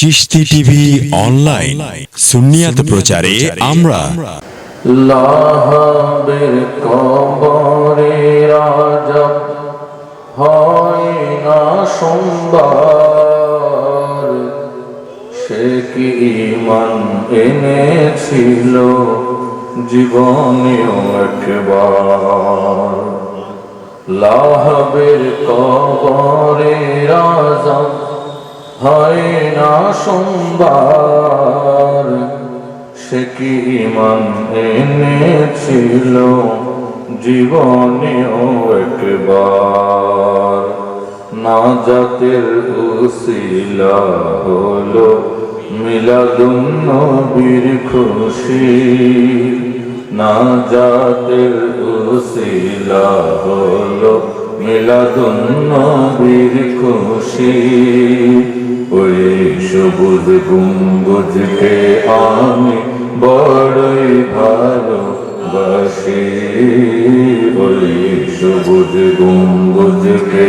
Chishti TV online সুন্নিয়াত প্রচারে আমরা লাহাবের কবরে রাজব হয় না সোমবার, সে কি ঈমান এনেছিল জীবনেও একবার। লাহাবের কবরে রাজব হয় না সোমবার, সে কি ঈমান এনেছিল জীবনেও একবার। নাজাতের উসিলা হলো মিলাদুন নবীর খুশি, নাজাতের উসিলা হলো মিলাদুন নবীর খুশি। ওই সবুজ গম্বুজকে আমি বড়ই ভালোবাসি, ওই সবুজ গম্বুজকে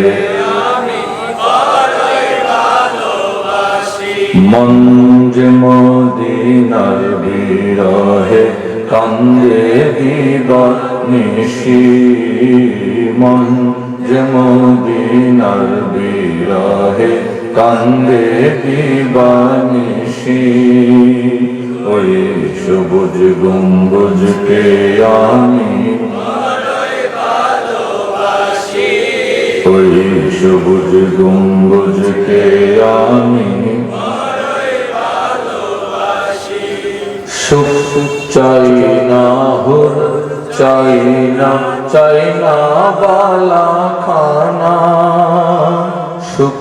আমি বড়ই ভালোবাসি। মন যে মদিনার বিরহে কান্দে দিবানিশি, মন যে মদিনার বিরহে কান্দে দিবানিশি। ওই সবুজ গম্বুজকে আমি বড়ই ভালোবাসি, ওই সবুজ গম্বুজকে আমি বড়ই ভালোবাসি। সুখ চাই না হুর চাই না, চাই না বালা খানা, সুখ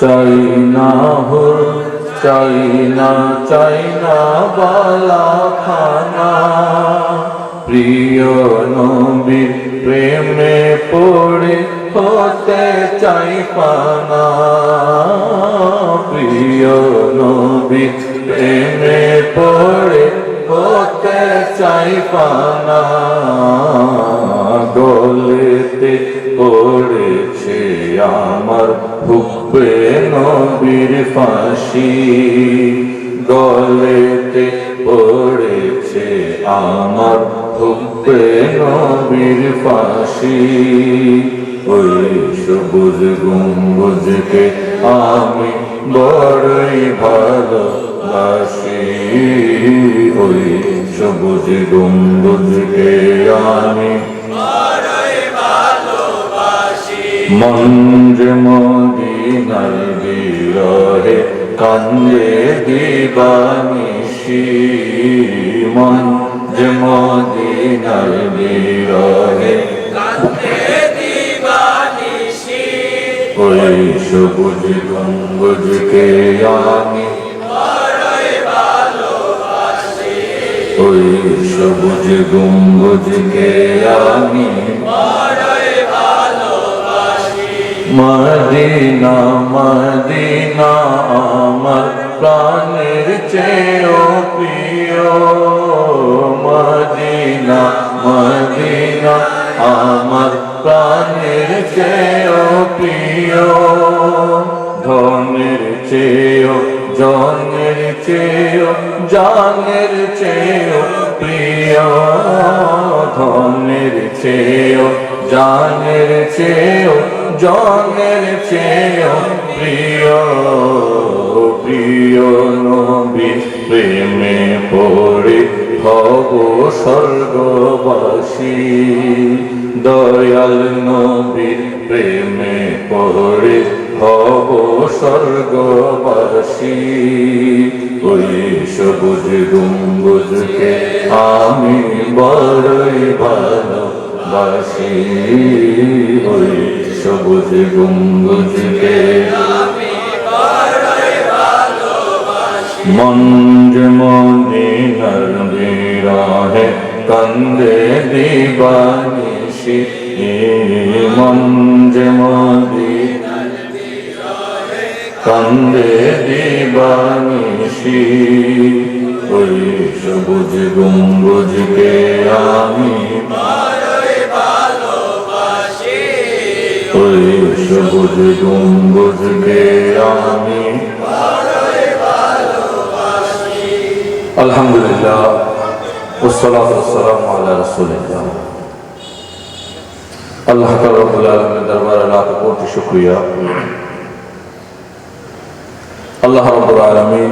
চাই না হুর চাই না, চাই না বালা খানা। প্রিয় নবীর প্রেমে পড়ে হতে চাই পানা, প্রিয় নবীর প্রেমে পড়ে হতে চাই পানা। গলেতে পড়েছে আমার হুব্বে নবীর ফাঁসি, গলেতে পড়েছে আমার হুব্বে নবীর ফাঁসি। ওই সবুজ গম্বুজকে আমি বড়ই ভালোবাসি, ওই সবুজ গম্বুজকে আমি বড়ই ভালোবাসি। মন যে মদিনার বিরহে কান্দে দিবানিশি, মন যে মদিনার বিরহে কান্দে দিবানিশি। ওই সবুজ গম্বুজকে আমি বড়ই ভালোবাসি, ওই সবুজ গম্বুজকে আমি বড়ই ভালোবাসি। মদিনা মদিনা আমার প্রাণের চেয়েও প্রিয়, মদিনা মদিনা আমার প্রাণের চেয়েও প্রিয়। ধনের চেয়েও জনের চেয়েও জানের চেয়েও প্রিয়, ধনের চেয়েও জানের চেয়েও জনের চেয়েও প্রিয়। প্রিয় নবীর প্রেমে পড়ে হব স্বর্গবাসী, দয়াল নবীর প্রেমে পড়ে হব স্বর্গবাসী। ওই সবুজ গম্বুজকে আমি বড়ই ভালোবাসি, ওই সবুজ গম্বুজকে আমি বড়ই ভালোবাসি। মন যে মদিনার বিরহে কান্দে দিবানিশি, মন যে মদিনার বিরহে কান্দে দিবানিশি। ওই সবুজ গম্বুজকে আমি বড়ই ভালোবাসি, ওই সবুজ গম্বুজকে আমি বড়ই ভালোবাসি। আলহামদুলিল্লাহ والصلاة والسلام على رسول الله আল্লাহ তাআলা রব্বুল আলামিনের দরবারে লাখ কোটি শুকরিয়া। আল্লাহ রাব্বুল আলামিন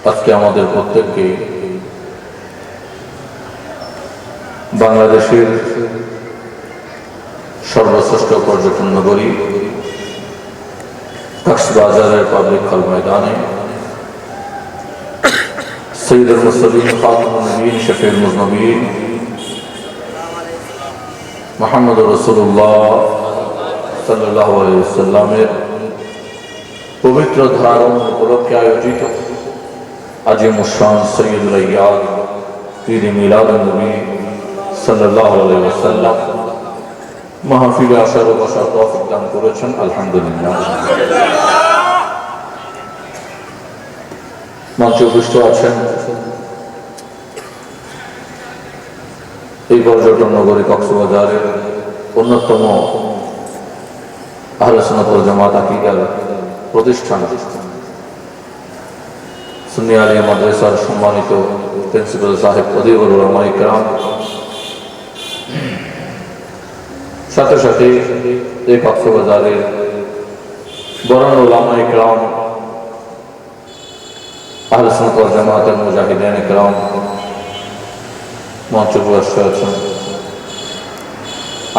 আজকে আমাদের প্রত্যেককে বাংলাদেশের সর্বশ্রেষ্ঠ পর্যটন নগরী কক্সবাজারের পাবলিক হল ময়দানে সৈয়দুল মুরসালিন খাতামুন নবিয়্যিন শফিউল মুযনিবিন মুহাম্মদুর রাসূলুল্লাহ সাল্লাল্লাহু আলাইহি ওয়াসাল্লামের পবিত্র ধারণ উপলক্ষে আয়োজিত আজিমুশ শান সৈয়দুল আইয়াদ ঈদ মিলাদুন নবী সাল্লাল্লাহু আলাইহি ওয়াসাল্লাম মাহফিলে আসার ও বসার তৌফিক দান করেছেন, আলহামদুলিল্লাহ। মঞ্চে উপস্থিত আছেন এই পর্যটন নগরী কক্সবাজারের অন্যতম আহলে সুন্নাত ওয়াল জামাত আকীদার প্রতিষ্ঠান সুন্নি আলিয়া মাদ্রাসার সম্মানিত প্রিন্সিপাল সাহেব অধিবর উলামা ইকরাম, সাথে সাথে এই কক্সবাজারের বরেণ্য উলামা ইকরাম, আহলে সুন্নাত ওয়াল জামাতের মুজাহিদিন ইকরাম মঞ্চে উপস্থিত আছেন।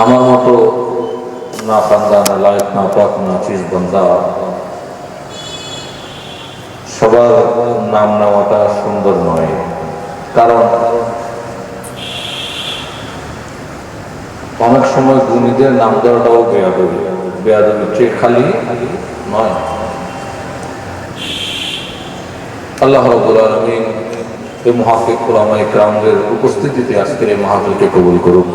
আমার মতো না বান্দা, না লায়েক, না পাক, না চিজ বান্দা, সবার নাম নেওয়াটা সুন্দর নয়, কারণ অনেক সময় গুণীদের নাম দেওয়াটাও বেয়াদবি। বেয়াদবি ঠিক খালি নয়। আল্লাহ রাব্বুল আলামিন এই মুহাক্কিক উলামা ইকরামদের উপস্থিতিতে আজকের এই মাহফিলকে কবুল করুন।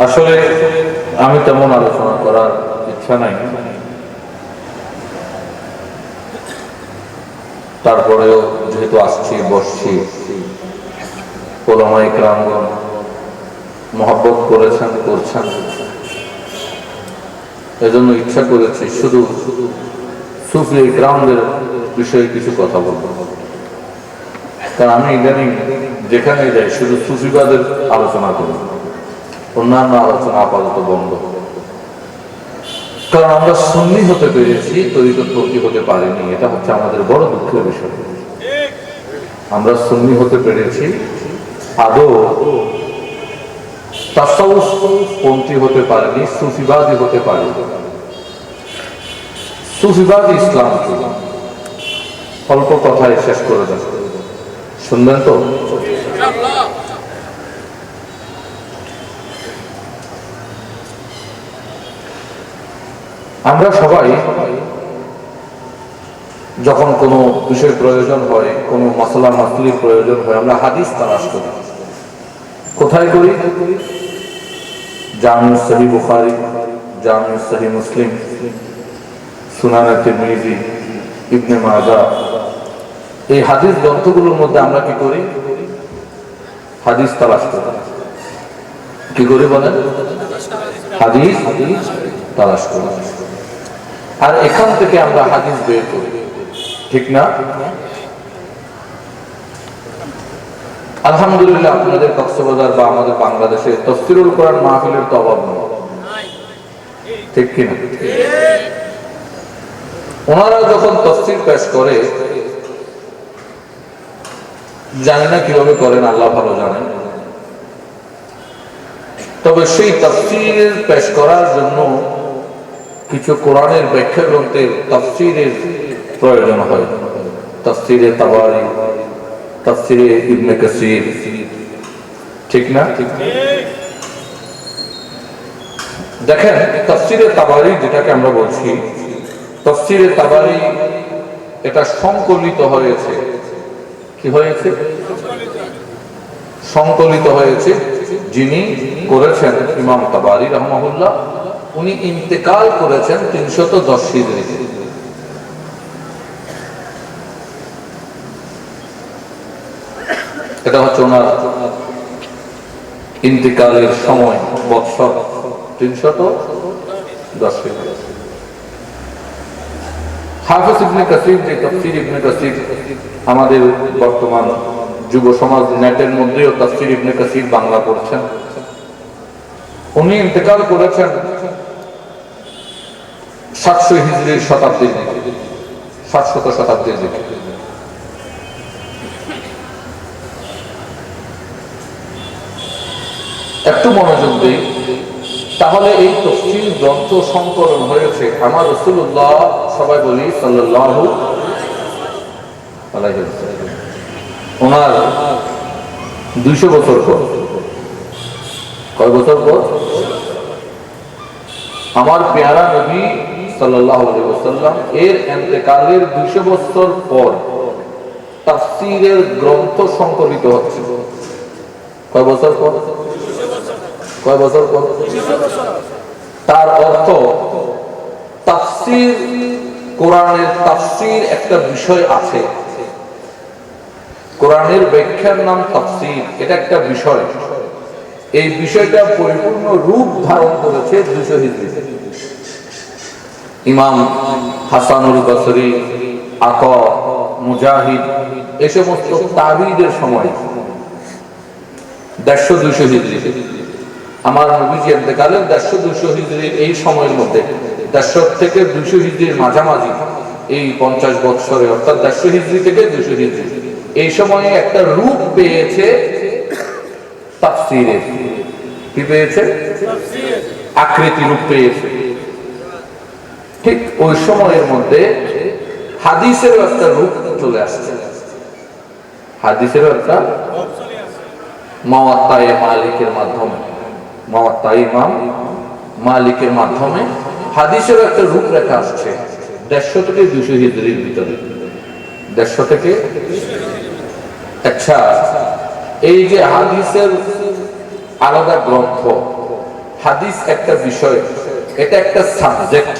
আসলে আমি তেমন আলোচনা করার ইচ্ছা নাই, তারপরেও যেহেতু আসছি বসছি, উলামা ইকরামগণ মহব্বত করেছেন, করছেন, এজন্য ইচ্ছা করেছি শুধু সুফি ইকরামদের বিষয়ে কিছু কথা বলবো। কারণ আমি ইদানিং যেখানে যাই শুধু সুফিবাদের আলোচনা করি, অন্যান্য আলোচনা আপাতত বন্ধ। কারণ আমরা সুন্নি হতে পেরেছি, তরিকতপন্থী হতে পারিনি, এটা হচ্ছে আমাদের বড় দুঃখের বিষয়। আমরা সুন্নি হতে পেরেছি, আদৌ তাসাউফ পন্থী হতে পারিনি, সুফিবাদী হতে পারিনি। সুফিবাদ ইসলাম কি? অল্প কথায় শেষ করে দেন, শুনবেন তো? আমরা সবাই যখন কোনো বিষয় প্রয়োজন হয়, কোনো মাসলা মাসলির প্রয়োজন হয়, আমরা হাদিস তালাশ করি। কোথায় করি? জামিউ সহিহ বুখারী, জামিউ সহিহ মুসলিম, সুনান তিরমিজি, ইবনে মাজাহ, এই হাদিস গ্রন্থগুলোর মধ্যে আমরা কি করি? হাদিস তালাশ করি। কি করি বলেন? হাদিস তালাশ করি। আর এখান থেকে আমরা হাদিস বের করি, ঠিক না? আলহামদুলিল্লাহ আপনাদের কক্সবাজার বা আমাদের বাংলাদেশে তাফসীরুল কোরআন মাহফিলের তো অভাব নেই, ঠিক কিনা? ওনারা যখন তাফসীর পেশ করে, জানি না কিভাবে করেন, আল্লাহ ভালো জানেন, তবে সেই তাফসীর পেশ করার জন্য কিছু কোরআনের ব্যাখ্যা গ্রন্থের তাফসীরের প্রয়োজন হয়। তাফসীরে তাবারি, তাফসীরে ইবনে কাসির, ঠিক না? দেখেন তাফসীরে তাবারি যেটাকে আমরা বলছি, তাফসীরে তাবারি এটা সংকলিত হয়েছে। কি হয়েছে? সংকলিত হয়েছে। যিনি করেছেন ইমাম তাবারি রাহমাহুল্লাহ, উনি ইন্তেকাল করেছেন 310 হিজরিতে। এটা হচ্ছে ওনার ইন্তেকালের সময়, বৎসর 310 হিজরি। হাফেজ ইবনে কাসির, যে তাফসীর ইবনে কাসির আমাদের বর্তমান যুব সমাজ নেটের মধ্যেও তাফসীর ইবনে কাসির বাংলা পড়ছেন, উনি ইন্তেকাল করেছেন 700 হিজরির শতাব্দীর দিকে, 700 শতাব্দীর দিকে। একটু মনোযোগ দিই, তাহলে এই তাফসীর গ্রন্থ সংকলন হয়েছে আমার রাসূলুল্লাহ, সবাই বলি সাল্লাল্লাহু আলাইহি ওয়াসাল্লাম, ওনার 200 বছর পর। কয় বছর পর? আমার পেয়ারা নবী সাল্লাল্লাহু আলাইহি ওয়াসাল্লাম এর ইন্তেকালের 200 বছর পর তাফসীরের গ্রন্থ সংকলিত হচ্ছে। কয় বছর পর? কয় বছর পর? তার অর্থ তাফসীর, কোরআনের তাফসীর একটা বিষয় আছে, কোরআনের ব্যাখ্যার নাম তাফসীর, এটা একটা বিষয়। এই বিষয়টা পরিপূর্ণ রূপ ধারণ করেছে 200 হিজরিতে। ইমাম হাসানুল বসরি, আতা, মুজাহিদ, এই সমস্ত তাবিঈদের সময় 150-200 হিজরিতে আমার নবীজি ইন্তেকালের 150-200 হিজরির এই সময়ের মধ্যে, 150 থেকে 200 হিজরির মাঝামাঝি এই 50 বছরে, অর্থাৎ 150 হিজরি থেকে 200 হিজরি, এই সময়ে একটা রূপ পেয়েছে তাফসীরের। কি পেয়েছে? আকৃতি রূপ পেয়েছে। ঠিক ওই সময়ের মধ্যে হাদিসের একটা রূপ চলে আসছে। হাদিসের একটা মুওয়াত্তায়ে মালিকের মাধ্যমে, মুওয়াত্তায়ে ইমাম মালিকের মাধ্যমে হাদিসের একটা রূপরেখা আসছে 150 থেকে 200 হিজরির ভিতরে। 150 থেকে, আচ্ছা, এই যে হাদিসের আলাদা গ্রন্থ, হাদিস একটা বিষয়, এটা একটা সাবজেক্ট,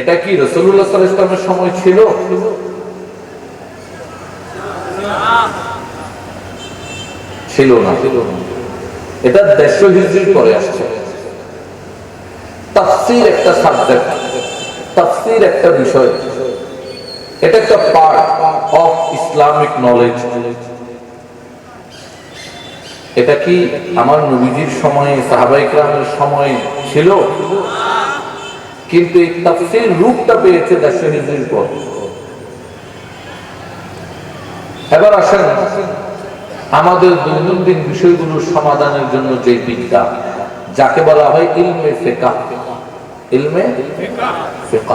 এটা কি রাসূলুল্লাহ সাল্লাল্লাহু আলাইহি ওয়াসাল্লামের সময় ছিল? ছিল না। এটা 150 হিজরির পরে আসছে। তাফসীর একটা সাবজেক্ট, তাফসীর একটা বিষয়, এটা একটা পার্ট অফ ইসলামিক নলেজ। এটা কি আমার নবীজির সময়ে, সাহাবায়ে কেরামের সময়ে ছিল? কিন্তু এই তাফসীর রূপটা পেয়েছে 150 হিজরির পর। এবার আসেন আমাদের দৈনন্দিন বিষয়গুলোর সমাধানের জন্য যে বিদ্যা, যাকে বলা হয় ইলমে ফিকহ। ইলমে ফিকহ।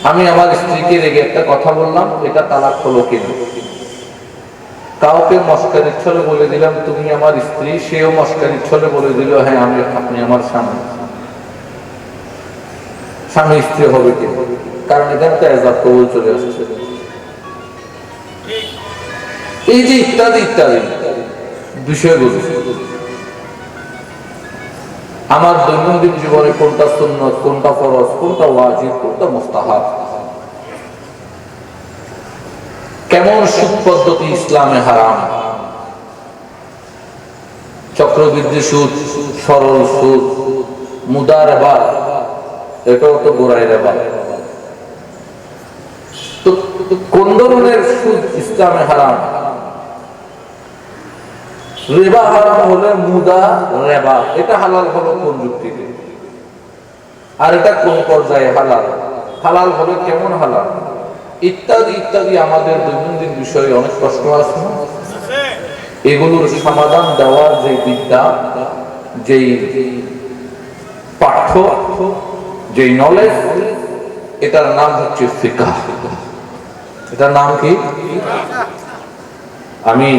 আমি আমার স্ত্রীকে রেগে একটা কথা বললাম, এটা তালাক হলো কিনা। কাউকে মস্কারির ছলে বলে দিলাম তুমি আমার স্ত্রী, সেও মস্কারির ছলে বলে দিল হ্যাঁ আপনি আমার স্বামী। স্বামী স্ত্রী হবে কি? কারণ এখানে তো এজাব কবুল চলে আসছে। এই যে ইত্যাদি ইত্যাদি বিষয়গুলো আমার দৈনন্দিন জীবনে কোনটা সুন্নত, কোনটা ফরজ, কোনটা ওয়াজিব, কোনটা মুস্তাহাব, কেমন সুদ পদ্ধতি ইসলামে হারাম, চক্রবৃদ্ধি সুদ, সরল সুদ, মুদারাবা, এটাও তো গোড়ায় রেবা। তো কোন ধরনের সুদ ইসলামে হারাম? রেবা হারাম হলে মুদা রেবা, এটা হালাল হলো কোন যুক্তিতে? আর এটা কোন পর্যায়ে হালাল? হালাল হলে কেমন হালাল? ইত্যাদি ইত্যাদি আমাদের দৈনন্দিন বিষয়ে অনেক প্রশ্ন আছে। এগুলোর সমাধান দেওয়ার যে বিদ্যা, যেই পাঠ্য, যেই নলেজ, এটার নাম হচ্ছে ফিকহ। এটার নাম কি? আমি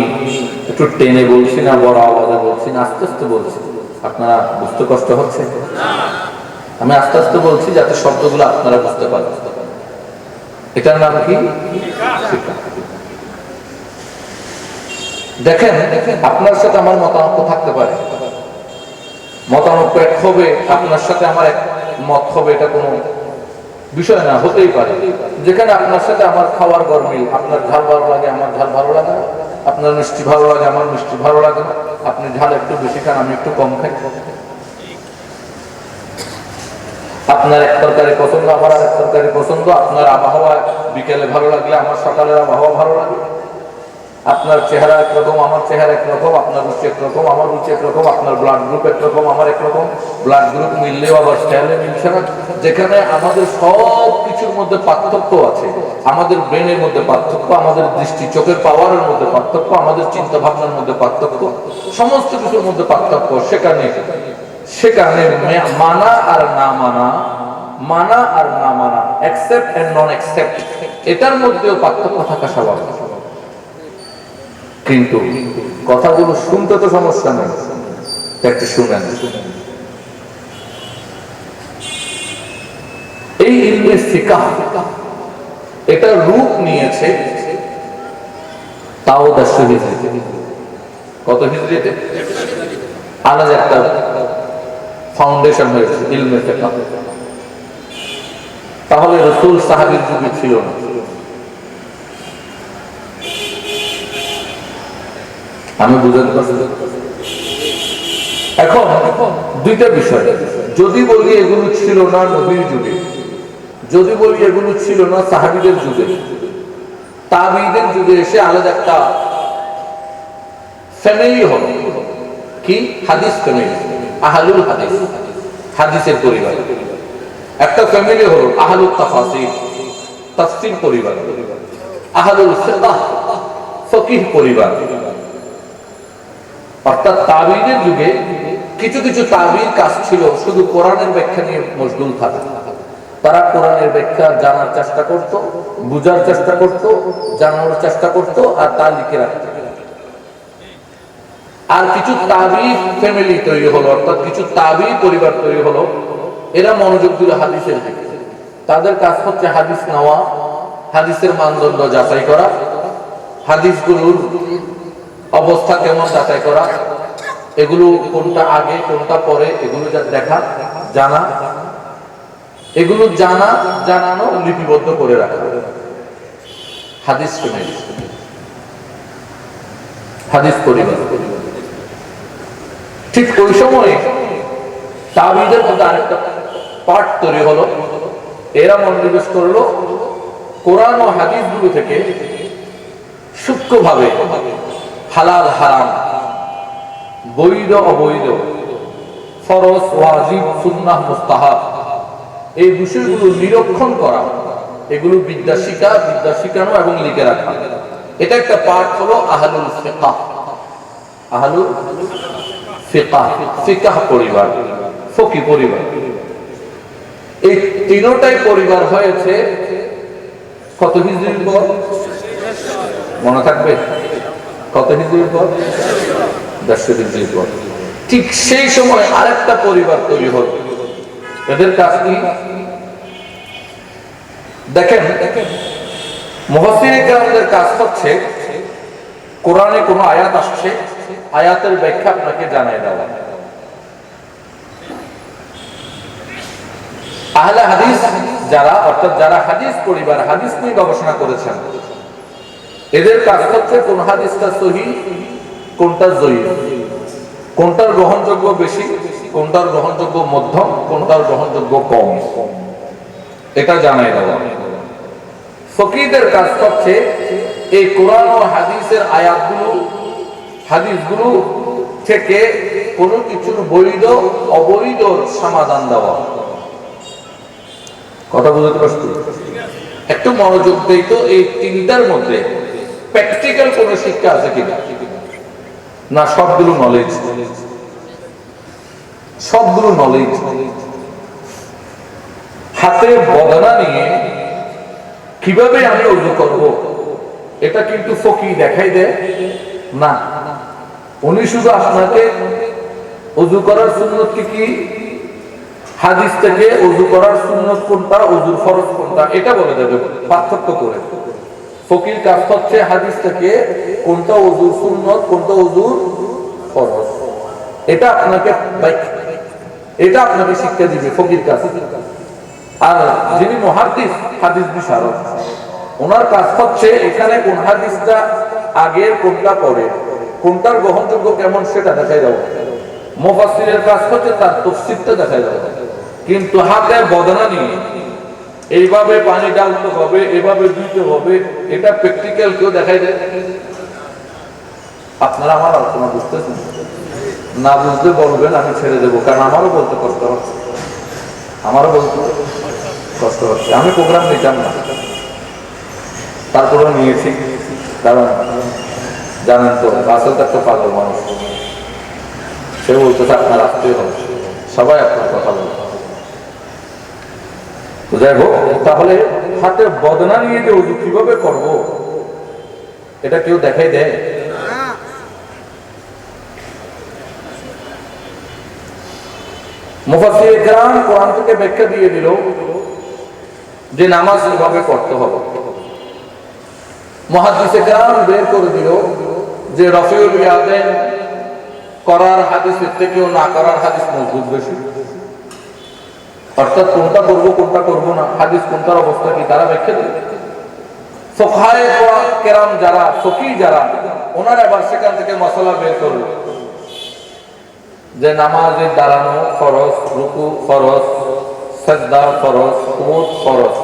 একটু টেনে বলছি না, বড় আওয়াজে বলছি না, আস্তে আস্তে বলছি, আপনারা বুঝতে কষ্ট হচ্ছে? আমি আস্তে আস্তে বলছি যাতে শব্দগুলো আপনারা বুঝতে পারেন। এটার নাম কি? দেখেন, আপনার সাথে আমার মতামত থাকতে পারে, মতামত এক হবে, আপনার সাথে আমার এক মত হবে, এটা কোনো বিষয় না, হতেই পারে। যেখানে আপনার সাথে আমার খাওয়ার গরমিল, আপনার ঝাল ভালো লাগে, আমার ঝাল ভালো লাগে না, আপনার মিষ্টি ভালো লাগে, আমার মিষ্টি ভালো লাগে না, আপনি ঝাল একটু বেশি খান, আমি একটু কম খাই। আপনার এক তরকারি পছন্দ, আমার আরেক তরকারি পছন্দ। আপনার আবহাওয়া বিকেলে ভালো লাগলে আমার সকালের আবহাওয়া ভালো লাগে। আপনার চেহারা একরকম, আমার চেহারা একরকম। আপনার রুচি একরকম, আমার রুচি একরকম। আপনার ব্লাড গ্রুপ একরকম, আমার একরকম। ব্লাড গ্রুপ মিললেও আবার স্টাইলে মিলছে না। যেখানে আমাদের সব কিছুর মধ্যে পার্থক্য আছে, আমাদের ব্রেনের মধ্যে পার্থক্য, আমাদের দৃষ্টি চোখের পাওয়ারের মধ্যে পার্থক্য, আমাদের চিন্তা ভাবনার মধ্যে পার্থক্য, সমস্ত কিছুর মধ্যে পার্থক্য। সেখানে মানা আর না মানা, মানা আর না মানা, অ্যাকসেপ্ট এন্ড নন অ্যাকসেপ্ট, এটার মধ্যেও পার্থক্য থাকা স্বাভাবিক। কিন্তু কথাগুলো শুনতে তো সমস্যা নেই, একটু শুনেন। এই ইলমে ফিকাহ এটা রূপ নিয়েছে তাও ১৫০ হিজরিতে। কত হিজরিতে? আলাদা একটা ফাউন্ডেশন হয়েছে ইলমে ফিকাহ। তাহলে রাসূল সাহাবীর যুগে ছিল না। আমি বুঝাতে পারছি? এখন দুইটা বিষয়, যদি বলি এগুলো ছিল না নবীর যুগে, যদি বলি এগুলো ছিল না সাহাবীদের যুগে, তাবিঈদের যুগে এসে আলাদা একটা ফ্যামিলি হলো। কি? হাদিস ফ্যামিলি, আহলুল হাদিস, হাদিসের পরিবার। একটা ফ্যামিলি হলো আহলুত তাফাসির, তাফসীর পরিবার। আহলুল ফিকহ, ফকিহ পরিবার। অর্থাৎ তাবিঈদের যুগে কিছু কিছু তাবিঈর কাজ ছিল শুধু কোরআনের ব্যাখ্যা নিয়ে মশগুল থাকা। তারা কোরআনের ব্যাখ্যা জানার চেষ্টা করত, বুঝার চেষ্টা করত, জানানোর চেষ্টা করত, আর তা লিখে রাখত। আর কিছু তাবিঈ ফ্যামিলি তৈরি হলো, অর্থাৎ কিছু তাবিঈ পরিবার তৈরি হলো। এরা মনোযোগ দিল হাদিসের দিকে। তাদের কাজ হচ্ছে হাদিস নেওয়া, হাদিসের মানদণ্ড যাচাই করা, হাদিসগুলোর অবস্থা কেমন যাচাই করা, এগুলো কোনটা আগে কোনটা পরে এগুলো দেখা, জানা, এগুলো জানা, জানানো, লিপিবদ্ধ করে রাখা। হাদিস ফ্যামিলি, হাদিস পরিবার। ঠিক ওই সময় তাবিঈদের মধ্যে আরেকটা পার্ট তৈরি হলো। এরা মনোনিবেশ করলো কোরআন ও হাদিসগুলো থেকে সূক্ষ্মভাবে হালাল হারাম, বৈধ অবৈধ, ফরজ ওয়াজিব, সুন্নাহ মুস্তাহাব, এই বিষয়গুলো নিরীক্ষণ করা, এগুলো বিদ্যা শিখানো এবং লিখে রাখা। এটা একটা পার্ট হলো আহলুল ফিকহ, আহলুল ফিকহ, ফিকহ পরিবার, ফকি পরিবার। এই তিনটাই পরিবার হয়েছে কত হিজরির পর? মনে থাকবে? কত হিজরির পর? ১৫০ হিজরির পর। ঠিক সেই সময় আরেকটা পরিবার তৈরি হল। এদের কাজ কি? দেখেন, মুফাসসিরিনে কেরামদের কাজ হচ্ছে কোরআনে কোনো আয়াত আসছে, আয়াতের ব্যাখ্যা আপনাকে জানিয়ে দেওয়া। আহলে হাদিস যারা, অর্থাৎ যারা হাদিস পরিবার, হাদিস নিয়ে গবেষণা করেছেন, এদের কাজ হচ্ছে কোন হাদিসটা সহিহ, কোনটা যঈফ, কোনটার গ্রহণযোগ্য বেশি, কোনটার গ্রহণযোগ্য মধ্যম, কোনটার গ্রহণযোগ্য কম, এটা জানাই দেওয়া। ফকিহদের কাজ হচ্ছে এই কোরআন ও হাদিসের আয়াতগুলো, হাদিসগুলো থেকে কোনো কিছুর বৈধ অবৈধ সমাধান দেওয়া। কথা বুঝতে পারছি? একটু মনোযোগ দেই তো, এই তিনটার মধ্যে প্র্যাকটিক্যাল কোনো শিক্ষা আছে কিনা? না, সবগুলো নলেজ, সবগুলো নলেজ। হাতে বদনা নিয়ে কিভাবে আমি ওযু করব, এটা কিন্তু ফকিহ দেখাই দেয় না। উনি শুধু আপনাকে ওযু করার সুন্নত কি, হাদিস থেকে ওযু করার সুন্নত কোনটা, ওযুর ফরজ কোনটা, এটা বলে দেবে পার্থক্য করে। ফকির কাজ হচ্ছে হাদিস থেকে কোনটা ওযুর সুন্নত, কোনটা ওযুর ফরজ, এটা আপনাকে শিক্ষা দিবে ফকির কাজ। আর যিনি মুহাদ্দিস, হাদিস বিশারদ, ওনার কাজ হচ্ছে এখানে কোন হাদিসটা আগে, কোনটা পরে, কোনটার গ্রহণযোগ্য কেমন সেটা দেখাই দেওয়া। মুফাসসিরের কাজ হচ্ছে তার তাফসীরটা দেখাই দেওয়া। কিন্তু হাতে বদনা নিয়ে এইভাবে পানি ডালতে হবে, এভাবে ধুইতে হবে, এটা প্র্যাকটিক্যাল কেউ দেখাই দেয়? আপনারা আমার আলোচনা বুঝতেছেন? না বুঝতে বলবেন, আমি ছেড়ে দেবো, কারণ আমারও বলতে কষ্ট হচ্ছে, আমারও বলতে কষ্ট হচ্ছে। আমি প্রোগ্রাম নিতাম না, তারপরে নিয়েছি, কারণ জানেন তো রাসেল তো একটা পাগল মানুষ, সে বলতেছে আপনার আসতেই হবে, সবাই আপনার কথা বলতে। যাই হোক, তাহলে হাতে বদনা নিয়ে যে ওযু কিভাবে করব এটা কেউ দেখাই দেয়? মুফাসসির কেরাম কোরআন থেকে ব্যাখ্যা দিয়ে দিল যে নামাজ কিভাবে পড়তে হবে। মুহাদ্দিসে কেরাম বের করে দিল যে রফিউল ইয়াদাইন করার হাদিসের থেকেও না করার হাদিস মজবুত বেশি। অর্থাৎ কোনটা করবো কোনটা করবো না, হাদিস কোনটার অবস্থা কি, তারা ব্যাখ্যা দিল। ফুকাহায়ে কেরাম যারা, ফকিহ যারা, ওনারা আবার সেখান থেকে মাসালা বের করলো যে নামাজে দাঁড়ানো ফরজ, রুকু ফরজ, সাজদা ফরজ, কুনুত ফরজ,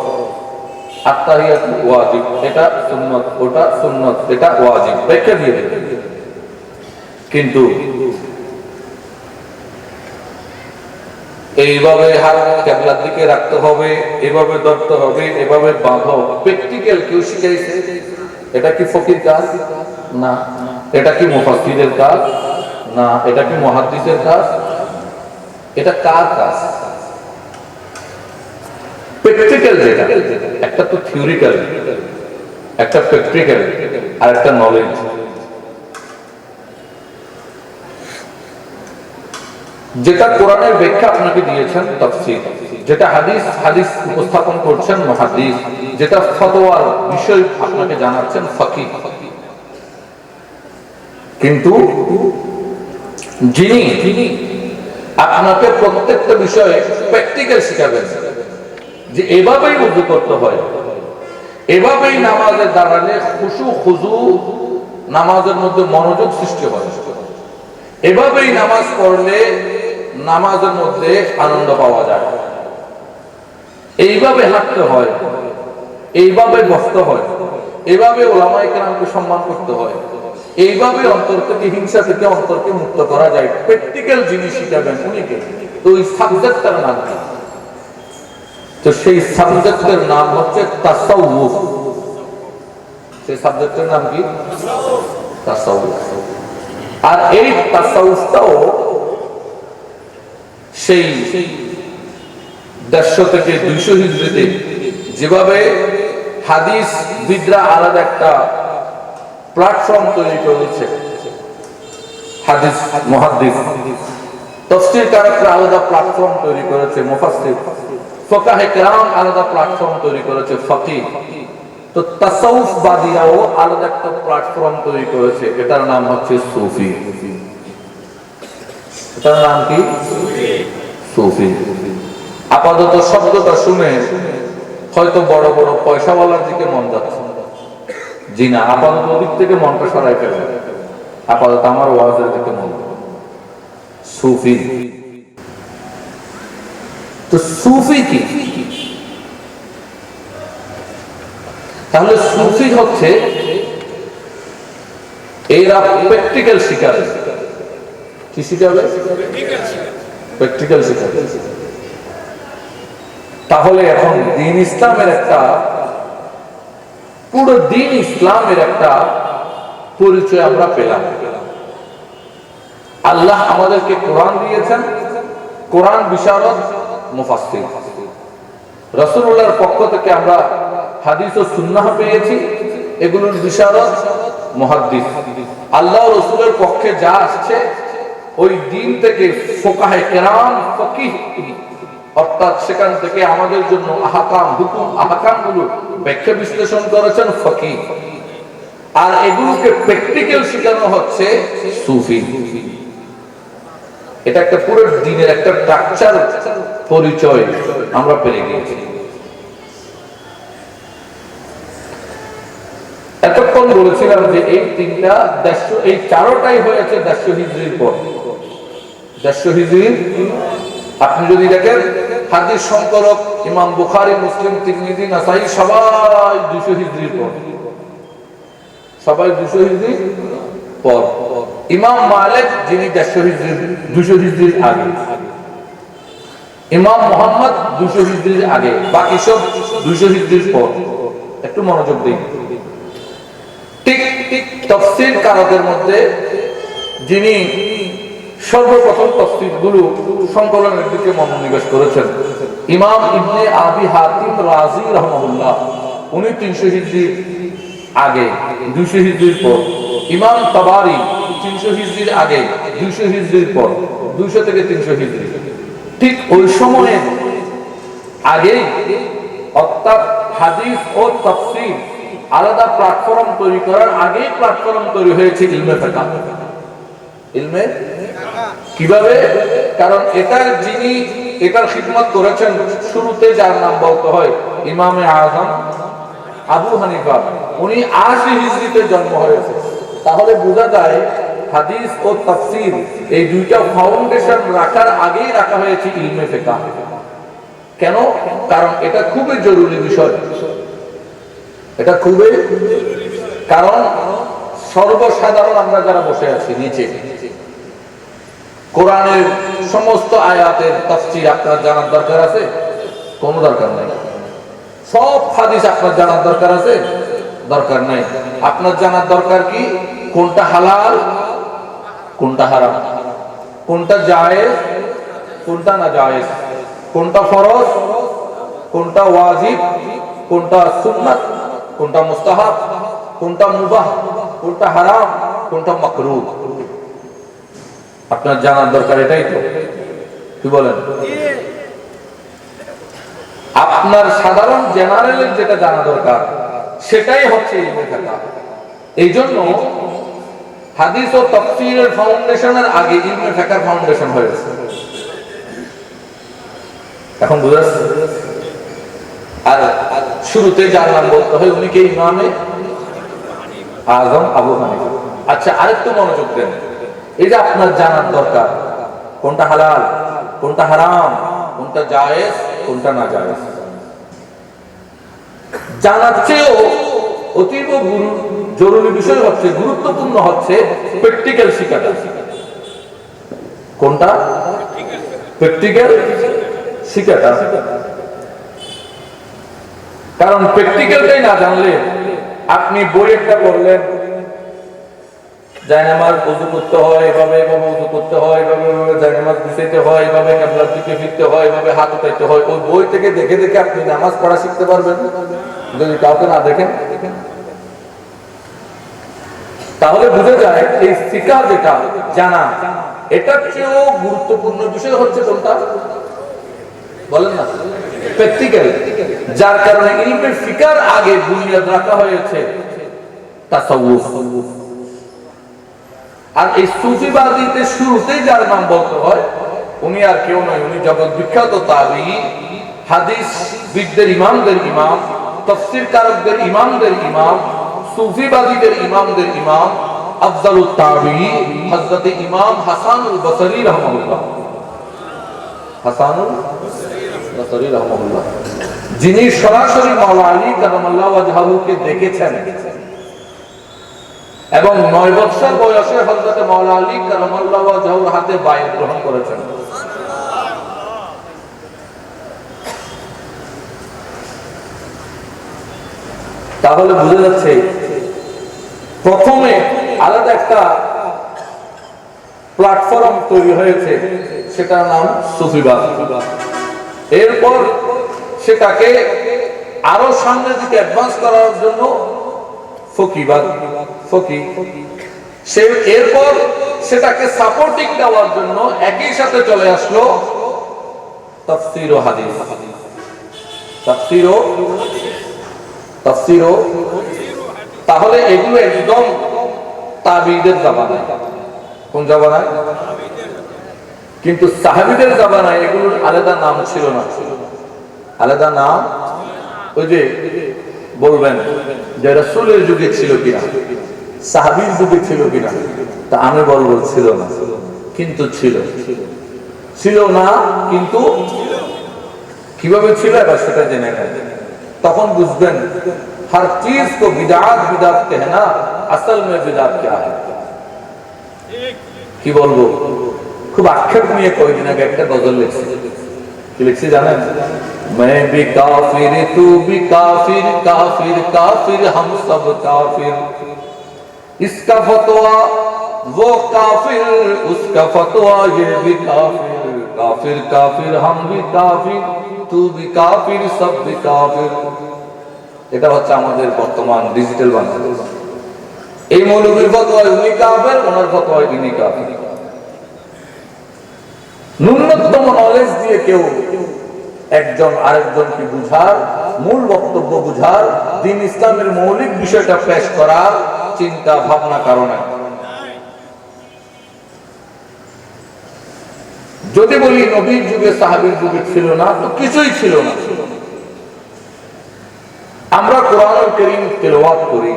আত্তাহিয়াতু ওয়াজিব, এটা সুন্নাত, ওটা সুন্নাত, এটা ওয়াজিব, ব্যাখ্যা দিয়ে দিল। কিন্তু এইভাবে হাত কিবলার দিকে রাখতে হবে, এভাবে ধরতে হবে, এভাবে বাঁধো, প্র্যাকটিক্যাল কেউ শিখাইছে? এটা কি ফকির কাজ? না। এটা কি মুফাসসিরের কাজ? না। এটা কি মুহাদ্দিসের কাজ? এটা কার কাজ? প্র্যাকটিক্যাল যেটা, একটা তো থিওরিক্যাল, একটা প্র্যাকটিক্যাল, আর একটা নলেজ। যেটা কোরআনের ব্যাখ্যা আপনাকে দিয়েছেন তাফসীর, যেটা হাদিস উপস্থাপন করছেন মুহাদ্দিস, যেটা ফতোয়ার বিষয় আপনাকে জানাচ্ছেন ফকিহ। কিন্তু যিনি আপনাকে প্রত্যেকটা বিষয়ে প্র্যাকটিক্যাল শিখাবেন যে এভাবেই ওযু করতে হয়, এভাবেই নামাজে দাঁড়ালে খুশু খুজু, নামাজের মধ্যে মনোযোগ সৃষ্টি হয়, এভাবেই নামাজ পড়লে নামাজের মধ্যে আনন্দ পাওয়া যায়, এইভাবে হাঁটতে হয়, এইভাবে বসতে হয়, এইভাবে ওলামায়ে কেরামকে সম্মান করতে হয়, এইভাবে অন্তর থেকে, হিংসা থেকে অন্তরকে মুক্ত করা যায়। প্র্যাকটিক্যাল জিনিস শিখাবেন উনি কে? তো ওই সাবজেক্টটার নাম কি? তো সেই সাবজেক্টের নাম হচ্ছে তাসাউফ। সেই সাবজেক্টের নাম কি? তাসাউফ। আর এই তাসাউফটাও সেই 150 থেকে 200 হিজরিতে যেভাবে হাদিস বিদরা আলাদা একটা প্ল্যাটফর্ম তৈরি করেছে, হাদিস মুহাদ্দিস, তাফসীর কারকরা আলাদা প্ল্যাটফর্ম তৈরি করেছে, মুফাসসির, ফুকাহায়ে কেরাম আলাদা প্ল্যাটফর্ম তৈরি করেছে, ফকিহ, তো তাসাউফবাদীরাও আলাদা একটা প্ল্যাটফর্ম তৈরি করেছে, এটার নাম হচ্ছে সুফি। এটার নাম কি? সুফি। আপাতত শব্দটা শুনে হয়তো বড় বড় পয়সাওয়ালার দিকে মন যাচ্ছে, জি না, আপাতত ওদিক থেকে মনটা সরাই ফেলে, আপাতত আমার ওয়াজের দিকে মন। সুফি, তো সুফি কি? তাহলে সুফি হচ্ছে এরা প্র্যাকটিক্যাল শিখাবে। কি শিখাবে? প্র্যাকটিক্যাল শিখাবে। তাহলে এখন দ্বীন ইসলামের একটা, পুরো দ্বীন ইসলামের একটা পরিচয় আমরা পেলাম। আল্লাহ আমাদেরকে কোরআন দিয়েছেন, কোরআন বিশারদ মুফাসসির, রাসূলুল্লাহর পক্ষ থেকে আমরা হাদিস ও সুন্নাহ পেয়েছি, এগুলোর বিশারদ মুহাদ্দিস। আল্লাহ ও রাসূলের পক্ষে যা আসছে ওই দিন থেকে ফুকাহায়ে কেরাম, ফকিহ, অর্থাৎ সেখান থেকে আমাদের জন্য আহকাম, হুকুম, আহকামগুলো ব্যাখ্যা বিশ্লেষণ করেছেন ফকিহ, আর এগুলোকে প্র্যাকটিক্যাল শেখানো হচ্ছে সুফি। এটা একটা পুরো দ্বীনের একটা স্ট্রাকচার, পরিচয় আমরা পেয়ে গিয়েছি। এতক্ষণ বলেছিলাম যে এই তিনটা 150, এই চারোটাই হয়েছে 150 হিজরির পর। 150 হিজরির আপনি যদি দেখেন হাদিস সংকলক ইমাম বুখারী, মুসলিম, তিরমিজি, নাসাই সবাই 200 হিজরির পর, সবাই 200 হিজরির পর। ইমাম মালিক যিনি 150 হিজরির, 200 হিজরির আগে। ইমাম মুহাম্মদ 200 হিজরির আগে, বাকি সব 200 হিজরির পর। একটু মনোযোগ দিন। ঠিক তাফসীর কারকদের মধ্যে যিনি সর্বপ্রথম তাফসীরগুলো সংকলনের দিকে মনোনিবেশ করেছেন ইমাম ইবনে আবি হাতিম রাজি রাহমাহুল্লাহ, উনি 300 হিজরির আগে, 200 হিজরির পর। ইমাম তাবারি 300 হিজরির আগে, 200 হিজরির পর, 200 থেকে 300 হিজরি। ঠিক ওই সময়ের আগে, অর্থাৎ হাদিস ও তাফসীর আলাদা প্ল্যাটফর্ম তৈরি করার আগে প্ল্যাটফর্ম তৈরি হয়েছে ইলমে ফিকহ। ইলমে কিভাবে? কারণ এটার খিদমত করেছেন শুরুতে, যার নাম বলতে হয় ইমামে আযম আবু হানিফা। উনি 80 হিজরিতে জন্ম হয়েছে। তাহলে বোঝা যায় হাদিস ও তাফসীর এই দুইটা ফাউন্ডেশন রাখার আগেই রাখা হয়েছে ইলমে ফিকহ। কেন? কারণ এটা খুবই জরুরি বিষয়। এটা খুবই, কারণ সর্বসাধারণ আমরা যারা বসে আছি নিচে, কোরআনের সমস্ত আয়াতের তাফসীর আপনার জানার দরকার আছে? কোনো দরকার নাই। সব হাদিস আপনার জানার দরকার আছে? দরকার নাই। আপনার জানার দরকার কি? কোনটা হালাল, কোনটা হারাম, কোনটা জায়েজ, কোনটা না জায়েজ, কোনটা ফরজ, কোনটা ওয়াজিব, কোনটা সুন্নাত, কোনটা মুস্তাহাব, কোনটা মুবাহ, কোনটা হারাম, কোনটা মাকরুহ। আপনার জানার দরকার এটাই তো, কি বলেন? আপনার সাধারণ জেনারেলের যেটা জানা দরকার সেটাই হচ্ছে ইলমে ফিকহ। এই জন্য হাদিস ও তাফসীরের ফাউন্ডেশনের আগে ইলমে ফিকহ ফাউন্ডেশন হয়েছে। এখন বুঝা যাচ্ছে? আর শুরুতে যার নাম বলতে হয় উনি কে? ইমামে আযম আবু হানিফা। আচ্ছা, আরেকটু মনোযোগ দেন। এই যে আপনার জানার দরকার কোনটা হালাল, কোনটা হারাম, কোনটা জায়েজ, কোনটা না জায়েজ, জানার চেয়েও অতীব জরুরি বিষয় হচ্ছে, গুরুত্বপূর্ণ হচ্ছে প্র্যাকটিক্যাল শিখাটা। কোনটা? প্র্যাকটিক্যাল শিখাটা। কারণ প্র্যাকটিক্যালটাই না জানলে, আপনি বই একটা পড়লেন, জায়নামাজ ওযু করতে হয় এভাবে, এভাবে ওযু করতে হয় এভাবে, এভাবে জায়নামাজ বিছাইতে হয় এভাবে, কিবলার দিকে ফিরতে হয় এভাবে, হাত উঠাইতে হয়, ওই বই থেকে দেখে দেখে আপনি নামাজ পড়া শিখতে পারবেন যদি কাউকে না দেখেন? তাহলে বুঝা যায় এই শিক্ষা যেটা জানা, এটার চেয়েও গুরুত্বপূর্ণ বিষয় হচ্ছে কোনটা? বলেন না, প্র্যাকটিক্যাল। যার কারণে ইলমে ফিকহের আগে বুনিয়াদ রাখা হয়েছে তাসাউফ। আর এই সুফিবাদীতে শুরুতেই যার নাম বলতে হয় উনি আর কেউ নয়, উনি জগৎ বিখ্যাত তাবী, হাদিস বিদদের ইমামদের ইমাম, তাফসীর কারকদের ইমামদের ইমাম, সুফিবাদীদের ইমামদের ইমাম, আফজালুত তাবী হযরত ইমাম হাসানুল বসরি রাহমাহুল্লাহ। হাসানুল বসরি রাহমাহুল্লাহ, যিনি সরাসরি মাওলা আলী কারামাল্লাহু ওয়াজহাহুকে দেখেছেন এবং 9 বছর বয়সে হযরত মাওলা আলী কারামাল্লাহু ওয়াজহাহুর হাতে বায়াত গ্রহণ করেছেন। তাহলে বুঝা যাচ্ছে প্রথমে আলাদা একটা প্ল্যাটফর্ম তৈরি হয়েছে, সেটার নাম সুফিবাদ। এরপর সেটাকে আরো সামনের দিকে অ্যাডভান্স করার জন্য ফকিবাদ, এরপর সেটাকে সাপোর্টিং দেওয়ার জন্য একই সাথে চলে আসলো তাফসীর ও হাদিস। তাফসীর ও তাহলে এগুলো একদম তাবিঈদের জামানায়। কোন জামানায়? কিন্তু সাহাবীদের জামানায় এগুলোর আলাদা নাম ছিল না। আলাদা নাম ওই যে বলবেন যে রাসূলের যুগে ছিল কিনা, সাহাবীর যুগে ছিল কিনা, তা আমি বলবো ছিল না, কিন্তু ছিল। ছিল না, কিন্তু কিভাবে ছিল এবার সেটা জেনে নেন, তখন বুঝবেন हर चीज को बिदात बिदात कहना असल में बिदात क्या है। কি বলবো, খুব আক্ষেপ নিয়ে কয়েকদিন আগে একটা গজল লিখছি। কি লিখছি জানেন? मैं भी काफिर तू भी काफिर काफिर काफिर हम सब काफिर इसका फतवा वो काफिर उसका फतवा ये भी काफिर काफिर काफिर हम भी काफिर तू भी काफिर सब भी काफिर। এটা হচ্ছে আমাদের বর্তমান ডিজিটাল বাংলাদেশ। এই মৌলবীর ফতোয়ায় উনি কাফের, ওনার ফতোয়ায় ইনি কাফের। ন্যূনতম নলেজ দিয়ে কেউ একজন আরেকজনকে বুঝার, মূল বক্তব্য বুঝার, দ্বীন ইসলামের মৌলিক বিষয়টা পেশ করার চিন্তা ভাবনা কারণে। যদি বলি নবীর যুগে সাহাবীর যুগে ছিল না, তো কিছুই ছিল না। আমরা কোরআনুল কারীম তেলাওয়াত করি,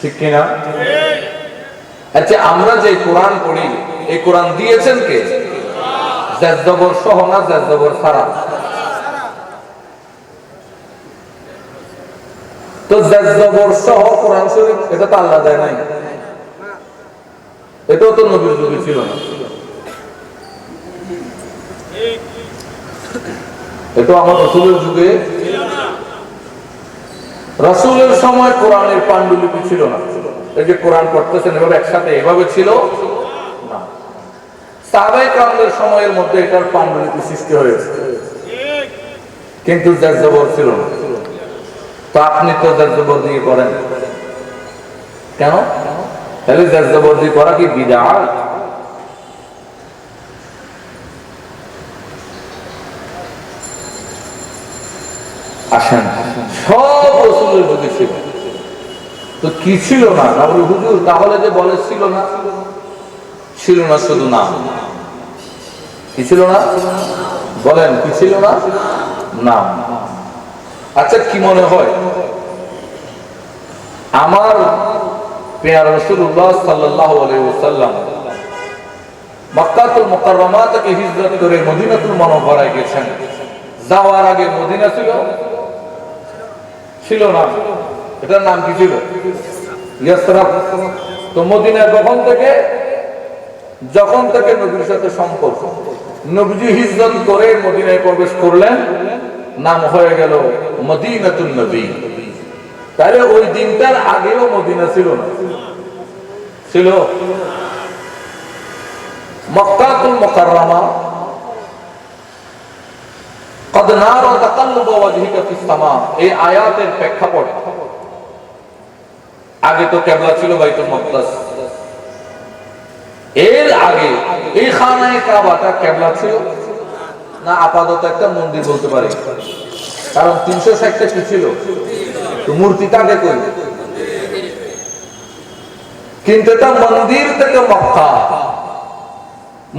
ঠিক কি না? আচ্ছা, আমরা যে কোরআন পড়ি, এই কোরআন দিয়েছেন কে? জাজ জবর সহ না জাজ জবর ছাড়া? তো জাজ জবর সহ কোরআন শরীফ এটা তো আল্লাহ দেয় নাই, এটাও তো নবীর যুগে ছিল না, এটা আমার রাসূলের যুগে ছিল না। রাসূলের সময় কোরআনের পান্ডুলিপি ছিল না, এই যে কোরআন পড়তেছেন এভাবে একসাথে এভাবে ছিল না। সাহাবায়ে কেরামদের সময়ের মধ্যে এটার পান্ডুলিপি সৃষ্টি হয়েছে, কিন্তু জাজ জবর ছিল না। তো আপনি তো জাজ জবর দিয়ে করেন কেন? তাহলে জাজ জবর দিয়ে করা কি বিদআত? আসেন, সব রাসূলের যুগে ছিল, তো কি ছিল না? না বলে হুজুর তাহলে যে বলে ছিল না, ছিল না শুধু নাম। কি ছিল না বলেন? কি ছিল না? নাম। আচ্ছা, কি মনে হয় আমার প্রিয় রাসূলুল্লাহ সাল্লাল্লাহু আলাইহি ওয়াসাল্লাম মক্কাতুল মুকাররমা থেকে হিজরত করে মদিনাতুল মুনাওয়ারায় গেছেন, যাওয়ার আগে মদিনা ছিল? ছিল না। এটার নাম কি ছিল? ইয়াসরাব। তো মদিনা যখন থেকে নবীর সাথে সম্পর্ক, নবীজি হিজরত করে মদিনায় প্রবেশ করলেন, নাম হয়ে গেল মদিনাতুন নবী। তাহলে ওই দিনটার আগেও মদিনা ছিল না? ছিল। মক্কাতুল মুকাররমা قد نار تقلب وجهك في السماء এই আয়াতের প্রেক্ষাপট, আগে তো কিবলা ছিল বাইতুল মুকদ্দাস, এর আগে এই খানায়ে কাবাটা কিবলা ছিল না আপাতত একটা মন্দির বলতে পারি? কারণ 360টা কি ছিল? তো মূর্তিটা আগে কই? কিন্তু এটা মন্দির থেকে মক্কা,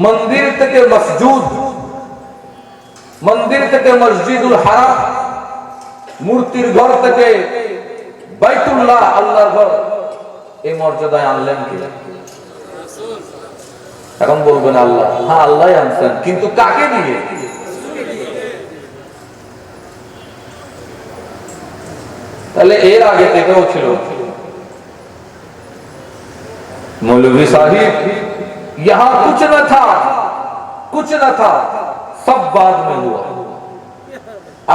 মন্দির থেকে মসজিদ, মন্দির থেকে মসজিদুল হারাম, মূর্তির ঘর থেকে বাইতুল্লাহ আল্লাহর ঘর, এই মর্যাদায় আনলেন কি? এখন বলবেন আল্লাহ। হ্যাঁ, আল্লাহই আনছেন, কিন্তু কাকে দিয়ে? তাহলে এর আগে থেকেও ছিল। मौलवी साहिब यहाँ कुछ न था, सब बाद में हुआ।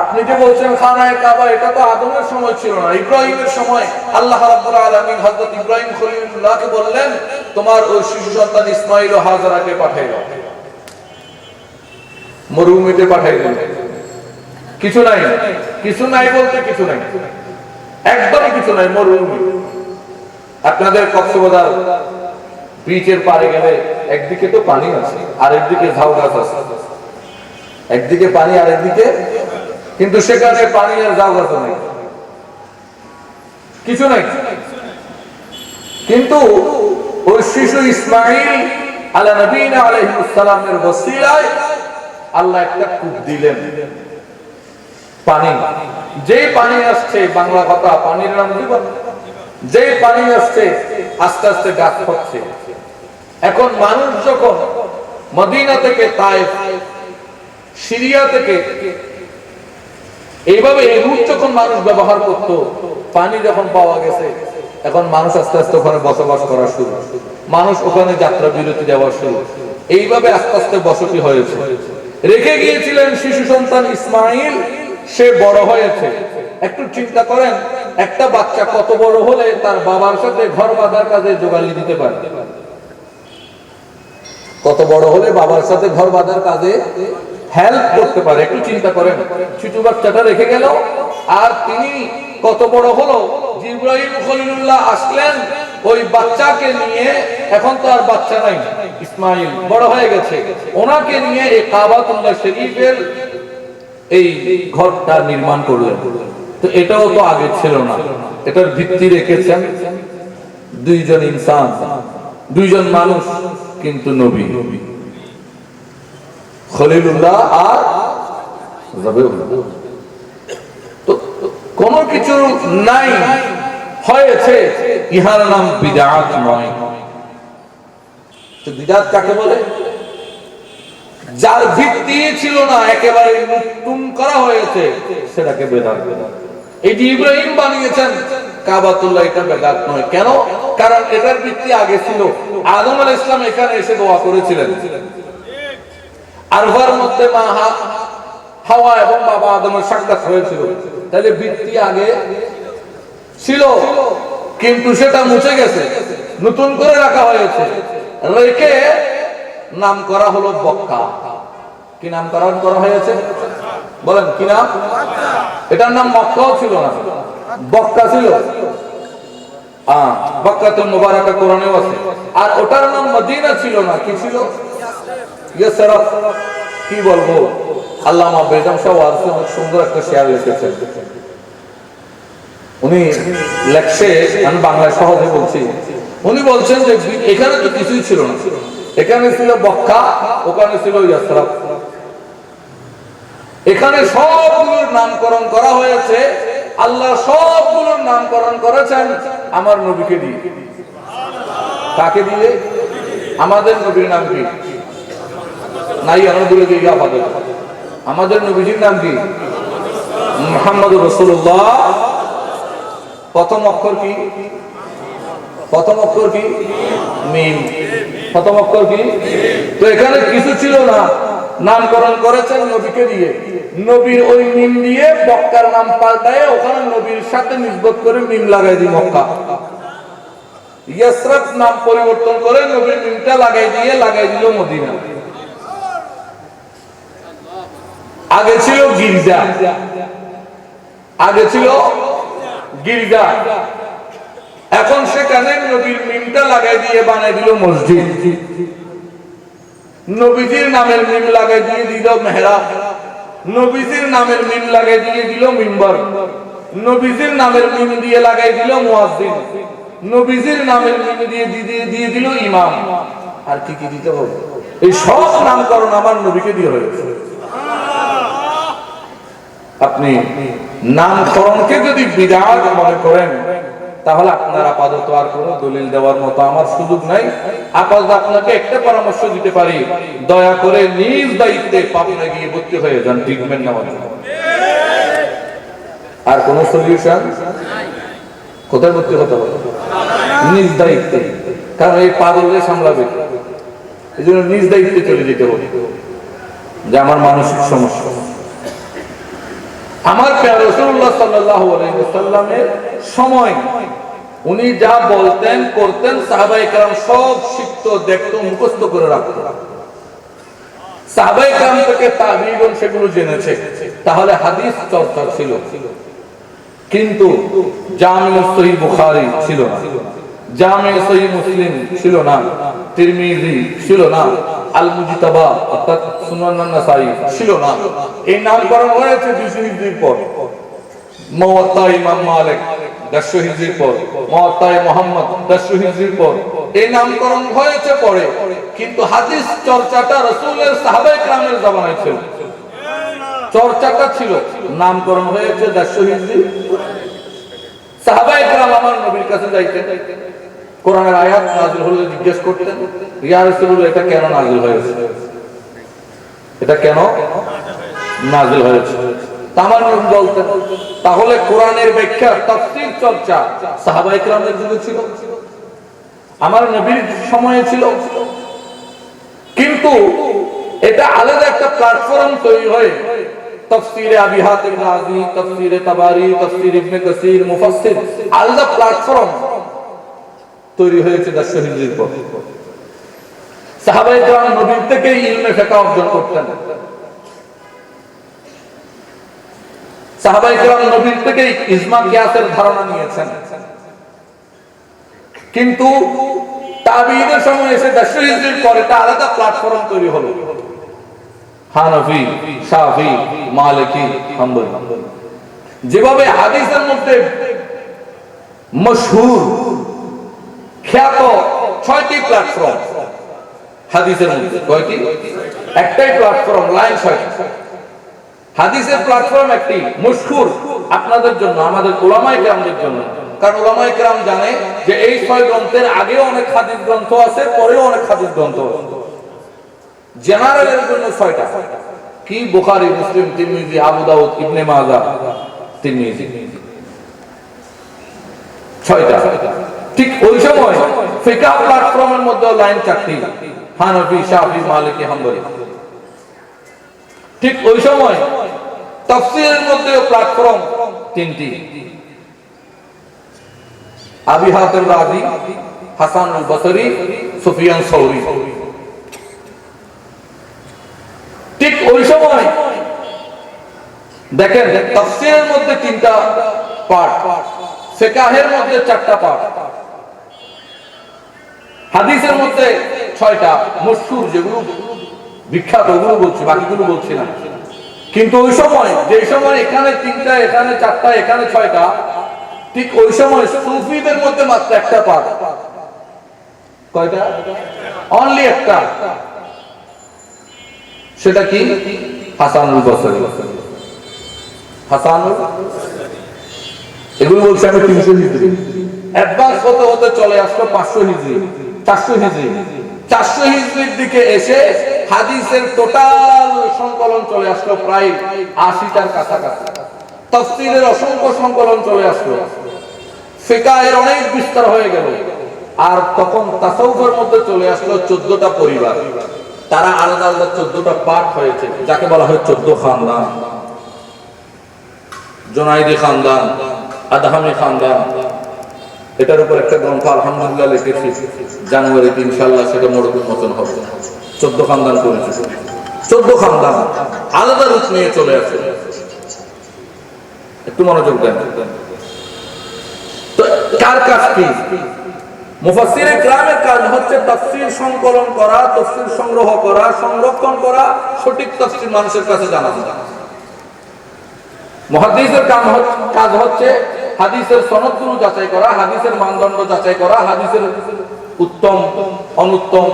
আপনি যে বলছেন খানায়ে কাবা, এটা তো আদমের সময় ছিল না, ইব্রাহিমের সময় আল্লাহ রাব্বুল আলামিন হযরত ইব্রাহিম খলিলুল্লাহকে বললেন, তোমার ওই শিশু সন্তান ইসমাঈল ও হাজরাকে পাঠিয়ে দাও, মরুভূমিতে পাঠিয়ে দিলেন। কিছু নাই, কিছু নাই বলতে কিছু নাই, একদমই কিছু নাই, মরুভূমি। আপনাদের কক্সবাজার বিচের পারে গেলে একদিকে তো পানি আছে, আর একদিকে ঝাউ গাছ আছে, একদিকে পানি আর একদিকে, কিন্তু সেখানে পানি আর ঝাউ গাছ নেই, কিছু নাই। কিন্তু ওই শিশু ইসমাঈল আলা নবীনা আলাইহিস সালামের ওসিলায় আল্লাহ একটা কূপ দিলেন, পানি। যেই পানি আসছে, বাংলা কথা পানির নাম জীবন, যেই পানি আসছে আস্তে আস্তে গাছ হচ্ছে। এখন মানুষ যখন মদিনা থেকে তায়েফ, সিরিয়া থেকে, এইভাবে এই রুট যখন মানুষ ব্যবহার করত, পানি যখন পাওয়া গেছে, এখন মানুষ আস্তে আস্তে ওখানে বসবাস করা শুরু, মানুষ ওখানে যাত্রা বিরতি দেওয়া শুরু, এইভাবে আস্তে আস্তে বসতি হয়েছে। রেখে গিয়েছিলেন শিশু সন্তান ইসমাইল, সে বড় হয়েছে। একটু চিন্তা করেন, একটা বাচ্চা কত বড় হলে তার বাবার সাথে ঘর বাঁধার কাজে যোগালি দিতে পারে? কত বড় হলে বাবার সাথে ঘর বাঁধার কাজে হেল্প করতে পারে? একটু চিন্তা করেন। ছোট বাচ্চাটা রেখে গেল, আর তিনি কত বড় হলো, জিবরাইল খলিলুল্লাহ আসলেন ওই বাচ্চাকে নিয়ে। এখন তো আর বাচ্চা নাই, ইসমাইল বড় হয়ে গেছে, ওনাকে নিয়ে এই কাবাতুল্লাহ শরীফের এই ঘরটা নির্মাণ করলেন। তো এটাও তো আগে ছিল না, এটার ভিত্তি রেখেছেন দুইজন ইনসান, দুইজন মানুষ, কিন্তু নবী, খলিলুল্লাহ আর জবিউল্লাহ। তো কোন কিছু নাই হয়েছে, ইহার নাম বিদআত নয়। তো বিদআত কাকে বলে? যার ভিত্তি ছিল না, একেবারে নতুন করা হয়েছে, সেটাকে বেদাত। এই যে ইব্রাহিম বানিয়েছেন কাবাতুল্লাহ, এটা বেদাত নয়। কেন? কারণ এটার ভিত্তি আগে ছিল। আদম আলাইহিস সালাম এখানে এসে দোয়া করেছিলেন, আরফার মধ্যে মা হাওয়া এবং বাবা আদমের সাক্ষাৎ হয়েছিল। তাহলে ভিত্তি আগে ছিল, কিন্তু সেটা মুছে গেছে, নতুন করে রাখা হয়েছে। রেখে নাম করা হলো বক্কা। কি নামকরণ করা হয়েছে? বলেন কি নাম? এটার নাম মক্কাও ছিল না, বক্কা ছিল। বক্কাতুল মুবারাকা কোরআনেও আছে। আর ওটার নাম মদিনা ছিল না, কি ছিল? ইয়াসরাফ। কি বলবো, আল্লামা বেগম শাহ ওয়ারসি অনেক সুন্দর একটা শেয়ার লিখেছেন। উনি লেখছে, আমি বাংলায় সহজে বলছি। উনি বলছেন যে এখানে তো কিছুই ছিল না, এখানে ছিল বক্কা, ওখানে ছিল ইয়াসরাফ। এখানে সবগুলোর নামকরণ করা হয়েছে, আল্লাহ সবগুলোর নামকরণ করেছেন আমার নবীকে দিয়ে। কাকে দিয়ে? আমাদের নবীর নাম কি? নাই, আমরা বলে দিই আপাতত আমাদের নবীজির নাম কি? মুহাম্মদুর রাসূলুল্লাহ। প্রথম অক্ষর কি? প্রথম অক্ষর কি? মিম। প্রথম অক্ষর কি? তো এখানে কিছু ছিল না, নামকরণ করেছেন নবীকে দিয়ে। নবীর ওই মিম দিয়ে মক্কার নাম পাল্টায় ওখানে নবীর সাথে নিসবত করে মিম লাগাই দিই মক্কা। ইয়াসরাফ নাম পরিবর্তন করে নবীর মিমটা লাগাই দিল মদিনা। আগে ছিল গির্জা, আগে ছিল গির্জা, এখন সেখানে নবীর মিমটা লাগাই দিয়ে বানাই দিল মসজিদ। নবীজির নামের মিম লাগাই দিয়ে দিল মেহরাব, নবীজির নামের মিম লাগাই দিয়ে দিল মিম্বর, নবীজির নামের মিম দিয়ে লাগাই দিল মুয়াজ্জিন, নবীজির নামের মিম দিয়ে দিল ইমাম। আর কি কি দিতে হবে? এই সব নামকরণ আমার নবীকে দিয়ে হয়েছে। আপনি নামকরণকে যদি বিদআত মনে করেন, তাহলে আপনার আপাতত আর কোনো দলিল দেওয়ার মতো আমার সুযোগ নাই। আপাতত আপনাকে একটা পরামর্শ দিতে পারি, দয়া করে নিজ দায়িত্বে পাবনা গিয়ে ভর্তি হয়ে যান ট্রিটমেন্ট নেওয়ার জন্য। আর কোন সলিউশন? কোথায় ভর্তি হতে হবে? নিজ দায়িত্বে। কারণ এই পাগলকে সামলাবে, এই জন্য নিজ দায়িত্বে চলে যেতে হবে। যে আমার মানসিক সমস্যা। আমার প্রিয় রাসূলুল্লাহ সাল্লাল্লাহু আলাইহি ওয়াসাল্লামের সময় উনি যা বলতেন করতেন, সাহাবায়ে কেরাম সব শিখতো, দেখতো, মুখস্থ করে রাখতো। সাহাবায়ে কেরাম থেকে তাবিঈন সেগুলো জেনেছে। তাহলে হাদিস চর্চা ছিল, কিন্তু জামি সহিহ বুখারী ছিল না, জামি সহিহ মুসলিম ছিল না, তিরমিজি ছিল না, আল মুজতাবা অর্থাৎ সুনান নাসাই ছিল না। এই নামকরণ হয়েছে 200 হিজরির পর। মুওয়াত্তা ইমাম মালিক 150 হিজরির পর, মুওয়াত্তা মুহাম্মদ 150 হিজরির পর। এই নামকরণ হয়েছে পরে, কিন্তু হাদিস চর্চাটা রাসূলের সাহাবায়ে কেরামের জামানায় ছিল। চর্চাটা ছিল, নামকরণ হয়েছে 150 হিজরি। সাহাবায়ে কেরাম আমার নবীর কাছে যাইতেন, কোরআনের আয়াত নাযিল হলে জিজ্ঞেস করতেন, ইয়া রাসূলুল্লাহ এটা কেন নাযিল হয়েছে, এটা কেন নাযিল হয়েছে? আমার নবী বলতেন। তাহলে কোরআনের ব্যাখ্যা তাফসীর চর্চা সাহাবায়ে কেরামের যুগে ছিল, আমার নবীর সময়ে ছিল, কিন্তু এটা আলাদা একটা প্ল্যাটফর্ম তৈরি হয়। তাফসীরে আবি হাতিম রাজি, তাফসীরে তাবারি, তাফসীর ইবনে কাসির, মুফাসসির, আলাদা প্ল্যাটফর্ম তৈরি হয়েছে 400 হিজরির পর। সাহাবায়ে কেরাম নবীর থেকে ইলমে ফিকহ অর্জন করতেন, সাহাবায়ে কেরাম নবীর থেকে ইজমা কিয়াসের ধারণা নিয়েছেন, কিন্তু তাবিঈদের সময় এসে 400 হিজরির পর এটা আলাদা প্ল্যাটফর্ম তৈরি হলো। হানাফি, শাফি, মালিকি, হাম্বলি, যেভাবে হাদিসের মধ্যে মশহুর খ্যাত 6টি প্ল্যাটফর্ম, হাদিসের মধ্যে কয়টি? একটাই প্ল্যাটফর্ম, লাইন 6টি। হাদিসের প্ল্যাটফর্ম একটি মশহুর আপনাদের জন্য, আমাদের উলামায়ে কেরামদের জন্য, কারণ উলামায়ে কেরাম জানে যে এই 6 গ্রন্থের আগেও অনেক হাদিস গ্রন্থ আছে, পরেও অনেক হাদিস গ্রন্থ আছে। জেনারেলের জন্য 6টা কি? বুখারী, মুসলিম, তিরমিজি, আবু দাউদ, ইবনে মাজাহ, তিরমিজি, 6টা। ঠিক ওই সময় ফিকহ প্ল্যাটফর্মের মধ্যে লাইন 4টি, হানাফি, শাফি, মালিকি, হাম্বলি। ঠিক ওই সময় তাফসীরের মধ্যে প্ল্যাটফর্ম 3টি, আবি হাতিম রাজি, হাসান আল বসরি, সুফিয়ান সাউরি। ঠিক ওই সময় দেখেন তাফসীরের মধ্যে 3টা পার্ট, ফিকহের মধ্যে 4টা পার্ট, হাদিসের মধ্যে 6টা মশহুর, যেগুলো বিখ্যাত ওগুলো বলছি, বাকিগুলো বলছি না। কিন্তু ওই সময়, যে সময় এখানে 3টা, এখানে 4টা, এখানে 6টা, ঠিক ওই সময় সুফিদের মধ্যে মাত্র একটা পার্ট। কয়টা? অনলি একটা। সেটা কি? হাসানুল বসরি, হাসানুল, এগুলো বলছে আমি 300 হিজরি। অ্যাডভান্স হতে হতে চলে আসলো 500 হিজরি, 400 হিজরি। 400 হিজরির দিকে এসে হাদিসের টোটাল সংকলন চলে আসলো প্রায় 80টার কাছাকাছি। তাফসীরের অসংখ্য সংকলন চলে আসলো, ফিকহের অনেক বিস্তার হয়ে গেল। আর তখন তাসাউফের মধ্যে চলে আসলো 14টা পরিবার, তারা আলাদা আলাদা 14টা পার্ট হয়েছে, যাকে বলা হয় 14 খানদান। জুনাইদি খানদান, আদহামি খানদান, এটার উপর একটা গ্রন্থ আলহামদুলিল্লাহ লিখেছি, জানুয়ারিতে ইনশাআল্লাহ সেটা মোড়ক উন্মোচন হবে। 14 খানদান করেছে, 14 খানদান আলাদা রূপ নিয়ে চলে আসে। একটু মনোযোগ দেন। তো কার কাজ কি? মুফাসসিরে কেরামের কাজ হচ্ছে তাফসীর সংকলন করা, তাফসীর সংগ্রহ করা, সংরক্ষণ করা, সঠিক তাফসীর মানুষের কাছে জানানো। মুহাদ্দিসের কাজ হচ্ছে হাদিসের সনদগুলো যাচাই করা, হাদিসের মানদণ্ড যাচাই করা, হাদিসের উত্তম, অনুত্তম,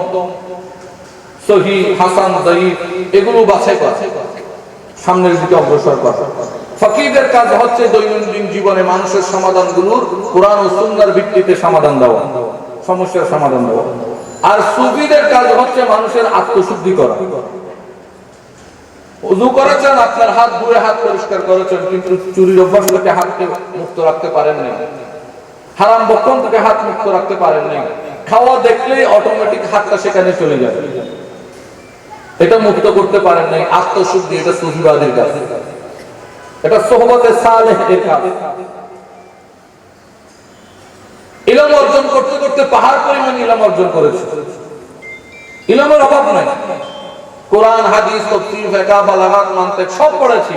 সহিহ, হাসান, যায়ীফ এগুলো বাছাই করা, সামনের দিকে অগ্রসর করা। ফকিহদের কাজ হচ্ছে দৈনন্দিন জীবনে মানুষের সমাধানগুলোর কোরআন ও সুন্নাহর ভিত্তিতে সমাধান দেওয়া, সমস্যার সমাধান দেওয়া। আর সুফিদের কাজ হচ্ছে মানুষের আত্মশুদ্ধি করা। ওযু করেছেন, আপনার হাত ধুয়ে হাত পরিষ্কার করেছেন, কিন্তু চুরির অভ্যাস থেকে হাতকে মুক্ত রাখতে পারেন না, হারাম বক্ষণ থেকে হাত মুক্ত রাখতে পারেন না, খাওয়া দেখলেই অটোমেটিক হাতটা সেখানে চলে যাবে, এটা মুক্ত করতে পারেন নাই। আত্মশুদ্ধি, এটা সুফিবাদের কাজ, এটা সোহবতে সালেহ এর কাজ। ইলম অর্জন করতে করতে পাহাড় পরিমাণ ইলম অর্জন করেছে, ইলমের অভাব নাই। কোরআন, হাদিস, তাফসীর, ফিকহ, বালাগাত, মানতিক সব পড়েছি,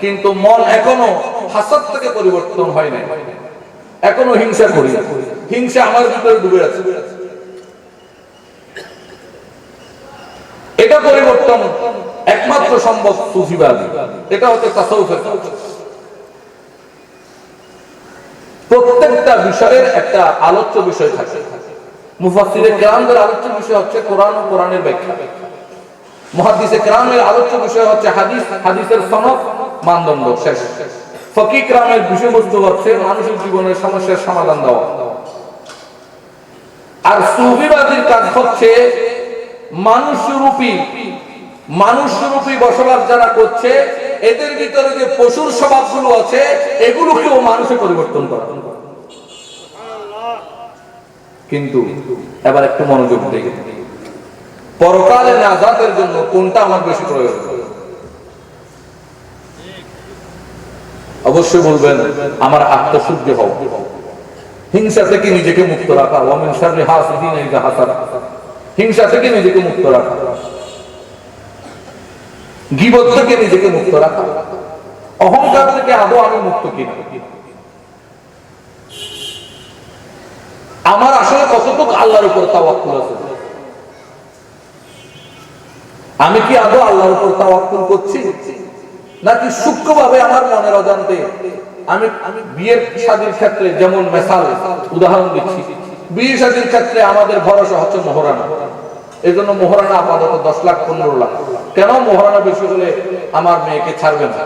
কিন্তু মন এখনো হাসাদ থেকে পরিবর্তন হয় নাই, এখনো হিংসা করি, হিংসা আমার ভিতরে ডুবে আছে। এটা পরিবর্তন একমাত্র সম্ভব সুফিবাদ, এটা হচ্ছে তাসাউফের কাজ। প্রত্যেকটা বিষয়ের একটা আলোচ্য বিষয় থাকে। মুফাসসিরে কেরামদের আলোচ্য বিষয় হচ্ছে কোরআন ও কোরআনের ব্যাখ্যা, মুহাদ্দিসে কেরামের আলোচ্য বিষয় হচ্ছে হাদিস, হাদিসের সনদ, মানদণ্ড, শেষ। ফকিহ কেরামের বিষয়বস্তু হচ্ছে মানুষের জীবনের সমস্যার সমাধান দেওয়া। আর সুফিবাদীর কাজ হচ্ছে মানুষরূপী বসবাস যারা করছে এদের ভিতরে যে পশুর স্বভাবগুলো আছে এগুলোকেও মানুষে পরিবর্তন করা। কিন্তু এবার একটু মনোযোগ দিই, পরকালে নাজাতের জন্য কোনটা আমার বেশি প্রয়োজন? অবশ্যই বলবেন আমার আত্মশুদ্ধি হোক, হিংসা থেকে নিজেকে মুক্ত রাখা, ওয়া মিন শাররি হাসিদিন ইযা হাসাদ, হিংসা থেকে নিজেকে মুক্ত রাখা, গীবত থেকে নিজেকে মুক্ত রাখা, অহংকার থেকে আদৌ আমি মুক্ত কিনা, আমার আসলে কতটুকু আল্লাহর উপর তাওয়াক্কুল আছে, আমি কি আদৌ আল্লাহর উপর তাওয়াক্কুল করছি, নাকি সূক্ষ্মভাবে আমার মনের অজান্তে আমি বিয়ের শাদীর ক্ষেত্রে, যেমন মেসাল উদাহরণ দিচ্ছি, বিয়ে শাদীর ক্ষেত্রে আমাদের ভরসা হচ্ছে মোহরানা। এই জন্য মোহরানা আপাতত 10 লাখ 15 লাখ। কেন? মোহরানা বেশি হলে আমার মেয়েকে ছাড়বে না।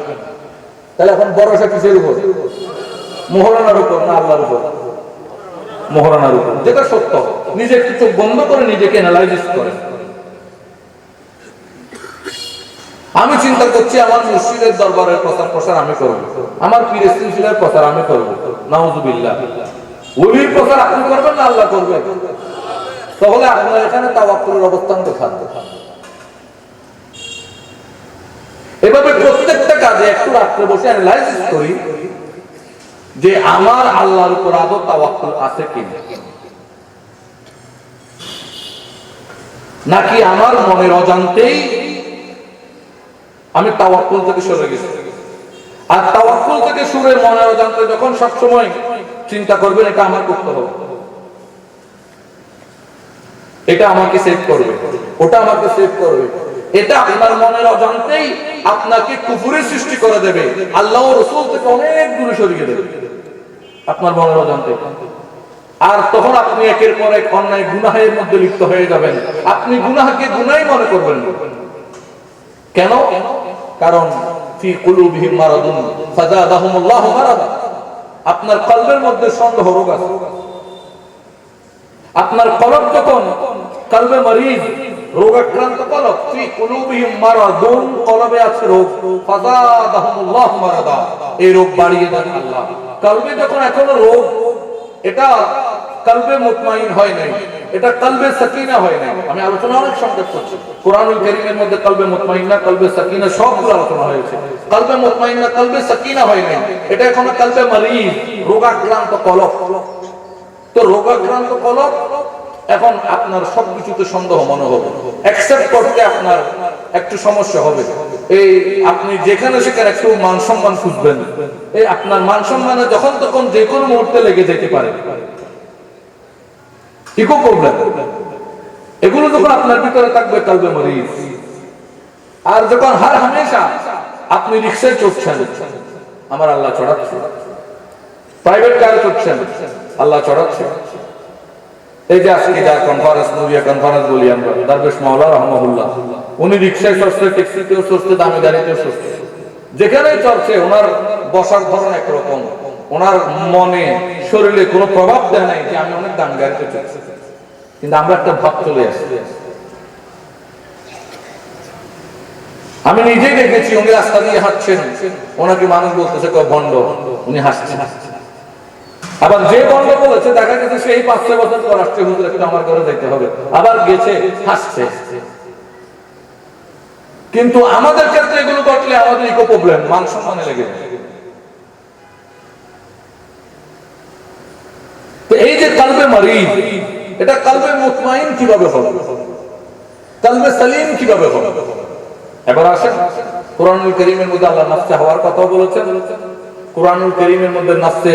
তাহলে এখন ভরসা কিসের উপর? মোহরানার উপর না আল্লাহর উপর? মোহরানার উপর, যেটা সত্য। নিজে একটু চোখ বন্ধ করে নিজেকে অ্যানালাইসিস করে। আমি চিন্তা করছি আমার মুর্শিদের দরবারের প্রচার প্রসার আমি করব, আমার পীর সিলসিলার প্রচার আমি করব, নাউযুবিল্লাহ। ওলির প্রচার আপনি করবেন না আল্লাহ করবে? তাহলে আপনার এখানে তাওয়াক্কুলের অবস্থান কোথায়? এভাবে প্রত্যেকটা কাজে একটু রাত্রে বসে অ্যানালাইসিস করি যে আমার আল্লাহর উপর আদৌ তাওয়াক্কুল আছে কিনা, নাকি আমার মনের অজান্তেই আমি তাওয়াক্কুল থেকে সরে গেছি। আর তাওয়াক্কুল থেকে সরে মনের অজান্তে যখন সবসময় চিন্তা করবেন এটা আমার করতে হবে, এটা আমাকে সেভ করবে, ওটা আমাকে সেভ করবে, এটা আপনার মনের অজান্তেই আপনাকে কুফরের সৃষ্টি করে দেবে, আল্লাহ ও রাসূল থেকে অনেক দূরে সরিয়ে দেবে আপনার মনের অজান্তে। আর তখন আপনি একের পর এক অন্যায় গুনাহের মধ্যে লিপ্ত হয়ে যাবেন। আপনি গুনাহকে গুনাহই মনে করবেন। কেন? কারণ ফি কুলুবিহিম মারাদুন ফাযাদাহুমুল্লাহু মারাদা, আপনার কলবের মধ্যে সন্দেহ রোগ আছে। আপনার কলব যখন কলবে মরিজ, রোগাক্রান্ত কলব, ফি কুলুবিহিম মারাদুন, কলবে আছে রোগ, ফাযাদাহুমুল্লাহু মারাদা, এই রোগ বাড়িয়ে দেন আল্লাহ। কলবে যখন এখনো রোগ, এটা কলবে মুতমাইন হয় নাই, এটা কলবে সাকিনা হয় নাই। আমি আলোচনা অনেক সংক্ষেপ করছি। কোরআনুল কারীমের মধ্যে কলবে মুতমাইন্না, কলবে সাকিনা সবগুলো আলোচনা হয়েছে। কলবে মুতমাইন্না, কলবে সাকিনা হয় নাই, এটা এখনো কলবে মরিজ, রোগাক্রান্ত কলব। তো রোগাক্রান্ত কলব এখন আপনার সবকিছুতে সন্দেহ মনে হবে, অ্যাকসেপ্ট করতে আপনার একটু সমস্যা হবে। এই আপনি যেখানে সেখানে একটু মান সম্মান খুঁজবেন, এই আপনার মান সম্মানে যখন তখন যে কোনো মুহূর্তে লেগে যেতে পারে, ইকো প্রবলেম। এগুলো যখন আপনার ভিতরে থাকবে কলবে মরিজ। আর যখন হার হামেশা আপনি রিকশায় চড়ছেন, আমার আল্লাহ চড়াচ্ছে, প্রাইভেট কারে চড়ছেন, আল্লাহ চড়াচ্ছে। এই যে আজকে যা কনফারেন্স, নুরিয়া কনফারেন্স বলি আমরা, দরবেশ মাওলা রাহমাহুল্লাহ, উনি রিকশায় চড়ছে, ট্যাক্সিতেও চড়ছে, দামি গাড়িতেও চড়ছে, যেখানেই চড়ছে ওনার বসার ধরন একরকম, ওনার মনে শরীরে কোনো প্রভাব দেয় নাই যে আমি অনেক দামি গাড়িতে চড়ছি। কিন্তু আমরা একটা ভাব চলে আসছি। আমি নিজেই দেখেছি উনি রাস্তা দিয়ে হাঁটছেন, ওনাকে মানুষ বলতেছে ভণ্ড, উনি হাসছেন। আবার যে বন্ধ বলেছে দেখা গেছে সেই 5-6 বছর পর আসছে, হুজুর একটু আমার ঘরে যেতে হবে, আবার গেছে, হাসছে। কিন্তু আমাদের ক্ষেত্রে এগুলো ঘটলে আমাদের ইকো প্রবলেম, মান সম্মানে লেগে যায়। তো এই যে কলবে মরিজ, এটা কলবে মুতমাইন কিভাবে হবে, কলবে সালিম কিভাবে হবে? এবার আসেন কোরআনুল কারীমের মধ্যে আল্লাহ নাফসে হওয়ার কথা বলেছেন, কোরআনুল কারীমের মধ্যে নাফসে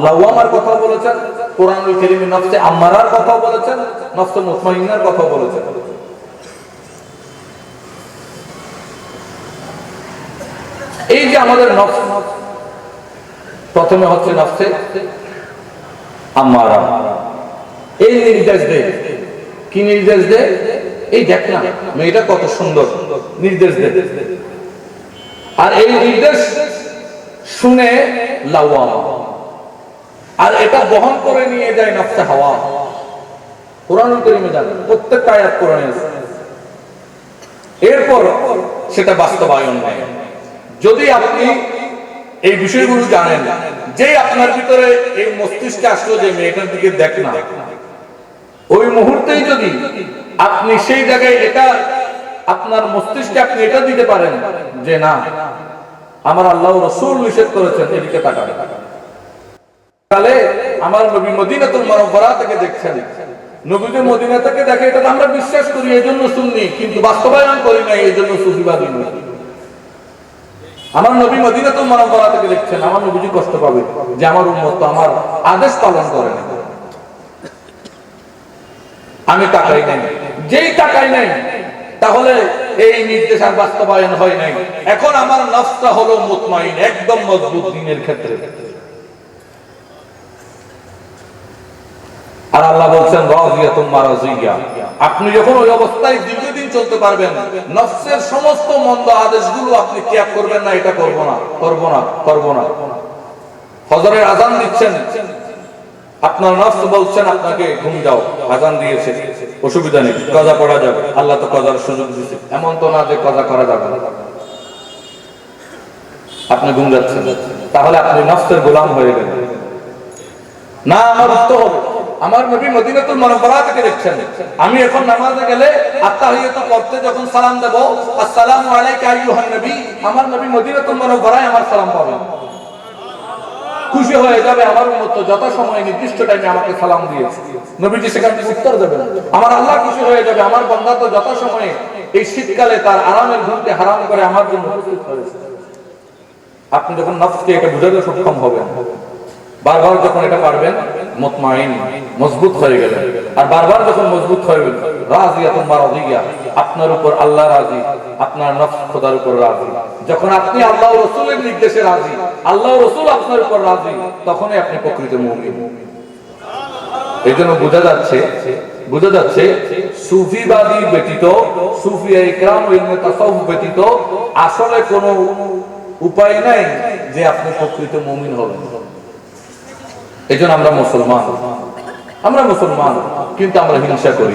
লাওয়ামার কথা বলেছেন, কোরআনুল কারীমে নাফসে আম্মারার কথা বলেছেন, নাফসে মুতমাইন্নার কথা বলেছেন। এই যে আমাদের নফস, প্রথমে হচ্ছে নাফসে আম্মারা, এই নির্দেশ দেয়। কি নির্দেশ দেয়? এই দেখ না মেয়েটা কত সুন্দর, নির্দেশ দেয়। আর এই নির্দেশ শুনে লাওয়ামা, আর এটা বহন করে নিয়ে যায় নফসে হাওয়া। কোরআনুল কারীমে জানেন, প্রত্যেকটা আয়াত কোরআনে আছে। এরপর সেটা বাস্তবায়ন হয়। যদি আপনি এই বিষয়গুলো জানেন, যে আপনার ভিতরে এই মস্তিষ্কে আসলো যে মেয়েটার দিকে দেখ না, ওই মুহূর্তেই যদি আপনি সেই জায়গায় এটা আপনার মস্তিষ্কে আপনি এটা দিতে পারেন যে না, আমার আল্লাহ রাসূল নিষেধ করেছেন এদিকে তাকাবে, তাহলে আমার নবী মদিনাতুল মুনাওয়ারা থেকে দেখছেন, নবীকে মদিনা থেকে দেখে, এটা আমরা বিশ্বাস করি এই জন্য সুন্নি, কিন্তু বাস্তবায়ন করি না এই জন্য সুফিবাদী নই। আমার নবী মদিনাতুল মুনাওয়ারা থেকে দেখছেন, আমার নবীজি কষ্ট পাবে যে আমার উম্মত তো আমার আদেশ পালন করে না, আমি তাকাই নাই। যেই তাকাই নাই, তাহলে এই নির্দেশ আর বাস্তবায়ন হয় নাই। এখন আমার নফসটা হলো মুতমাইন, একদম মজবুত দ্বীনের ক্ষেত্রে। আর আল্লাহ বলছেন রাযিয়াতুম মারাযিয়া, আপনি যখন ওই অবস্থায় দীর্ঘদিন চলতে পারবেন, নফসের সমস্ত মন্দ আদেশগুলো আপনি ত্যাগ করবেন না, এটা করব না, করব না, করব না। ফজরের আযান দিচ্ছেন, আপনার নফস বলছেন আপনাকে ঘুম যাও, আযান দিয়েছে, অসুবিধা নেই, কাজা পড়া যাবে, আল্লাহ তো কাজার সুযোগ দিয়েছে, এমন তো না যে কাজা করা যাবে না। আপনি ঘুম যাচ্ছেন, তাহলে আপনি নফসের গোলাম হয়ে গেলেন না। আমার উত্তর হবে, আমার নবী মদিনাতুল মুনাওয়ারা থেকে দেখছেন, আমি এখন নামাজে গেলে আত্তাহিয়াতু পড়তে যখন সালাম দেব, আসসালামু আলাইকা আইয়ুহান নবী, আমার নবী মদিনাতুল মুনাওয়ারায় আমার সালাম পাবেন, খুশি হয়ে যাবে আমার উম্মত তো যত সময় নির্দিষ্ট টাইমে আমাকে সালাম দিয়েছে, নবীজি সেখানে উত্তর দেবেন। আমার আল্লাহ খুশি হয়ে যাবে, আমার বান্দা তো যত সময় এই শীতকালে তার আরামের ঘুমকে হারাম করে আমার জন্য উপস্থিত হয়েছে। আপনি যখন নফসকে এটা বুঝাতে সক্ষম হবেন, বারবার যখন এটা পারবেন, মুতমাইন মজবুত হয়ে গেলেন। আর বারবার যখন মজবুত হয়ে গেলেন, রাযিয়াতুম মারাযিয়া, আপনার উপর আল্লাহ রাজি, আপনার নফস খোদার উপর রাজি। যখন আপনি আল্লাহ ও রাসূলের নির্দেশে রাজি, আল্লাহ ও রাসূল আপনার উপর রাজি, তখনই আপনি প্রকৃত মুমিন। এইজন্য বোঝা যাচ্ছে সুফিবাদী ব্যতীত, সুফিয়া ইকরাম ও ইলমে তাসাউফ ব্যতীত আসলে কোনো উপায় নাই যে আপনি প্রকৃত মুমিন হবেন। এইজন্য আমরা মুসলমান, কিন্তু আমরা হিংসা করি।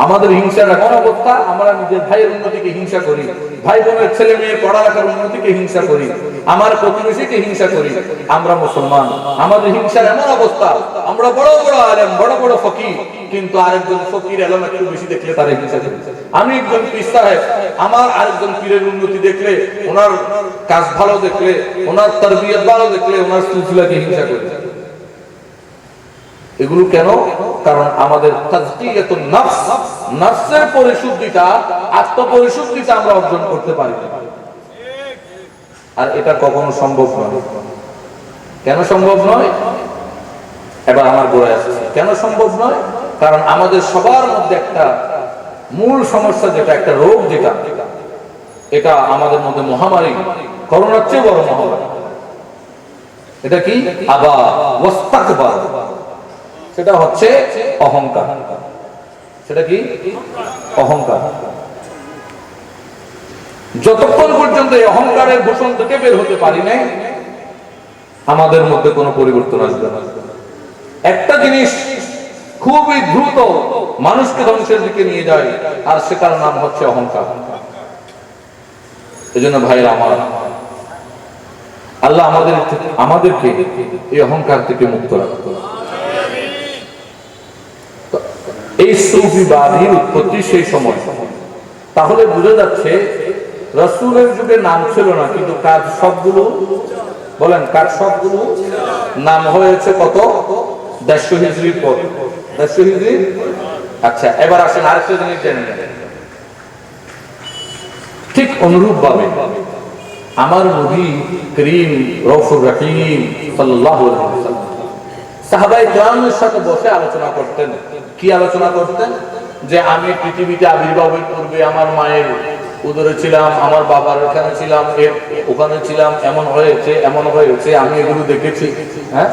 আমাদের হিংসার এমন অবস্থা, আমরা নিজের ভাইয়ের উন্নতিকে হিংসা করি, ভাই বোনের ছেলে মেয়ের পড়ালেখার উন্নতিকে হিংসা করি, আমার প্রতিবেশীকে হিংসা করি। আমরা মুসলমান, আমাদের হিংসার এমন অবস্থা, আমরা বড় বড় আলেম, বড় বড় ফকির, কিন্তু আরেকজন ফকির এলম একটু বেশি দেখলে তার হিংসা করি। আমি একজন পীর সাহেব, আমার আরেকজন পীরের উন্নতি দেখলে, ওনার কাজ ভালো দেখলে, ওনার তারবিয়ত ভালো দেখলে, ওনার সিলসিলাকে হিংসা করি। এগুলো কেন? কারণ আমাদের তাজকিয়াতুন নফস, নফসের পরিশুদ্ধিটা, আত্মপরিশুদ্ধিটা আমরা অর্জন করতে পারি না। আর এটা কখনো সম্ভব নয়। কেন সম্ভব নয়? এবার আমার গোড়ায় আসছে, কেন সম্ভব নয়? কারণ আমাদের সবার মধ্যে একটা মূল সমস্যা, যেটা একটা রোগ, যেটা এটা আমাদের মধ্যে মহামারী, করোনার চেয়ে বড় মহামারী। এটা কি? আবা ওয়াস্তাকবার, সেটা হচ্ছে অহংকার। সেটা কি? অহংকার। যতক্ষণ পর্যন্ত এই অহংকারের ভূষণ থেকে বের হতে পারি নাই, আমাদের মধ্যে কোনো পরিবর্তন আসবে না। একটা জিনিস খুবই দ্রুত মানুষকে ধ্বংসের দিকে নিয়ে যায়, আর সেটার নাম হচ্ছে অহংকার। এজন্য ভাইরা আমার, আল্লাহ আমাদেরকে এই অহংকার থেকে মুক্ত রাখতে। এই সুফিবাদীর উৎপত্তি সেই সময়, তাহলে বোঝা যাচ্ছে রাসূলের যুগে নাম ছিল না, কিন্তু কাজ সবগুলো, বলেন কাজ সবগুলো নাম হয়েছে কত? 150 হিজরির পর। 150 হিজরি। আচ্ছা, এবার আসেন আরেকটা জিনিস জেনে নেন। ঠিক অনুরূপ ভাবে আমার নবী করিম রউফুর রহিম সাল্লাল্লাহু আলাইহি ওয়াসাল্লাম সাহাবায়ে কেরামের সাথে বসে আলোচনা করতেন। কি আলোচনা করতেন? যে আমি পৃথিবীতে আবির্ভাবের পূর্বে আমার মায়ের উদরে ছিলাম, আমার বাবার ওখানে ছিলাম, ওখানে ছিলাম, এমন হয়েছে, আমি এগুলো দেখেছি। হ্যাঁ,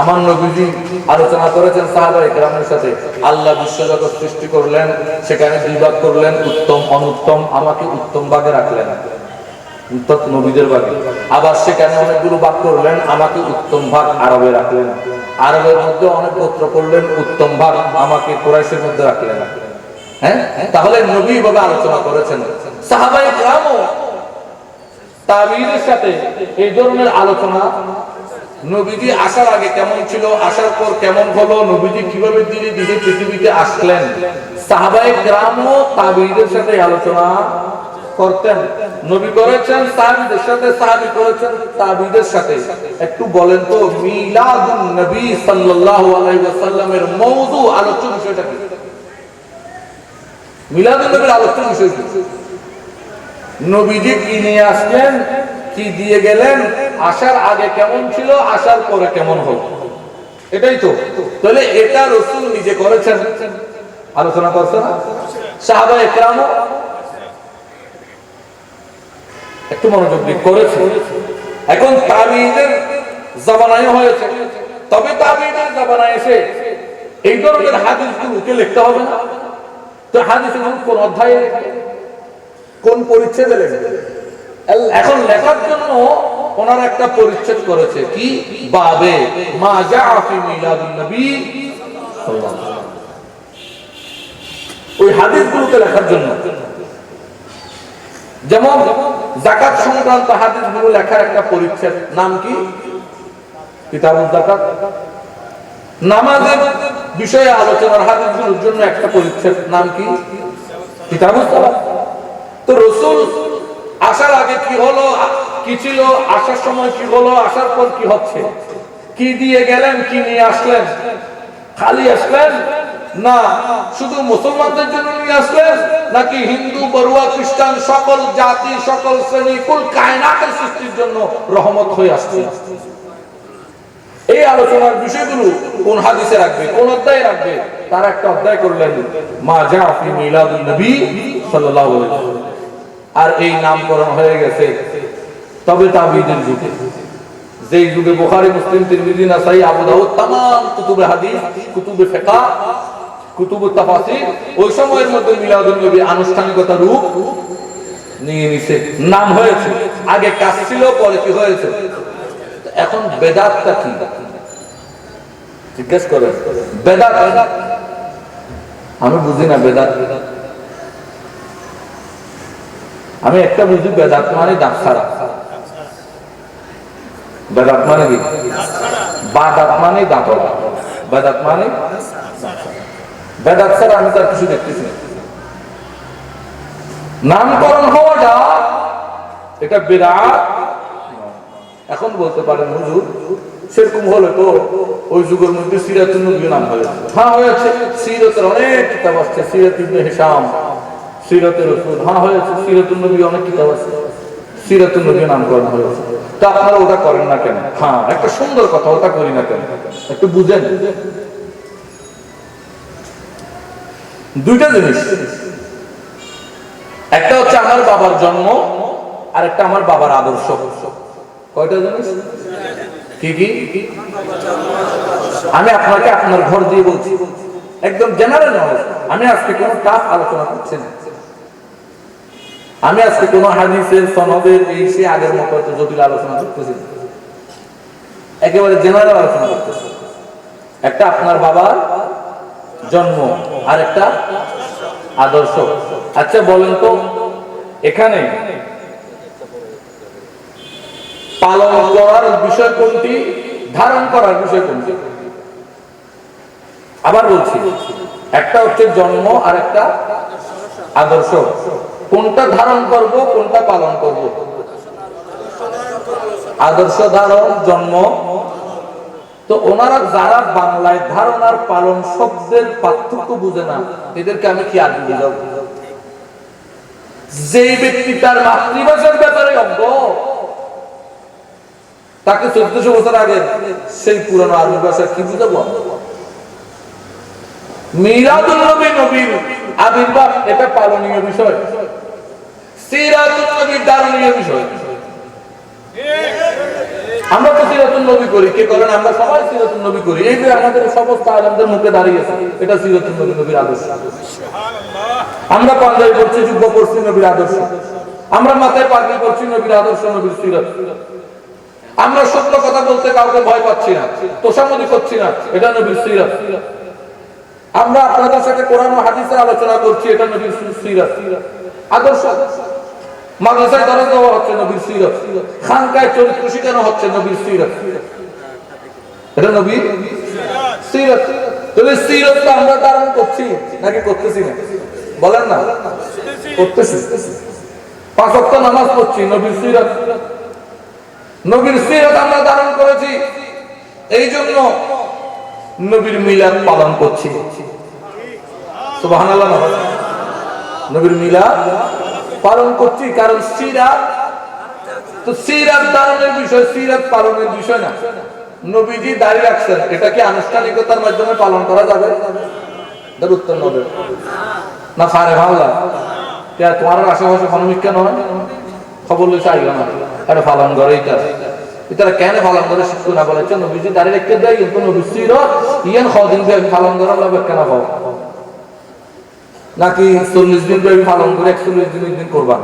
আমার নবীজি আলোচনা করেছেন সাহাবায়ে কেরামের সাথে। আল্লাহ বিশ্বজগৎ সৃষ্টি করলেন, সেখানে দুই ভাগ করলেন, উত্তম অনুত্তম, আমাকে উত্তম ভাগে রাখলেন, নবীদের ভাগে। আবার সেখানে অনেকগুলো ভাগ করলেন, আমাকে উত্তম ভাগ আরবে রাখলেন। আরবের মধ্যে অনেক গোত্র করলেন, উত্তম ভাগ আমাকে কুরাইশের মধ্যে রাখলেন। হ্যাঁ, তাহলে নবী ভাবে আলোচনা করেছেন। সাহাবায়ে কেরামও তাবিঈনের সাথে এই ধরনের আলোচনা, নবীজি আসার আগে কেমন ছিল, আসার পর কেমন হলো, নবীজি কিভাবে ধীরে ধীরে পৃথিবীতে আসলেন, সাহাবায়ে কেরামও তাবিঈদের সাথে আলোচনা করতেন। নবী করেছেন সাহাবীদের সাথে, সাহাবী করেছেন তাবিঈদের সাথে। একটু বলেন তো মিলাদুন নবী সাল্লাল্লাহু আলাইহি ওয়াসাল্লামের মওযু, আলোচ্য বিষয়টা কি? মিলাদুন নবীর আলোচ্য বিষয় কি? নবীজি কি নিয়ে আসলেন, কি দিয়ে গেলেন, আসার আগে কেমন ছিল, আসার পরে কেমন হলো, এটাই তো। তাহলে এটা রাসূল নিজে করেছেন, আলোচনা করছেন না? সাহাবায়ে কেরামও একটু মনোযোগ দিয়ে করেছে। এখন তাবিঈদের জামানায় হয়েছে, তবে তাবিঈদের জামানায় এসে এই ধরনের হাদিসগুলোকে লিখতে হবে না। তো হাদিসের কোন অধ্যায়ে, কোন পরিচ্ছেদে লিখবে? এখন লেখার জন্য ওনারা একটা পরিচ্ছেদ করেছে, কি? বাবে মা জাআ ফি মিলাদুন নবী সাল্লাল্লাহু আলাইহি ওয়াসাল্লাম। ওই হাদিসগুলোকে লেখার জন্য, যেমন যাকাত সংক্রান্ত হাদিসগুলো লেখার একটা পরিচ্ছেদ, নাম কি? কিতাবুজ যাকাত। নামাজের বিষয়ে আলোচনার হাদিসগুলোর জন্য একটা পরিচ্ছেদ, নাম কি? কিতাবুজ সালাত। তো রাসূল আসার আগে কি হলো, কি ছিল, আসার সময় কি হলো, আসার পর কি হচ্ছে, কি দিয়ে গেলেন, কি নিয়ে আসলেন, খালি আসলেন না শুধু মুসলমানদের জন্য নিয়ে আসলেন, নাকি হিন্দু, বড়ুয়া, খ্রিস্টান, সকল জাতি, সকল শ্রেণী, কুল কায়নাতের সৃষ্টির জন্য রহমত হয়ে আসলেন? এই আলোচনার বিষয়গুলো কোন হাদিসে রাখবে, কোন অধ্যায়ে রাখবে, তার একটা অধ্যায় করলেন মা জাআ ফি মিলাদুন নবী সাল্লাল্লাহু আলাইহি ওয়াসাল্লাম। আর এই নামকরণ হয়ে গেছে তবে তাবিঈদের যুগে, যেই যুগে বুখারী, মুসলিম, তিরমিজি, নাসাঈ, আবু দাউদ, तमाम কুতুবে হাদিস, কুতুবে ফিকহ, কুতুবে তাফসীর, ওই সময়ের মধ্যে মিলাদুন নবী আনুষ্ঠানিকতা রূপ নিয়ে নিছে, নাম হয়েছে। আগে কাজ ছিল, পরে কি হয়েছে? এখন বেদাতটা কি জিজ্ঞেস করে? বেদাত আমি বুঝি না। বেদাত আমি একটা বুঝি, বেদাত মানে দাঁত ছাড়া। বেদাত মানে কি? বাদাত মানে দাঁত। বেদাত মানে বেদাত ছাড়া আমি তার কিছু দেখতেছি না। নামকরণ হওয়াটা এটা বিদআত। এখন বলতে পারেন হুজুর সেরকম হলে তো ওই যুগের মধ্যে সিরাতুন নবী নাম হয়েছে। হ্যাঁ হয়েছে, সিরাতের অনেক কিতাব আছে, সিরাত ইবনে হিশাম, সিরাতের রাসূল, হ্যাঁ হয়েছে, সিরাতুন নবী অনেক কিতাব আছে, সিরাতুন নবী নামকরণ হয়েছে। তা আপনারা ওটা করেন না কেন? হ্যাঁ, একটা সুন্দর কথা, ওটা করি না কেন? একটু বুঝেন। দুইটা জিনিস, একটা হচ্ছে আমার বাবার জন্ম, আর একটা আমার বাবার আদর্শ। কয়টা জিনিস? কি কি? আমি আপনাকে আপনার ঘর দিয়ে বলছি, একদম জেনারেল নলেজ। আমি আজকে কোনো টাফ আলোচনা করছি না। আমি আজকে কোনো হাদিসের, সনদের, এই সে আগের মতো জটিল আলোচনা করতেছি না। একেবারে জেনারেল আলোচনা করতেছি। একটা আপনার বাবার জন্ম, আর একটা আদর্শ। আচ্ছা বলেন তো, এখানে পালন করার বিষয় কোনটি, ধারণ করার বিষয় কোনটি? আবার বলছি, একটা হচ্ছে জন্ম, আর একটা আদর্শ। কোনটা ধারণ করব, কোনটা পালন করব? আদর্শ ধারণ, জন্ম। তো ওনারা যারা বাংলায় ধারণ আর পালন শব্দের পার্থক্য বুঝে না, এদেরকে আমি কি আর বুঝাবো? যে ব্যক্তি তার মাতৃভাষার ব্যাপারে অজ্ঞ, তাকে 1400 বছর আগে সেই পুরানো আরবি ভাষা কি বুঝাবো? মিলাদুন নবী, নবীর আবির্ভাব, এটা পালনীয় বিষয়। সিরাতুন নবী দারুণীয় বিষয়। আমরা তো সিরাতুন নবী করি, কে করেন? আমরা সবাই সিরাতুন নবী করি। এই যে আমাদের সমস্ত আলেমদের মুখে দাঁড়িয়েছে, এটা সিরাতুন নবী, নবীর আদর্শ। আমরা পাঞ্জাবি পড়ছি, জুব্বা পড়ছি, নবীর আদর্শ। আমরা মাথায় পাগড়ি পড়ছি, নবীর আদর্শ, নবীর সিরাত। আমরা সত্য কথা বলতে কাউকে ভয় পাচ্ছি না, তোষামোদি করছি না, এটা নবীর সিরাত। আমরা আপনাদের সাথে কোরআন ও হাদিসের আলোচনা করছি, এটা নবীর সিরাত আদর্শ। মাদ্রাসায় দরস দেওয়া হচ্ছে নবীর সিরাত, খানকায় চরিত্র শিখানো হচ্ছে নবীর সিরাত, এটা নবীর সিরাত। তাহলে সিরাতটা আমরা ধারণ করছি নাকি করতেছি না? বলেন না, করতেছি। 5 ওয়াক্ত নামাজ পড়ছি, নবীর সিরাত, নবীর সিরাত আমরা ধারণ করেছি। এই জন্য নবীর মিলাদ পালন করছি। সুবহানাল্লাহ। নবীর মিলাদ পালন করছি কারণ সিরাত তো সিরাত ধারণের বিষয়, সিরাত পালনের বিষয় না। নবীজি দাঁড়িয়ে রাখছেন, এটা কি আনুষ্ঠানিকতার মাধ্যমে পালন করা যাবে? উত্তর নবে না। ফারে ভাল্লা তোমার আশেপাশে ক্ষণমিকা নয়, খবর লইছে আইলা না, এটা পালন করে। এটা কেন পালন করে শিখতো না বলেছে? নবীজি দাঁড়িয়ে রেখে দেয়, কিন্তু নবী সিরাত ইয়ান কদিন পালন করা লাগবে কেন পাও নাকি 40 দিন ব্যাপী পালন করে 41 দিন করবা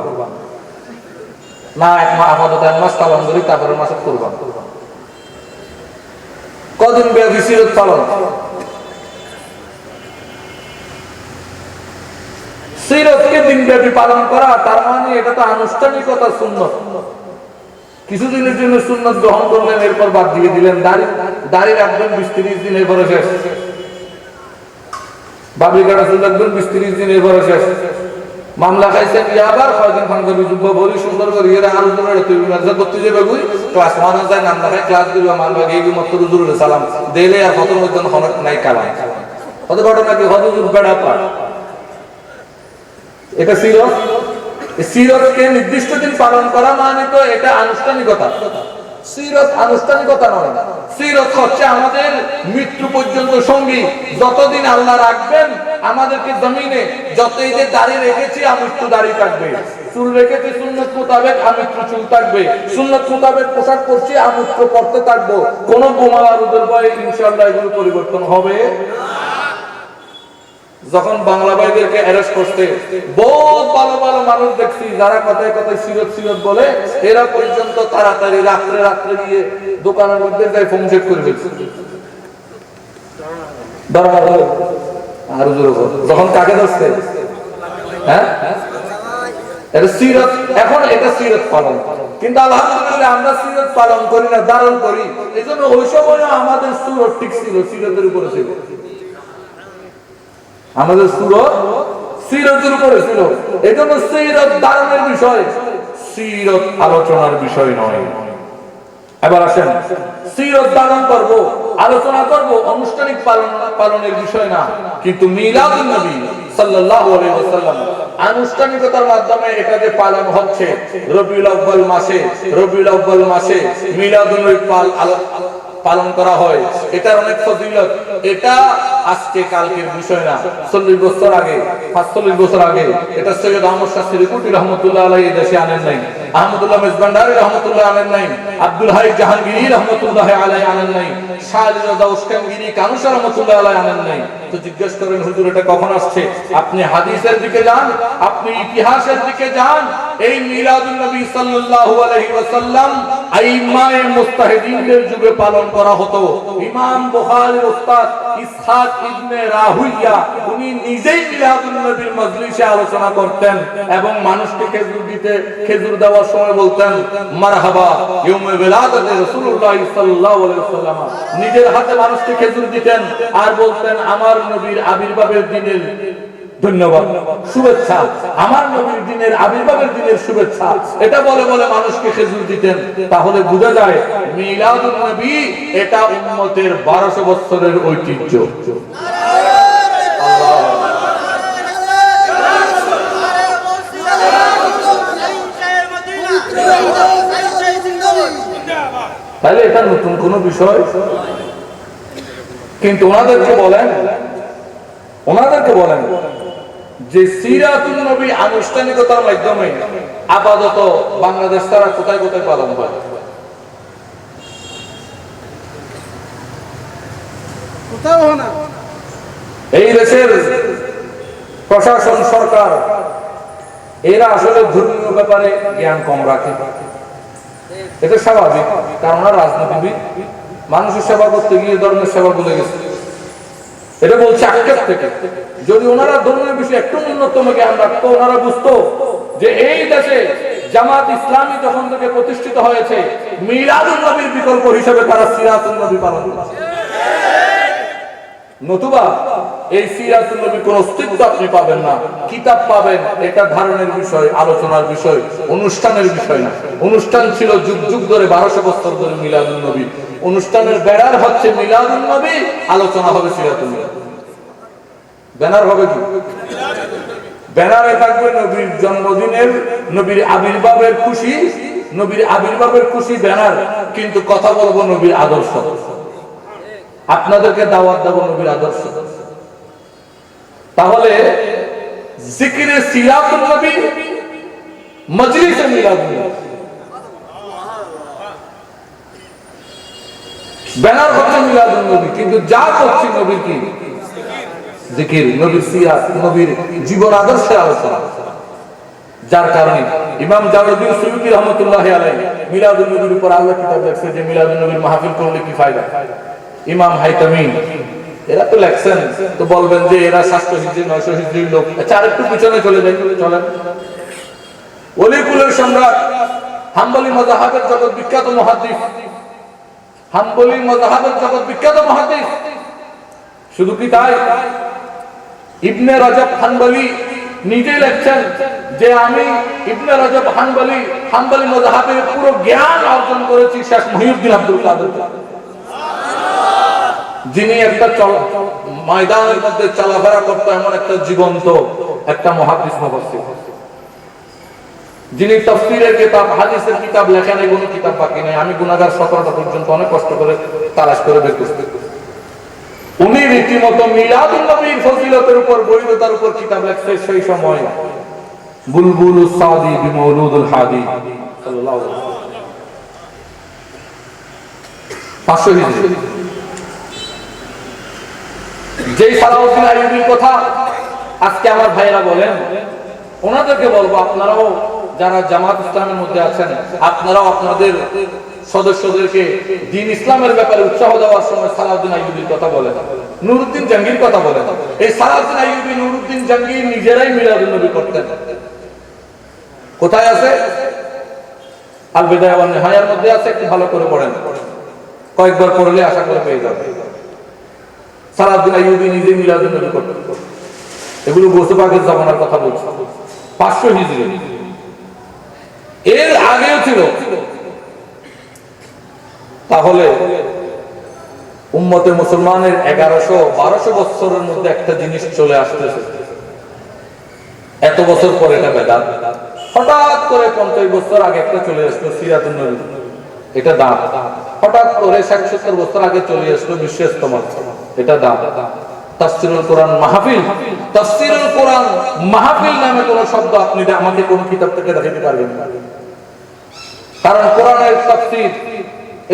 না? এক মাস আপাতত 1 মাস পালন করি, তারপরে মাসে করবা। কদিন ব্যাপী সিরাত পালন? সিরাতকে দিনব্যাপী পালন করা, তার মানে এটা তো আনুষ্ঠানিকতা, সুন্নত। কিছুদিনের জন্য সুন্নত গ্রহণ করলেন, এরপর বাদ দিয়ে দিলেন। দাড়ি রাখবেন 20-30 দিন, এরপরে শেষ। বাবরি কাটা চুল রাখবেন 20-30 দিন, এরপরে শেষ। মামলা খাইছেন, আবার কয়েকদিন ফাঙ্গবি যুদ্ধ বলি সুন্দর করে এরা আরো জোরে তুই মেজাজ করতে যাবে বুই ক্লাস 1 যায় নাম লেখায় ক্লাস দিবা মানবা গিয়ে মত রুজুর সালাম দেলে আর কত মধ্যে হনক নাই কালাম কত ঘটনা কি কত জুর বেড়া পা। এটা সিরাতকে নির্দিষ্ট দিন পালন করা মানে তো এটা আনুষ্ঠানিকতা। সিরাত আনুষ্ঠানিকতা নয়, সিরাত হচ্ছে আমাদের মৃত্যু পর্যন্ত সঙ্গী। যতদিন আল্লাহ রাখবেন আমাদেরকে জমিনে, যতই যে দাঁড়িয়ে রেখেছি আমৃত্যু দাঁড়িয়ে থাকবে, চুল রেখেছি সুন্নত মোতাবেক আমৃত্যু চুল থাকবে, সুন্নত মোতাবেক পোশাক পরছি আমৃত্যু পরতে থাকবো। কোন বোমা বারুদের ভয়ে ইনশাআল্লাহ এগুলো পরিবর্তন হবে। যখন বাংলা ভাইদেরকে অ্যারেস্ট করতে বহুত ভালো ভালো মানুষ দেখছি, যারা কথায় কথায় সিরত সিরত বলে, এরা পর্যন্ত তাড়াতাড়ি রাত্রে রাত্রে গিয়ে দোকানের মধ্যে যাই ফোন চেক করে ফেলছে। যখন কাকে ধরছে, হ্যাঁ এটা সিরত। এখন এটা সিরত পালন, কিন্তু আলহামদুলিল্লাহ আমরা সিরত পালন করি না, ধারণ করি। এই জন্য ওই সময় আমাদের সুরত ঠিক ছিল, সিরতের উপরে ছিল, আমাদের সুরত সিরতের উপরে ছিল। এই জন্য সিরত ধারণের বিষয়, সিরত আলোচনার বিষয় নয়। এবার আসেন, সিরত ধারণ করব, আলোচনা করব, আনুষ্ঠানিক পালনের বিষয় না। কিন্তু মিলাদুন নবী সাল্লাল্লাহু আলাইহি ওয়াসাল্লাম আনুষ্ঠানিকতার মাধ্যমে এটা যে পালন হচ্ছে, রবিউল আউয়াল মাসে মিলাদুন নবী পালন করা হয়, এটার অনেক ফজিলত। এটা আজকে কালকের বিষয় না, 40 বছর আগে 45 বছর আগে এটা সৈয়দ আহমদ শাহ সিরিকুটি রহমাতুল্লাহ আলাইহি দেশে আনেন নাই, আহমদুল্লাহ মেজবান্ডারি রহমাতুল্লাহ আনেন নাই, আব্দুল হাই জাহাঙ্গীরি রহমাতুল্লাহ আলাইহি আনেন নাই, শাহ আলী রাজা উস্কানগিরি কানুসা রহমাতুল্লাহ আলাইহি আনেন নাই। তো জিজ্ঞেস করেন হুজুর এটা কখন আসছে? আপনি হাদিসের দিকে যান, আপনি ইতিহাসের দিকে যান। এই মিলাদুন নবী সাল্লাল্লাহু আলাইহি ওয়াসাল্লাম আইম্মায়ে মুস্তাহিদিনদের যুগে পালন করা হতো। ইমাম বুখারীর উস্তাদ ইসহাক ইবনে রাহুইয়া উনি নিজেই মিলাদুন নবীর মজলিসে আলোচনা করতেন এবং মানুষকে খেজুর দেওয়ার সময় বলতেন মারহাবা ইয়াউমে বিলাদাতে রাসূলুল্লাহ সাল্লাল্লাহু আলাইহি ওয়াসাল্লাম। নিজের হাতে মানুষকে খেজুর দিতেন আর বলতেন আমার নবীর আবির্ভাবের দিনের ধন্যবাদ, শুভেচ্ছা, আমার নবীর দিনের আবির্ভাবের দিনের শুভেচ্ছা, এটা বলে বলে মানুষকে খেজুর দিতেন। তাহলে বোঝা যায় মিলাদুন নবী এটা উম্মতের 1200 বছরের ঐতিহ্য। তাহলে এটা নতুন কোন বিষয়? কিন্তু ওনাদেরকে বলেন যে সিরাতুন নবী আনুষ্ঠানিকতার মাধ্যমে আপাতত বাংলাদেশ তারা কোথায় কোথায় পালন করে? এই দেশের প্রশাসন সরকার এরা আসলে ধর্মীয় ব্যাপারে জ্ঞান কম রাখে। এটা স্বাভাবিক, কারণ রাজনীতিবিদ মানুষের সেবা করতে গিয়ে ধর্মের সেবা ভুলে গেছে। এটা বলছে আক্ষেপ থেকে। যদি ওনারা ধর্মের বিষয়ে একটু ন্যূনতম জ্ঞান রাখতো, ওনারা বুঝতো যে এই দেশে জামাত ইসলামী যখন থেকে প্রতিষ্ঠিত হয়েছে, মিলাদুন নবীর বিকল্প হিসেবে তারা সিরাতুন নবী পালন করছে। নতুবা এই সিরাতুন নবীর কোন অস্তিত্ব আপনি পাবেন না। কিতাব পাবেন, এটা ধারণের বিষয়, আলোচনার বিষয়, অনুষ্ঠানের বিষয় না। অনুষ্ঠান ছিল যুগ যুগ ধরে, 1200 বছর ধরে মিলাদুন নবী। অনুষ্ঠানের ব্যানার হচ্ছে মিলাদুন নবী, আলোচনা হবে সিরাতুন নবী। ব্যানার হবে কি? ব্যানারে থাকবে নবীর জন্মদিনের, নবীর আবির্ভাবের খুশি, নবীর আবির্ভাবের খুশি ব্যানার, কিন্তু কথা বলবো নবীর আদর্শ, আপনাদেরকে দাওয়াত দেব নবীর আদর্শ। তাহলে জিকিরে সিরাতুন নবী, মজলিসে মিলাদুন নবী, ব্যানার হচ্ছে মিলাদুন নবী, কিন্তু যা করছি নবীর কি? জিকির, নবীর সিরাত, নবীর জীবন আদর্শের আলোচনা। যার কারণে ইমাম জালালউদ্দিন সুয়ুতী রাহমাতুল্লাহি আলাইহি মিলাদুন নবীর উপর আল্লাহ কিতাব লিখছে যে মিলাদুন নবীর মাহফিল করলে কি ফায়দা। ইমাম হাইতামি এরা তো লেখছেন, তো বলবেন যে এরা 700 হিজরি 900 হিজরির লোক। আচ্ছা, আরেকটু পিছনে চলে যাই, চলেন। ওলিকুলের সম্রাট, হাম্বলি মাযহাবের জগৎ বিখ্যাত মুহাদ্দিস, হাম্বলি মাযহাবের জগৎ বিখ্যাত মুহাদ্দিস। শুধু কি তাই, ইবনে রজব হাম্বলি নিজে লিখছেন যে আমি ইবনে রজব হাম্বলি, হাম্বলি মাযহাবের পুরো জ্ঞান অর্জন করেছি শেখ মুহিউদ্দিন আব্দুল কাদের, যিনি একটা ময়দানের মধ্যে চলাফেরা করতো এমন একটা জীবন্ত একটা মুহাদ্দিস মুফাসসির, যিনি তাফসীরের কিতাব, হাদিসের কিতাব লেখেন, কোনো কিতাব বাকি নেই। আমি গুনাহগার 17টা পর্যন্ত অনেক কষ্ট করে তালাশ করে বের করছি। উনি রীতিমতো মিলাদুন নবীর ফজিলতের উপর, বৈধতার উপর কিতাব লেখছে। সেই সময় বুলবুলুস সাদি বিমাউলুদুল হাদি সাল্লাল্লাহু আলাইহি ওয়াসাল্লাম 500 হিজরি। যেই সালাউদ্দিন আইয়ুবীর কথা আজকে আমার ভাইয়েরা বলেন, ওনাদেরকে বলবো আপনারাও যারা জামাত ইসলামের মধ্যে আছেন, আপনারাও আপনাদের সদস্যদেরকে দ্বীন ইসলামের ব্যাপারে উৎসাহ দেওয়ার সময় সালাউদ্দিন আইয়ুবীর কথা বলেন, নুরউদ্দিন জাহাঙ্গীর কথা বলেন। এই সালাউদ্দিন আইয়ুবী, নুরউদ্দিন জাহাঙ্গীর নিজেরাই মিলাদুন নবী করতেন। কোথায় আছে? আল বিদায়া ওয়ান নিহায়ার মধ্যে আছে, একটু ভালো করে পড়েন, কয়েকবার পড়লে আশা করে পেয়ে যাবে। সালাউদ্দিন আইয়ুবী নিজে মিলাদুন নবী করতেন। এগুলো গৌস পাকের জামানার কথা বলছি, 500 হিজরি। এর আগেও ছিল। তাহলে উম্মতে মুসলমানের 1100-1200 বছরের মধ্যে একটা জিনিস চলে আসতেছে, এত বছর পরে এটা বেদাত। হঠাৎ করে 50 বছর আগে একটা চলে আসলো সিরাতুন নবী, এটা দাঁত। হঠাৎ করে 60-70 বছর আগে চলে আসলো বিশ্ব ইস্তেমা, এটা দাঁত। তাফসীরুল কোরআন মাহফিল, তাফসীরুল কোরআন মাহফিল নামে কোন শব্দ আপনি আমাকে কোন কিতাব থেকে দেখাতে পারবেন না। কারণ কোরআনের তাফসীর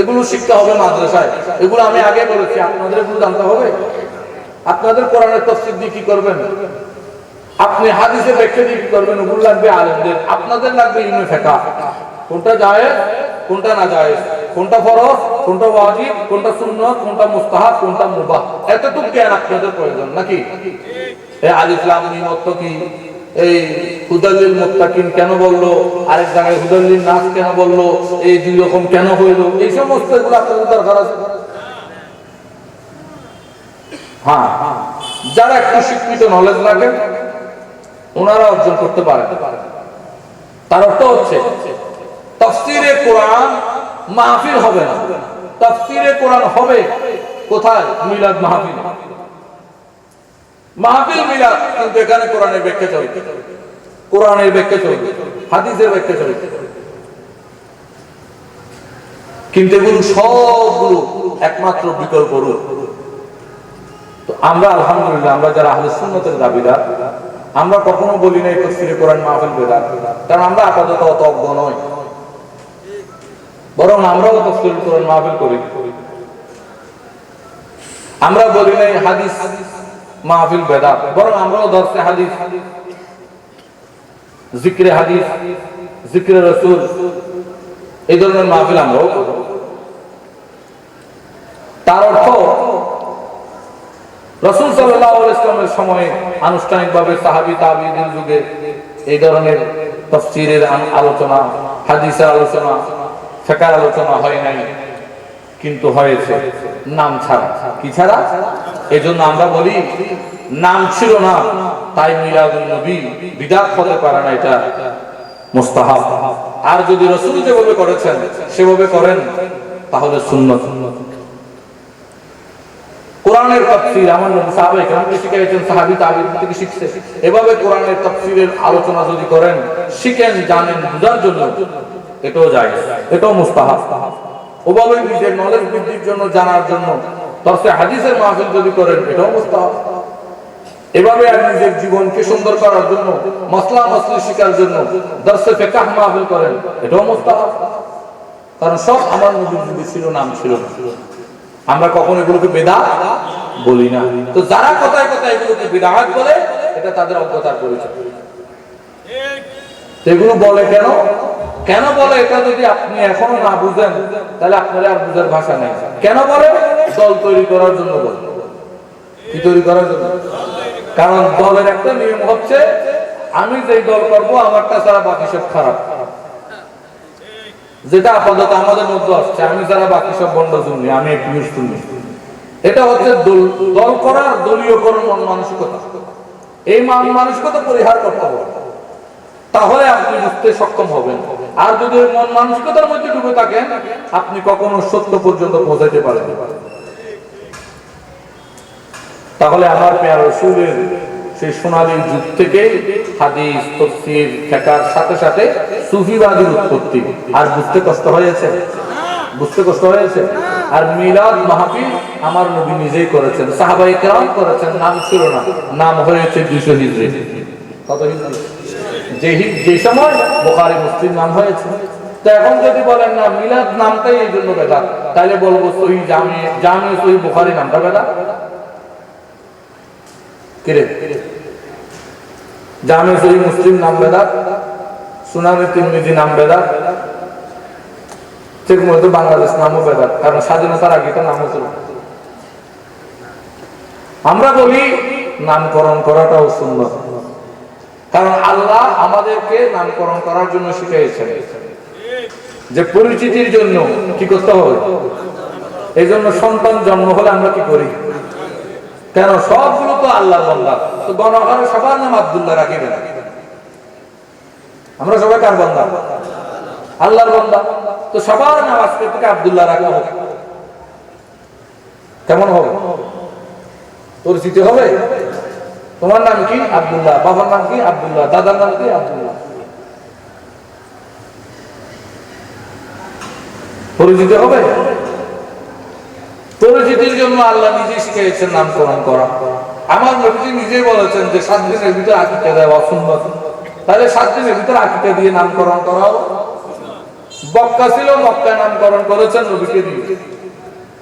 এগুলো শিখতে হবে মাদ্রাসায়। এগুলো আমি আগে বলেছি, আপনাদের এগুলো জানতে হবে। আপনাদের কোরআনের তাফসীর দিয়ে কি করবেন? আপনি হাদিসের ব্যাখ্যা দিয়ে কি করবেন? ওগুলো লাগবে আলেমদের। আপনাদের লাগবে ইলমে ফিকহ, কোনটা জায়েজ কোনটা না জায়েজ, কোনটা ফরজ কোনটা ওয়াজিব, কোনটা সুন্নাত কোনটা মুস্তাহাব, কোনটা মুবাহ, এতটুকু জ্ঞান আপনাদের প্রয়োজন নাকি? এই আলিফ লাম মিম অর্থ কি, এই হুদালিল মুত্তাকিন কেন বললো, আরেক জায়গায় হুদালিল নাস কেন বললো, এই দুই রকম কেন হইলো, এই সমস্ত এগুলো আপনাদের দরকার আছে। হ্যাঁ, যারা একটু শিক্ষিত নলেজ রাখেন ওনারা অর্জন করতে পারেন। তার অর্থ হচ্ছে তাফসীরে কোরআন মাহফিল হবে না, তাফসীরে কোরআন হবে কোথায়? মিলাদ মাহফিল। মাহফিল মিলাদ, কিন্তু এখানে কোরআনের ব্যাখ্যা চলবে, কোরআনের ব্যাখ্যা চলবে, হাদিসের ব্যাখ্যা চলবে। কিন্তু এগুলো সবগুলো একমাত্র বিকল্প রূপ। তো আমরা আলহামদুলিল্লাহ, আমরা যারা আহলে সুন্নাতের দাবিদার, আমরা কখনো বলি না তাফসীরে কোরআন মাহফিল বেদাত, কারণ আমরা আপাতত অত অজ্ঞ নই। বরং আমরাও তাফসীরে কোরআন মাহফিল করি। আমরা বলি না হাদিস মাহফিল বেদাত, বরং আমরাও দর্শে হাদিস, জিক্রে হাদিস, জিক্রে রাসূল, এই ধরনের মাহফিল আমরাও করব। তার অর্থ রাসূল সাল্লাল্লাহু আলাইহি ওয়াসাল্লামের সময়ে আনুষ্ঠানিকভাবে সাহাবী তাবেঈদের যুগে এই ধরনের তাফসীরের আলোচনা, হাদিসের আলোচনা, ফিকহের আলোচনা হয় নাই, কিন্তু হয়েছে নাম ছাড়া। কি ছাড়া? এজন্য আমরা বলি নাম ছিল না তাই মিলাদুন নবী বিদআত হতে পারে না, এটা মুস্তাহাব। আর যদি রাসূল যেভাবে করেছেন সেভাবে করেন তাহলে সুন্নাত। কোরআনের তাফসীর আমার নবী সাহাবায়ে কেরামকে শিখিয়েছেন, সাহাবী তাবেঈন থেকে শিখছে। এভাবে কোরআনের তাফসীরের আলোচনা যদি করেন, শিখেন, জানেন, বুঝার জন্য, এটাও জায়েজ, এটাও মুস্তাহাব। ওভাবে নিজের নলেজ বৃদ্ধির জন্য, জানার জন্য দর্শে হাদিসের মাহফিল যদি করেন, এটাও মুস্তাহাব। এভাবে আর নিজের জীবনকে সুন্দর করার জন্য, মাসলা মাসলি শিখার জন্য দর্শে ফিকহ মাহফিল করেন, এটাও মুস্তাহাব। কারণ সব আমার নবীর যুগে ছিল, নাম ছিল না। আমরা কখনো এগুলোকে বিদআত বলি না। তো যারা কথায় কথায় এগুলোকে বিদআত বলে, এটা তাদের অজ্ঞতার পরিচয়। এগুলো বলে কেন? কেন বলে এটা যদি আপনি এখনো না বুঝেন, তাহলে আপনার আর বুঝার ভাষা নেই। কেন বলে? দল তৈরি করার জন্য বলে। কি তৈরি করার জন্য? কারণ দলের একটা নিয়ম হচ্ছে, আমি যেই দল করব আমারটা ছাড়া বাকি সব খারাপ। যেটা আপাতত আমাদের মধ্যে আসছে, আমি যারা বাকি সব বন্ড জমি, আমি পিউষ তুমি। এটা হচ্ছে দল করার, দলীয়করণ মন মানসিকতা। এই মন মানসিকতা পরিহার করতে হবে, তাহলে আপনি বুঝতে সক্ষম হবেন। আর যদি ওই মন মানসিকতার মধ্যে ডুবে থাকেন, আপনি কখনো সত্য পর্যন্ত পৌঁছাতে পারেন। তাহলে আমার প্রিয় রাসূলের সেই সোনালী যুগ থেকে হাদিস, তাফসীর, ফিকহের সাথে সাথে সুফিবাদের উৎপত্তি। আর বুঝতে কষ্ট হয়েছে, বুঝতে কষ্ট হয়েছে। আর মিলাদ মাহফিল আমার নবী নিজেই করেছেন, সাহাবায়ে কেরাম করেছেন, নাম ছিল না, নাম হয়েছে 200 হিজরি। কত হিজরি? যে সময় বুখারী মুসলিম নাম হয়েছে। তো এখন যদি বলেন না মিলাদ নামটাই এই জন্য বেদাত, তাহলে বলবো সহিহ জামি সহিহ বুখারী নামটা বেদাত। কিরে, জামি সহিহ মুসলিম নাম বেদাত, সুনানে তিরমিজি নাম বেদাত, ঠিক মতো বাংলাদেশ নামও বেদাত। কারণ স্বাধীনতার আগে তো নামও ছিল। আমরা বলি নামকরণ করাটাও সুন্নাত, কারণ আল্লাহ আমাদেরকে নামকরণ করার জন্য শিখিয়েছেন যে পরিচিতির জন্য কি করতে হবে। এই জন্য সন্তান জন্ম হলে আমরা কি করি? কেন? সবগুলো তো আল্লাহর বান্দা, তো গণহারে সবার নাম আব্দুল্লাহ রাখি না। আমরা সবাই কার বান্দা? আল্লাহর বান্দা। তো সবার নাম আজকে থেকে আব্দুল্লাহ রাখা হবে। কেমন হবে? পরিচিতি হবে। তোমার নাম কি? আব্দুল্লাহ। বাবার নাম কি? আব্দুল্লাহ। দাদার নাম কি? আব্দুল্লাহ। পরিচিতি হবে। পরিচিতির জন্য আল্লাহ নিজে শিখিয়েছেন নামকরণ করা। আমার নবী নিজেই বলেছেন যে 7 দিনের ভিতরে আকীকা দেওয়া সুন্নাত। তাহলে 7 দিনের ভিতরে আকীকা দিয়ে নামকরণ করাও। মক্কা ছিল, মক্কায় নামকরণ করেছেন নবীকে দিয়ে।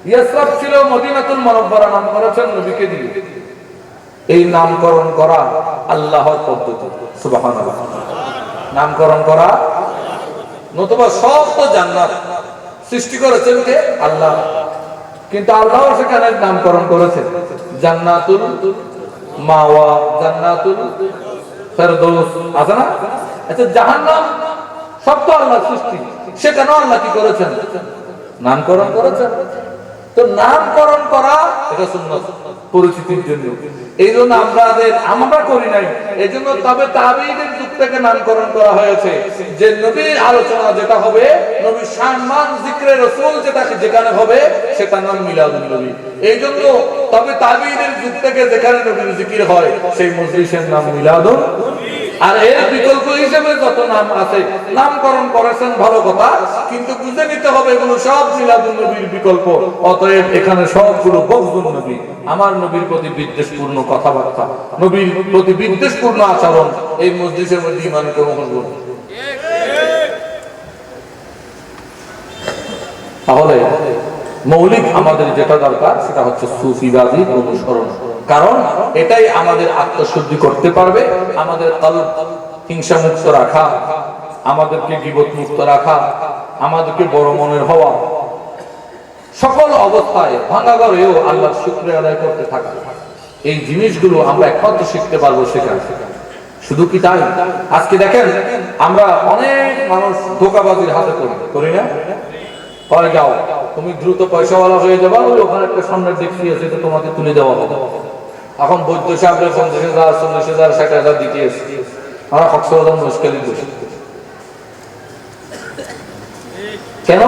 ইয়াসরাব ছিল, মদিনাতুল মুনাওয়ারা নাম করেছেন নবীকে দিয়ে। এই নামকরণ করা আল্লাহর পদ্ধতি। সুবহানাল্লাহ। নামকরণ করা, নতুবা সব তো জান্নাত সৃষ্টি করেছেন কে? আল্লাহ। কিন্তু আল্লাহও সেখানে নামকরণ করেছেন জান্নাতুল মাওয়া, জান্নাতুল ফেরদৌস, আছে না? আচ্ছা, জাহান্নাম সব তো আল্লাহর সৃষ্টি, সেখানেও আল্লাহ কি করেছেন? নামকরণ করেছেন। তো নামকরণ করা এটা সুন্নাত, পরিচিতির জন্য। এই জন্য আমরা করি নাই। এই জন্য তবে তাবেঈদের যুগ থেকে নামকরণ করা হয়েছে যে নবীর আলোচনা যেটা হবে, নবীর সম্মান জিক্রে রাসূল যেটা যেখানে হবে, সেটার নাম মিলাদুন নবী। এই জন্য তবে তাবেঈদের যুগ থেকে যেখানে নবীর জিকির হয়, সেই মজলিসের নাম মিলাদুন। আর এর বিকল্প হিসেবে যত নাম আছে, নামকরণ করেছেন ভালো কথা, কিন্তু বুঝে নিতে হবে এগুলো সব মিলাদুন নবীর বিকল্প। অতএব এখানে সবগুলো বগদুন নবী, আমার নবীর প্রতি বিদ্বেষপূর্ণ কথাবার্তা, নবীর প্রতি বিদ্বেষপূর্ণ আচরণ এই মজলিসের মধ্যে ইমানকে মহল করবে। তাহলে মৌলিক আমাদের যেটা দরকার সেটা হচ্ছে সুফিবাদী অনুসরণ। কারণ এটাই আমাদের আত্মশুদ্ধি করতে পারবে, আমাদের কলব হিংসা মুক্ত রাখা, আমাদেরকে গীবত মুক্ত রাখা, আমাদেরকে বড় মনের হওয়া, সকল অবস্থায় ভাঙা ঘরেও আল্লাহর শুকরিয়া আদায় করতে থাকা, এই জিনিসগুলো আমরা একমাত্র শিখতে পারবো সেখানে। শুধু কি তাই, আজকে দেখেন আমরা অনেক মানুষ ধোঁকাবাজির হাতে করি না? হয় যাও তুমি দ্রুত পয়সাওয়ালা হয়ে যাবা, ওই ওখানে একটা স্বর্ণের দেখি আছে, তো তোমাকে তুলে দেওয়া হবে। এখন বৈদ্য সাহেবের 50,000 40,000 60,000 দিতে এসেছি, আমরা কক্সবাজার মুশকিল বসে। কেন?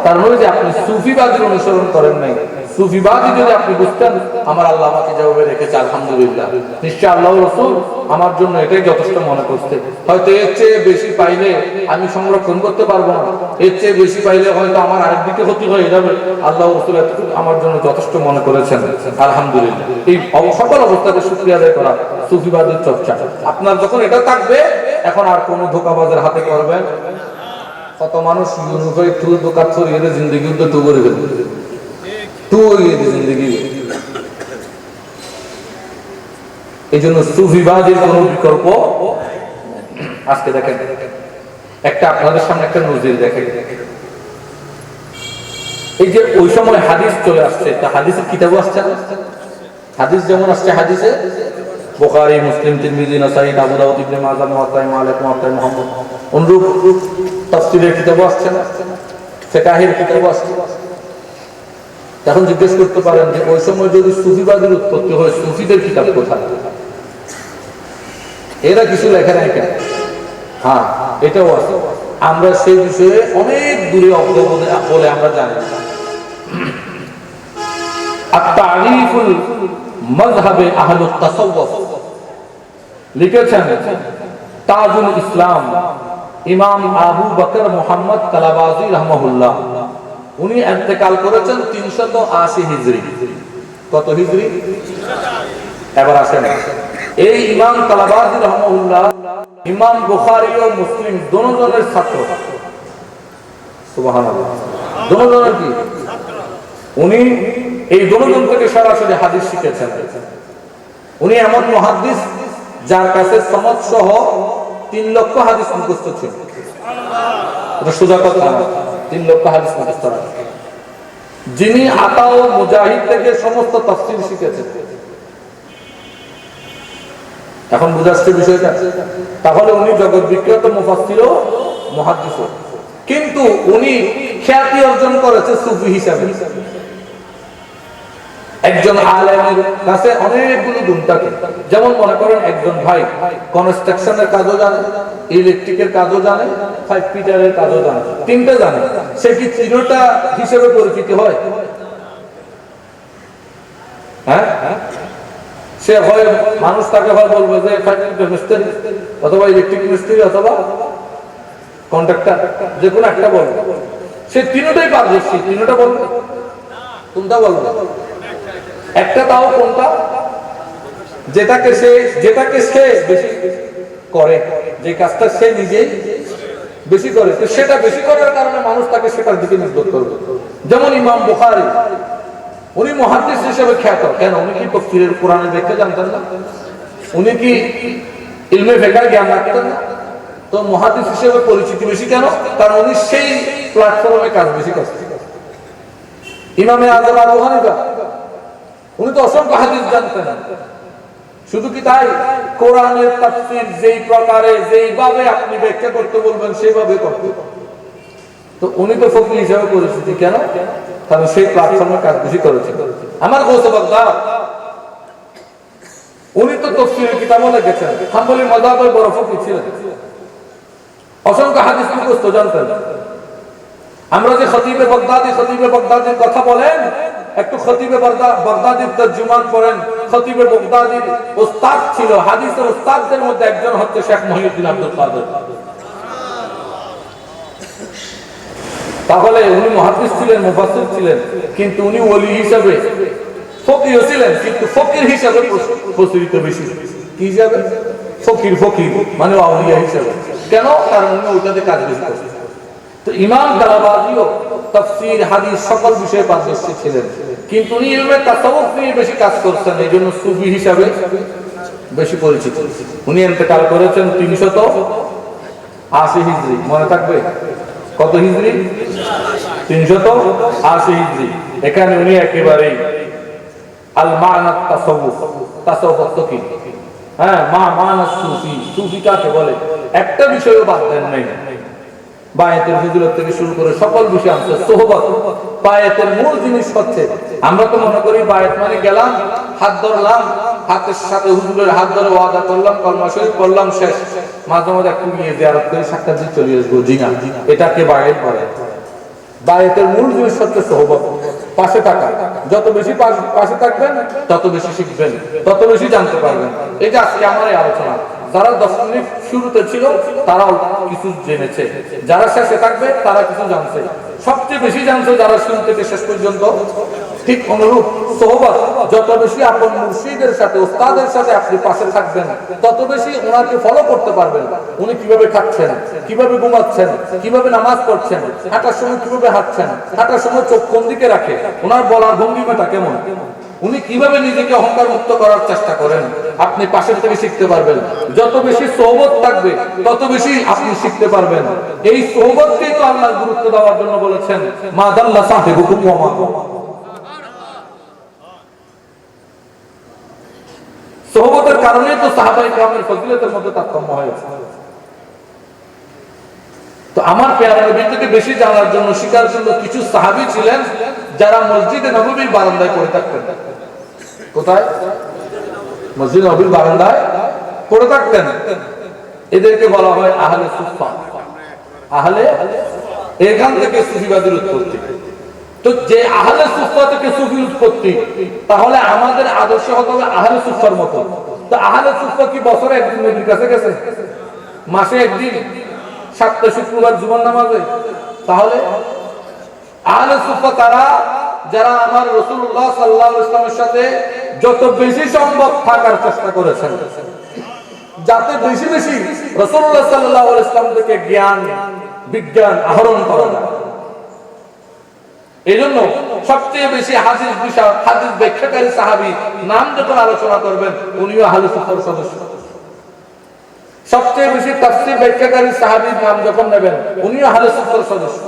কারণ ওই যে আপনি সুফিবাদের অনুসরণ করেন নাই। সুফিবাদী যদি আপনি বুঝতেন, আমার আল্লাহ আমাকে যেভাবে রেখেছে আলহামদুলিল্লাহ, নিশ্চয় আল্লাহ রাসূল আমার জন্য এটাই যথেষ্ট মনে করতে। হয়তো এর চেয়ে বেশি পাইলে আমি সংরক্ষণ করতে পারবো না, এর চেয়ে বেশি পাইলে হয়তো আমার আরেকদিকে ক্ষতি হয়ে যাবে, আল্লাহ রাসূল এতটুকু আমার জন্য যথেষ্ট মনে করেছেন আলহামদুলিল্লাহ। এই সকল অবস্থাতে শুকরিয়া আদায় করা সুফিবাদের চর্চা। আপনার যখন এটা থাকবে, এখন আর কোনো ধোঁকাবাজের হাতে করবেন। কত মানুষ ইউনিভার্সিটি টু দোকান ছড়িয়ে জিন্দগি তো করে ফেলবে, জিন্দগি। এই জন্য সুফিবাদের কোন বিকল্প। আজকে দেখেন একটা আপনাদের সামনে একটা নজির দেখেন, এই যে ওই সময় হাদিস চলে আসছে, তা হাদিসের কিতাবও আসছে। হাদিস যেমন আসছে হাদিসে বুখারী, মুসলিম, তিরমিজি, নাসাঈ, আবু দাউদ, ইবনে মাজাহ, মুওয়াত্তা মালিক, মুওয়াত্তা মুহাম্মদ, অনুরূপ তাফসীরের কিতাবও আসছে না, ফিকহের কিতাবও আসছে। এখন জিজ্ঞেস করতে পারেন যে ওই সময় যদি সুফিবাদের উৎপত্তি হয়, সুফিদের কিতাব কোথায়? এরা কিছু লেখে নাই কেন? হ্যাঁ, এটাও আছে। আমরা সেই বিষয়ে অনেক দূরে অজ্ঞ বলে আমরা জানি। আত-তারিফুল মাযহাবে আহলুত তাসাউফ লিখেছেন তাজুল ইসলাম ইমাম আবু বকর মুহাম্মদ কালাবাজি রাহমাহুল্লাহ। উনি ইন্তেকাল করেছেন 380 হিজরি। কত হিজরি? এবার আসেন, এই ইমাম কালাবাজি রাহমাহুল্লাহ ইমাম বুখারী ও মুসলিম দুজনের ছাত্র। সুবহানাল্লাহ, দুজনের কি? উনি এই দুজন থেকে সরাসরি হাদিস শিখেছেন। উনি এমন মুহাদ্দিস যার কাছে সনদ সহ 3 লক্ষ হাদিস মুখস্থ ছিল। এটা সোজা কথা, 3 লক্ষ হাদিস মুখস্থ। যিনি আতা ও মুজাহিদ থেকে সমস্ত তাফসীর শিখেছেন। এখন বুঝাচ্ছে বিষয়টা। তাহলে উনি জগৎ বিখ্যাত মুফাসসির ও মুহাদ্দিস, কিন্তু উনি খ্যাতি অর্জন করেছে সুফি হিসাবে। একজন আলেমের কাছে অনেকগুলো গুণ থাকে। যেমন মনে করেন একজন ভাই কনস্ট্রাকশনের কাজও জানে, ইলেকট্রিকের কাজও জানে, 5 ফিটারের কাজও জানে, 3টা জানে। সে কি 3টা হিসেবে পরিচিত হয়? হ্যাঁ, সে হয় মানুষ তাকে হয় বলবে যে 5 ফিটার মিস্ত্রি অথবা ইলেকট্রিক মিস্ত্রি অথবা কন্ট্রাক্টর, যে কোনো একটা বলবে। সে 3টাই পারদর্শী, 3টা বলবে। কোনটা বলবে? একটা, তাও কোনটা? যেটাকে সে বেশি করে, যে কাজটা সে নিজেই বেশি করে, তো সেটা বেশি করার কারণে মানুষ তাকে সেটার দিকে নির্দেশ করবে। যেমন ইমাম বুখারী, উনি মুহাদ্দিস হিসেবে খ্যাত। কেন? উনি কি তাফসীরের কোরআনের ব্যাখ্যা জানতেন না? উনি কি ইলমে ফিকহের জ্ঞান রাখতেন না? তো মুহাদ্দিস হিসেবে পরিচিতি বেশি কেন? কারণ উনি সেই প্ল্যাটফর্মে কাজ বেশি করতেন। ইমামে আযম আবু হানিফা, উনি তো অসংখ্য হাদিস জানতেন। শুধু কি তাই, কোরআনের তাফসীর যেই প্রকারে যেইভাবে আপনি ব্যাখ্যা করতে বলবেন সেইভাবে করতেন। তো উনি তো ফকিহ হিসেবে পরিচিতি কেন? কারণ সেই প্ল্যাটফর্মে কাজ বেশি করেছেন। আমার গৌস বাগদাদ, উনি তো তাফসীরের কিতাবও লিখেছেন, হাম্বলী মাযহাবের বড় ফকিহ ছিলেন, অসংখ্য হাদিস মুখস্থ জানতেন। আমরা যে খতিবে বাগদাদির কথা বলেন, একটু খতিবে বাগদাদির তরজুমান করেন। খতিবে বাগদাদির উস্তাদ ছিল, হাদিসের উস্তাদদের মধ্যে একজন হচ্ছে শেখ মহিউদ্দিন আব্দুল কাদের। তাহলে উনি মুহাদ্দিস ছিলেন, মুফাসসির ছিলেন, কিন্তু উনি ওলি হিসাবে ফকিহ ছিলেন, কিন্তু ফকির হিসাবে প্রচলিত বেশি। কি হিসাবে? ফকির মানে আউলিয়া হিসাবে। কেন? কারণ উনি ওইটাতে কাজ বেশি করতেন। তো ইমাম কালাবাজিও তাফসীর, হাদিস সকল বিষয়ে পারদর্শী ছিলেন, কিন্তু উনি ইলমে তাসাউফ নিয়ে বেশি কাজ করতেন, এই জন্য সুফি হিসাবে বেশি পরিচিত। উনি ইন্তেকাল করেছেন 380 হিজরি। মনে থাকবে? কত হিজরি? 380 হিজরি। এখানে উনি একেবারে আল মানাত তাসাউফ, তাসাউফ অর্থ কি? হ্যাঁ, মানাত সুফি, সুফি কাকে বলে একটা বিষয়ও বাদ দেন নাই। বায়াতের ফজিলত থেকে শুরু করে সকল বিষয় আছে। সোহবত, বায়াতের মূল জিনিস হচ্ছে, আমরা তো মনে করি বায়াত মানে গেলাম, হাত ধরলাম, হাতের সাথে হুজুরের হাত ধরে ওয়াদা করলাম, কলমা শরীফ পড়লাম, শেষ। মাঝে মাঝে একটু নিয়ে জিয়ারত করে সাক্ষাৎ দিয়ে চলে আসবো, জি না, এটাকে বায়াত বলে। বায়াতের মূল জিনিস হচ্ছে সোহবত, পাশে থাকা। যত বেশি পাশে থাকবেন তত বেশি শিখবেন, তত বেশি জানতে পারবেন। এটা আজকে আমার এই আলোচনা। যারা 10 মিনিট শুরুতে ছিল তারাও কিছু জেনেছে, যারা শেষে থাকবে তারা কিছু জানছে। সবচেয়ে বেশি জানছে যারা শুরু থেকে শেষ পর্যন্ত। ঠিক অনুরূপ সোহবত, যত বেশি আপন মুর্শিদের সাথে, ওস্তাদের সাথে আপনি পাশে থাকবেন তত বেশি ওনাকে ফলো করতে পারবেন। উনি কিভাবে খাচ্ছেন, কিভাবে ঘুমাচ্ছেন, কিভাবে নামাজ পড়ছেন, হাঁটার সময় কিভাবে হাঁটছেন, হাঁটার সময় চোখ কোন দিকে রাখে, ওনার বলার ভঙ্গিমাটা কেমন, উনি কিভাবে নিজেকে অহংকার মুক্ত করার চেষ্টা করেন, আপনি পাশের থেকে শিখতে পারবেন। যত বেশি সোহবত থাকবে তত বেশি আপনি শিখতে পারবেন। এই সোহবতকেই তো আল্লাহ গুরুত্ব দেওয়ার জন্য বলেছেন, মা দাল্লা সাহিবুকুম ওয়া মা গাওয়া। সোহবতের কারণে তো সাহাবায়ে কেরামের ফজিলতের মধ্যে তারতম্য হয়েছে। তো আমার পেয়ারা নবী থেকে বেশি জানার জন্য, শিকার জন্য কিছু সাহাবী ছিলেন যারা মসজিদে নববীর বারান্দায় পড়ে থাকতেন। কোথায়? মসজিদ নববীর বারান্দায় পড়ে থাকতেন। এদেরকে বলা হয় আহলে সুফফা। আহলে, এখান থেকে সুফিবাদের উৎপত্তি। তো যে আহলে সুফফা থেকে সুফির উৎপত্তি, তাহলে আমাদের আদর্শ হতে হবে আহলে সুফফার মতো। তো আহলে সুফফা কি বছরে একদিন নবীর কাছে গেছে? মাসে একদিন, সপ্তাহে শুক্রবার জুমার নামাজে? তাহলে আহলে সুফফা তারা যারা আমার রাসূলুল্লাহ সাল্লাল্লাহু আলাইহি ওয়াসাল্লামের সাথে যত বেশি সম্ভব থাকার চেষ্টা করেছেন, যাতে বেশি বেশি রাসূলুল্লাহ সাল্লাল্লাহু আলাইহি ওয়াসাল্লাম থেকে জ্ঞান বিজ্ঞান আহরণ করা যায়। এজন্য সবচেয়ে বেশি হাদিস বিষয়, হাদিস ব্যাখ্যাকারী সাহাবী নাম যখন আলোচনা করবেন, উনিও আহলে সুফফার সদস্য। সবচেয়ে বেশি তাফসীর ব্যাখ্যাকারী সাহাবীর নাম যখন নেবেন, উনিও আহলে সুফফার সদস্য।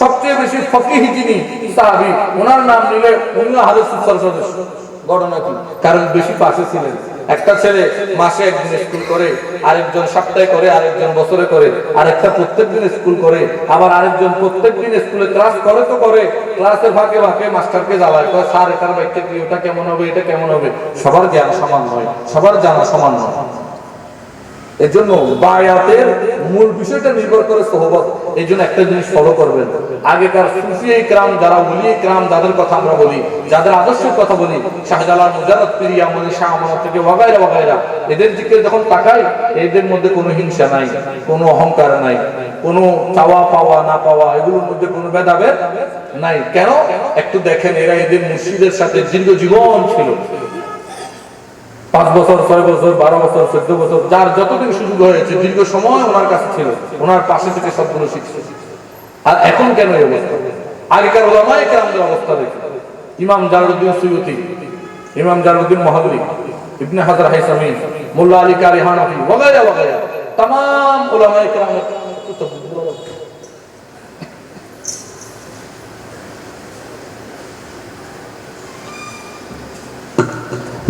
সবচেয়ে বেশি ফকিহি যিনি সাহাবী, ওনার নাম নিলে উনিও আহলে সুফফার সদস্য। ঘটনা কি? কারণ বেশি পাশে ছিলেন। একটা ছেলে মাসে একদিন স্কুল করে, আরেকজন সপ্তাহে করে, আরেকজন বছরে করে, আরেকটা প্রত্যেকদিন স্কুল করে, আবার আরেকজন প্রত্যেকদিন স্কুলে ক্লাস করে। তো করে ক্লাসের ফাঁকে ফাঁকে মাস্টারকে জ্বালায়, কয় স্যার এটার ব্যাখ্যা কি, ওটা কেমন হবে, এটা কেমন হবে। সবার জ্ঞান সমান নয়, সবার জানা সমান নয়। এজন্য বায়াতের মূল বিষয়টা নির্ভর করে সোহবত। এই জন্য একটা জিনিস ফলো করবেন, আগেকার সুফি ইকরাম যারা, ওলি ইকরাম যাদের কথা আমরা বলি, যাদের আদর্শের কথা বলি, শাহজালাল, মুজাররদ, পিরিয়া, মনি, শাহ আমানত থেকে ওয়াগায়রা ওয়াগায়রা, এদের দিকে যখন তাকাই, এদের মধ্যে কোনো হিংসা নাই, কোনো অহংকার নাই, কোনো চাওয়া পাওয়া না পাওয়া, এগুলোর মধ্যে কোনো ভেদাভেদ নাই। কেন? একটু দেখেন, এরা এদের মুর্শিদের সাথে দীর্ঘ জীবন ছিল। 5 বছর, 6 বছর, 12 বছর, 14 বছর, যার যতদিন সুযোগ হয়েছে দীর্ঘ সময় ওনার কাছে ছিল, ওনার পাশে থেকে সবগুলো শিখছে। আর এখন কেন এই অবস্থা? আগেকার উলামায়ে কেরামদের অবস্থা দেখি, ইমাম জালালউদ্দিন সুয়ুতি, ইমাম জালালউদ্দিন মুহাল্লি, ইবনে হাজার হাইসামি, মোল্লা আলী কারি হানাফি, ওয়াগায়রা ওয়াগায়রা, तमाम উলামায়ে কেরাম।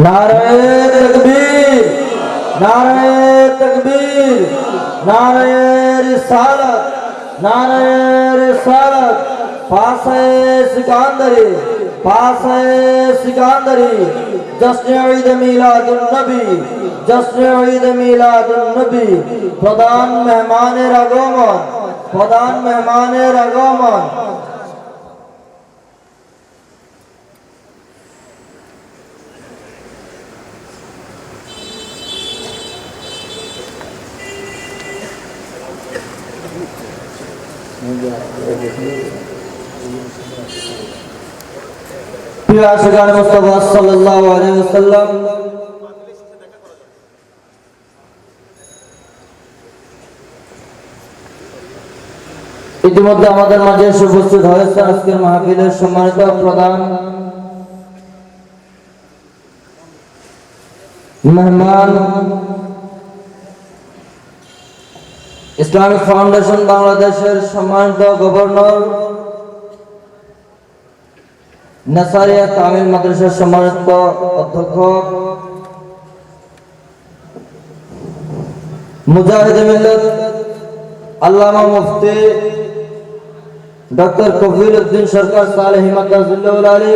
नारे तकबीर, नारे तकबीर, नारे रिसालत, नारे रिसालत, फासे सिकंदरी, फासे सिकंदरी, जश्न ईद मिलादुन नबी, जश्न ईद मिलादुन नबी। प्रधान मेहमानेर আগমন, प्रधान मेहमानेर আগমন। প্রিয় আশিকান মুস্তাফা সাল্লাল্লাহু আলাইহি ওয়াসাল্লাম, ইতিমধ্যে আমাদের মাঝে এসে উপস্থিত হয়েছে আজকের মাহফিলের সম্মানিত প্রধান মেহমান, ইসলামিক ফাউন্ডেশন বাংলাদেশের সম্মানিত গভর্নর, নাসারিয়া কামিল মাদ্রাসার সম্মানিত অধ্যক্ষ, মুজাহিদ মিল্লাত আল্লামা মুফতি ডক্টর কবির উদ্দিন সরকার সালেহী মাদ্রাসাতুল আলী,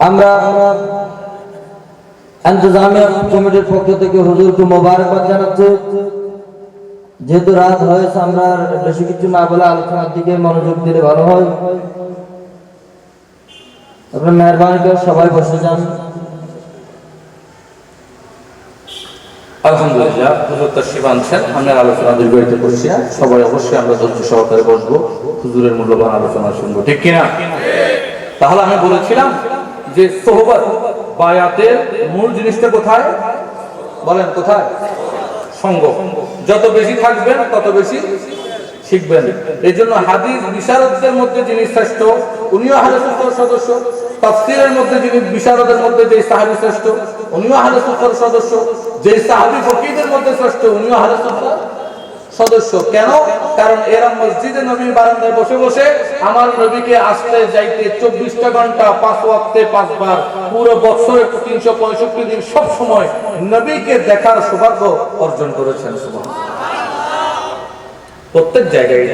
আমরা ইন্তজামিয়া কমিটির পক্ষ থেকে হুজুরকে মোবারকবাদ জানাচ্ছি। যেহেতু রাত হয়েছে, আমরা বেশি কিছু না বলে আলোচনার দিকে মনোযোগ দিলে ভালো হয়। আপনার মেহরবানি করে সবাই বসে যান। আলহামদুলিল্লাহ, হুজুর তাশরীফ আনছেন, আমরা আলোচনা দীর্ঘায়িত করছি না। সবাই অবশ্যই আমরা ধৈর্য সহকারে বসবো, হুজুরের মূল্যবান আলোচনা শুনবো, ঠিক কিনা? তাহলে আমি বলেছিলাম যে সোহবত বায়াতের মূল জিনিসটা কোথায় বলেন? কোথায়? সঙ্গ। যত বেশি থাকবেন তত বেশি শিখবেন। এই জন্য হাদিস বিশারদদের মধ্যে যিনি শ্রেষ্ঠ উনিও আহলে সুন্নাহর সদস্য, তাফসীরের মধ্যে যিনি বিশারদের মধ্যে যে সাহাবী শ্রেষ্ঠ উনিও আহলে সুন্নাহর সদস্য, যে সাহাবী ফকিহদের মধ্যে শ্রেষ্ঠ উনিও আহলে সুন্নাহর সদস্য। কেন? কারণ এরা মসজিদে নবীর বারান্দায় বসে বসে আমার নবীকে আসতে যাইতে 24টা ঘন্টা 5 ওয়াক্তে 5 বার পুরো বছরে 365 দিন সব সময় নবীকে দেখার সৌভাগ্য অর্জন করেছেন। সুবহানাল্লাহ। প্রত্যেক জায়গায়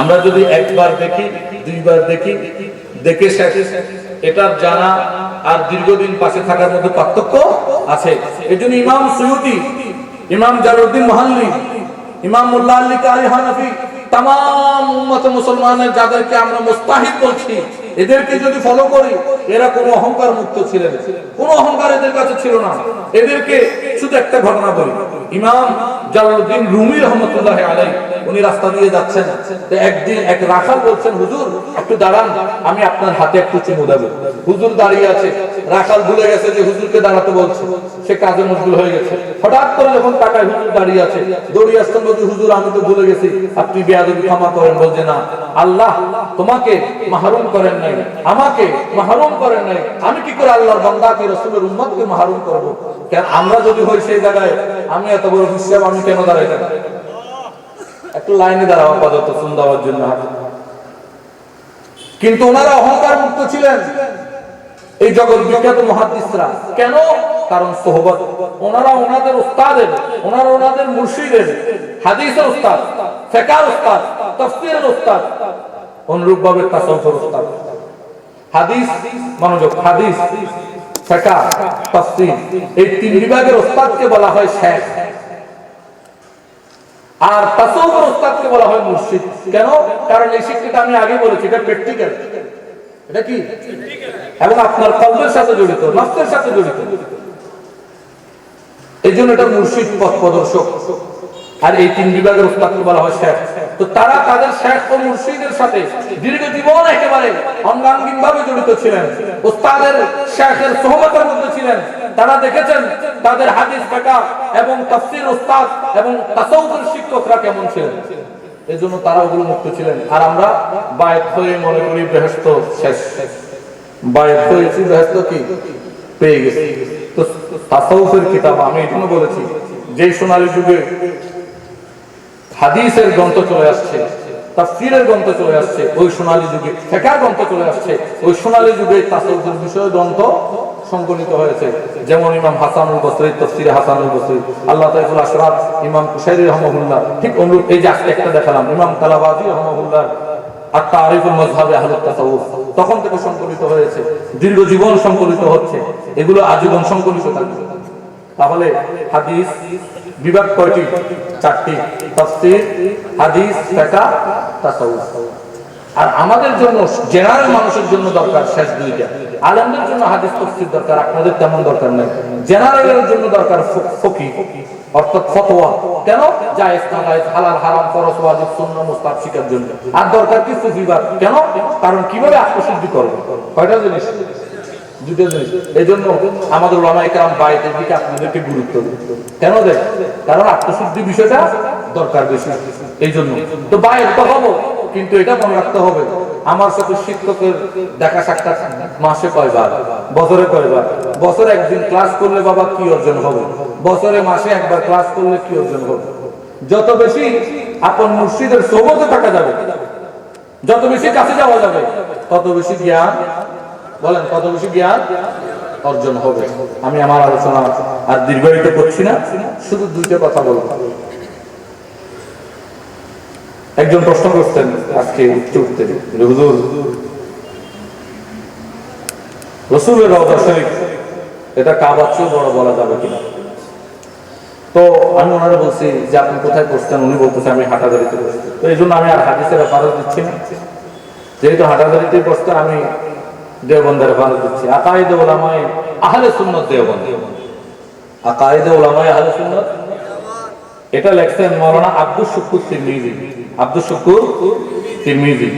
আমরা যদি একবার দেখি, দুইবার দেখি, দেখে শেষ, এটার জানা আর দীর্ঘদিন পাশে থাকার মধ্যে পার্থক্য আছে। এজন্য ইমাম সুয়ুতি, ইমাম জালালউদ্দিন মুহাল্লি, ইমাম মোল্লা আলী কারি হানাফি, তামাম উম্মত মুসলমানের যাদেরকে আমরা মুস্তাহিদ বলছি, এদেরকে যদি ফলো করি, এরা কোনো অহংকার মুক্ত ছিলেন, কোনো অহংকার এদের কাছে ছিল না। এদেরকে শুধু একটা ঘটনা বলি, ইমাম জালালউদ্দিন রুমি রহমতুল্লাহ আলাইহি উনি রাস্তা দিয়ে যাচ্ছেন, তো একদিন এক রাখাল বলছেন, হুজুর একটু দাঁড়ান, আমি আপনার হাতে একটু চুমু দেব। হুজুর দাঁড়িয়ে আছে, রাখাল ভুলে গেছে যে হুজুরকে দাঁড়াতে বলছে, সে কাজে মশগুল হয়ে গেছে। হঠাৎ করে যখন তাকায় হুজুর দাঁড়িয়ে আছে, দৌড়িয়ে আসতেন, বলছে হুজুর আমি তো ভুলে গেছি, আপনি বেয়াদবি ক্ষমা করেন। বলছে না, আল্লাহ তোমাকে মাহরুম করেন নাই, আমাকে মাহরুম করেন নাই, আমি কি করে আল্লাহর বান্দাকে রাসূলের উম্মতকে মাহরুম করব? কেন আমরা যদি হই সেই জায়গায়, আমি এত বড় বিশ্বাস, আমি কেন দাঁড়াই থাকি? একটু লাইনে দাঁড়াও আপাতত ফোন দেওয়ার জন্য। কিন্তু ওনারা অহংকার মুক্ত ছিলেন, এই জগৎ বিখ্যাত মুহাদ্দিসরা। কেন? কারণ সোহবত। ওনারা ওনাদের উস্তাদের, ওনারা ওনাদের মুর্শিদের, হাদিসের উস্তাদ, ফিকহের উস্তাদ, তাফসীরের উস্তাদ, অনুরূপ ভাবে তাসাউফের উস্তাদ। হাদিস মনোযোগ, হাদিস, ফিকহ, তাফসীর, এই তিন বিভাগের উস্তাদকে বলা হয় শেখ, আর তাসাউফের উস্তাদকে বলা হয় মুর্শিদ। কেন? কারণ এই শিক্ষাটা আমি আগে বলেছি, এটা প্র্যাকটিক্যাল। এটা কি? এবং আপনার কলবের সাথে জড়িত, নফসের সাথে জড়িত। এই জন্য এটা মুর্শিদ, পথ প্রদর্শক। আর এই তিন বিভাগের উস্তাদকে বলা হয় শেখ। তো তারা তাদের শেখ ও মুর্শিদের সাথে দীর্ঘ জীবন একেবারে অঙ্গাঙ্গিন ভাবে জড়িত ছিলেন, উস্তাদের শেখের সোহবতের মধ্যে ছিলেন। তারা দেখেছেন তাদের হাদিস, ফিকহ এবং তাফসীর উস্তাদ এবং তাসাউফের শিক্ষকরা কেমন ছিলেন। এই জন্য তারা ওগুলো মুক্ত ছিলেন। আর আমরা বায়াত হয়ে মনে করি বেহেশত শেষ, বায়াত হয়েছি, বেহেশত কি পেয়ে গেছি। তো তাসাউফের কিতাব, আমি এজন্য বলেছি, যেই সোনালী যুগে হাদিসের গ্রন্থ চলে আসছে, তাফসীরের গ্রন্থ চলে আসছে, ওই সোনালী যুগে ফিকহের গ্রন্থ চলে আসছে, ওই সোনালী যুগে তাসাউফের বিষয় গ্রন্থ সংকলিত হয়েছে। যেমন ইমাম হাসানুল বসরি, তাফসীরে হাসানুল বসরি, আল্লাহ তাইফুল আশরাফ, ইমাম কুশাইরি রাহমাহুল্লাহ, ঠিক অনুরূপ এই যে আজকে একটা দেখালাম, ইমাম তালাবাজি রাহমাহুল্লাহ আত-তারিফুল মাযহাবে আহলুত তাসাউফ, তখন থেকে সংকলিত হয়েছে, দীর্ঘ জীবন সংকলিত হচ্ছে, এগুলো আজীবন সংকলিত থাকবে। তাহলে হাদিস বিভাগ কয়টি? 4টি, তাফসীর, হাদিস, ফিকহ, তাসাউফ। আর আমাদের জন্য, জেনারেল মানুষের জন্য দরকার শেষ দুইটা। আলেমদের জন্য হাদিস, তাফসীর দরকার, আপনাদের তেমন দরকার নাই। জেনারেলের জন্য দরকার ফকিহ, অর্থাৎ ফতোয়া। কেন? জায়েজ না জায়েজ, হালাল হারাম, ফরজ ওয়াজিব, সুন্নাহ মুস্তাহাব শিখার জন্য। আর দরকার কি? সুফিবাদ। কেন? কারণ কিভাবে আত্মশুদ্ধি করবে। কয়টা জিনিস? দুটো জিনিস। এই জন্য আমাদের উলামায়ে কেরাম বায়াতের দিকে আপনাদেরকে গুরুত্ব দেন। কেন দেন? কারণ আত্মশুদ্ধি বিষয়টা দরকার বেশি। এই জন্য তো বায়াত তো হবো, কিন্তু এটা মনে রাখতে হবে আমার সাথে শিক্ষকের দেখা সাক্ষাৎ মাসে কয়বার, বছরে কয়বার? বছরে একদিন ক্লাস করলে বাবা কি অর্জন হবে? বছরে মাসে একবার ক্লাস করলে কি অর্জন হবে? যত বেশি আপন মুর্শিদের সোহবতে থাকা যাবে, যত বেশি কাছে যাওয়া যাবে, তত বেশি জ্ঞান, বলেন কত বেশি জ্ঞান অর্জন হবে। আমি আমার আলোচনা আর দীর্ঘায়িত করছি না, শুধু দুইটা কথা বলবো। একজন প্রশ্ন করতেন আজকে উঠতে হুজুর, রাসূলের রওজা শরীফ এটা কাবার চেয়ে বড় বলা যাবে কিনা? তো আমি ওনারা বলছি যে আপনি কোথায় পড়ছেন? উনি বলতেছে আমি হাটাজারিতে পড়ছি। তো এই জন্য আমি আর হাদিসের রেফারেন্স দিচ্ছি না, যেহেতু হাটাজারিতে পড়তে আমি দেওবন্দের রেফারেন্স দিচ্ছি। আকায়েদে উলামায়ে আহলে সুন্নাত দেওবন্দ, আকায়েদে উলামায়ে আহলে সুন্নাত, এটা লেখছেন মাওলানা আব্দুস শুকুর তিরমিজি, আব্দুস শুকুর তিরমিজি।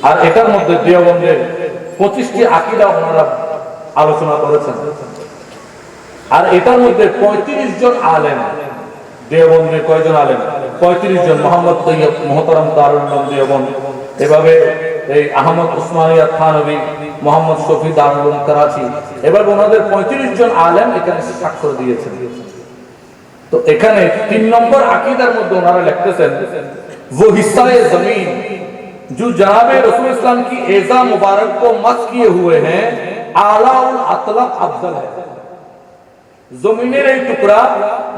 আর এটার মধ্যে দেওবন্দের 25টি আকীদা ওনারা আলোচনা করেছেন। আর এটার মধ্যে 35 জন আলেম, দেওবন্দের কয়জন আলেম? 35 জন। মোহাম্মদ তৈয়ব মুহতারাম দারুল উলুম দেওবন্দ, এভাবে এই আহমদ উসমানিয়া থানভী, মোহাম্মদ শফি দারুল উলুম করাচি, এবার ওনাদের 35 জন আলেম এখানে স্বাক্ষর দিয়েছেন। তো এখানে 3 নম্বর আকীদার মধ্যে ওনারা লিখতেছেন वो हिस्सा जमीन जो जनाब रसूल इस्लाम की एजा मुबारक को मस किए हुए हैं आला उल अतलक अफजल है। জমিনের এই টুকরা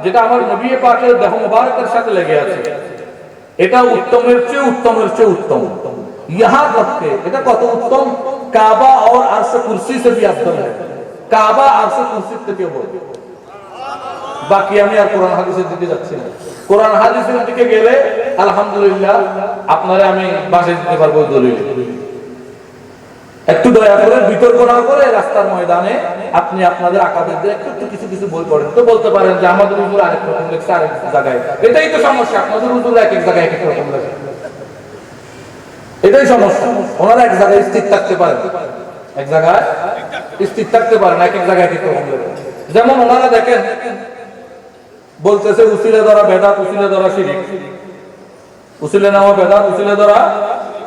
যেটা আমার নবী পাকের দেহ মুবারকের সাথে লেগে আছে, এটা উত্তমের চেয়ে উত্তমের চেয়ে উত্তম। यहाँ तक के এটা কত উত্তম? কাবা और अर्श कुर्सी से भी अफजल है। কাবা अर्श कुर्सी থেকে বড়। বাকি আমি আর কোরআন হাদিসের দিকে যাচ্ছি না। কোরআন হাদিসের দিকে গেলে আলহামদুলিল্লাহ আপনারা আমি বাসে দিতে পারবো দলিল। একটু দয়া করে বিতর্ক না করে রাস্তার ময়দানে আপনি আপনাদের আকাদেরদের একটু কিছু কিছু বই পড়েন, তো বলতে পারেন যে আমাদের হুজুর আরেক রকম লেখছে আরেক জায়গায়। এটাই তো সমস্যা, আপনাদের হুজুর এক এক জায়গায় এক এক রকম লেখে, এটাই সমস্যা। ওনারা এক জায়গায় স্থির থাকতে পারেন, এক জায়গায় স্থির থাকতে পারেন, এক এক জায়গায় এক এক রকম লেখে। যেমন ওনারা দেখেন বলতেছে উসিলে ধরা বেদাত, উসিলে ধরা শিরিক, উসিলে নেওয়া বেদাত, উসিলে ধরা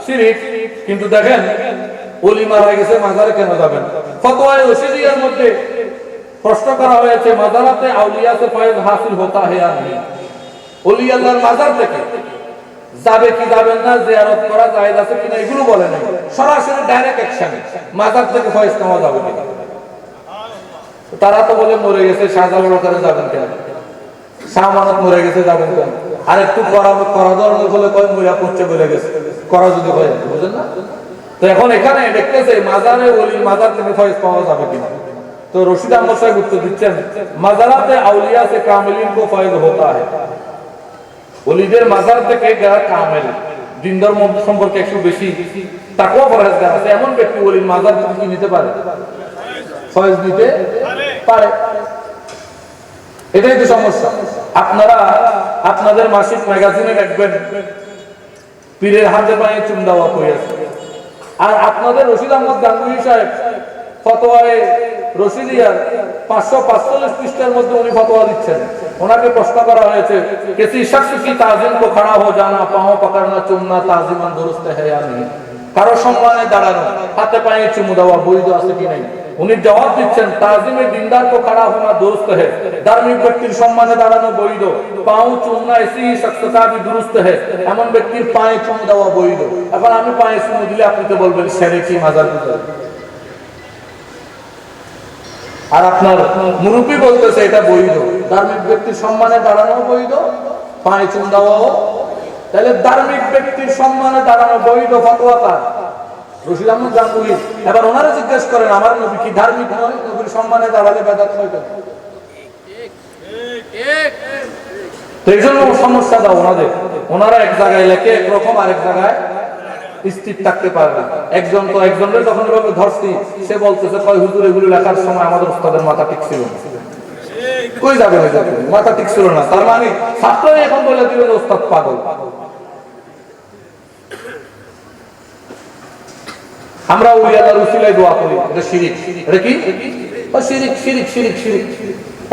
শিরিক। কিন্তু দেখেন ওলি মারা গেছে, মাজারে কেন যাবেন? ফতোয়ায়ে রশিদিয়ার মধ্যে প্রশ্ন করা হয়েছে মাজারাতে আউলিয়া সে ফয়েজ হাসিল होता है या नहीं, ওলি আল্লাহর মাজার থেকে যাবে কি যাবেন না, জিয়ারত করা জায়েজ আছে কিনা এগুলো বলে নাই, সরাসরি ডাইরেক্ট অ্যাকশন, মাজার থেকে ফয়েজ নেওয়া যাবে কিনা। তারা তো বলে মরে গেছে, শাহজালাল ওখানে যাবেন কেন? শাহ মানত মরে গেছে, যাবেন কেন? আর একটু করা ধরনের হলে কয় মরিয়া পড়ছে বলে গেছে, করা যদি হয়, বুঝেন না? তো এখন এখানে দেখতেছে মাজারে ওলির মাজার থেকে ফয়েজ পাওয়া যাবে কিনা। তো রশিদ আহমদ সাহেব উত্তর দিচ্ছেন মাজারাতে আউলিয়া সে কামিলিন কো ফয়েজ होता है। ওলিদের মাজার থেকে যারা কামেল, দিন ধর্ম সম্পর্কে একটু বেশি তাকওয়া পরহেজগার আছে, এমন ব্যক্তি ওলির মাজার থেকে কি নিতে পারে? ফয়েজ নিতে পারে। এটাই তো সমস্যা। আপনারা আপনাদের মাসিক ম্যাগাজিনে দেখবেন পীরের হাতে পায়ে চুম দেওয়া হয়েছে, আর আপনাদের রশিদ আহমদ গাঙ্গুহি সাহেব ফতোয়ায়ে রশিদিয়ার 545 পৃষ্ঠার মধ্যে উনি ফতোয়া দিচ্ছেন। ওনাকে প্রশ্ন করা হয়েছে किसी शख्स की ताज़ीम को खड़ा हो जाना, पांव पकड़ना, चूमना ताज़ीमन दुरुस्त है या नहीं, কারো সম্মানে দাঁড়ানো, হাতে পায়ে চুমু দেওয়া বৈধ আছে কি নাই? উনি জবাব দিচ্ছেন তাজিমে দিনদার को खड़ा होना दुरुस्त है, धार्मिक ব্যক্তির সম্মানে দাঁড়ানো বৈধ, পাও চুমনা ऐसी शख्स का भी दुरुस्त है, এমন ব্যক্তির পায়ে চুমু দেওয়া বৈধ। এখন আমি পায়ে চুমু দিলে আপনি তো বলবেন শিরকি মাজার পূজা, আর আপনার মুরব্বি বলতেছে এটা বৈধ, ধার্মিক ব্যক্তির সম্মানে দাঁড়ানো বৈধ, পায়ে চুমু দেওয়াও। তাহলে ধার্মিক ব্যক্তির সম্মানে দাঁড়ানো বৈধ ফতোয়া কার? রশিদ আহমদ গাঙ্গুহি। এবার ওনারা জিজ্ঞেস করেন আমার নবী কি ধার্মিক নয়? নবীর সম্মানে দাঁড়ালে বেদাত হয় কেন? তো এই জন্য সমস্যা দাও ওনাদের। ওনারা এক জায়গায় লেখে একরকম, আরেক জায়গায় স্থির থাকতে পারে না। একজনের যখন এভাবে ধরছি, সে বলতেছে কয় হুজুর এগুলো লেখার সময় আমাদের উস্তাদের মাথা ঠিক ছিল না। কই যাবে মাথা ঠিক ছিল না, তার মানে ছাত্রই এখন বলে দিবে যে উস্তাদ পাগল। আমরা ওলি আল্লাহর উসিলায় দোয়া করি, এটা শিরিক। এটা কি? শিরিক, শিরিক, শিরিক, শিরিক।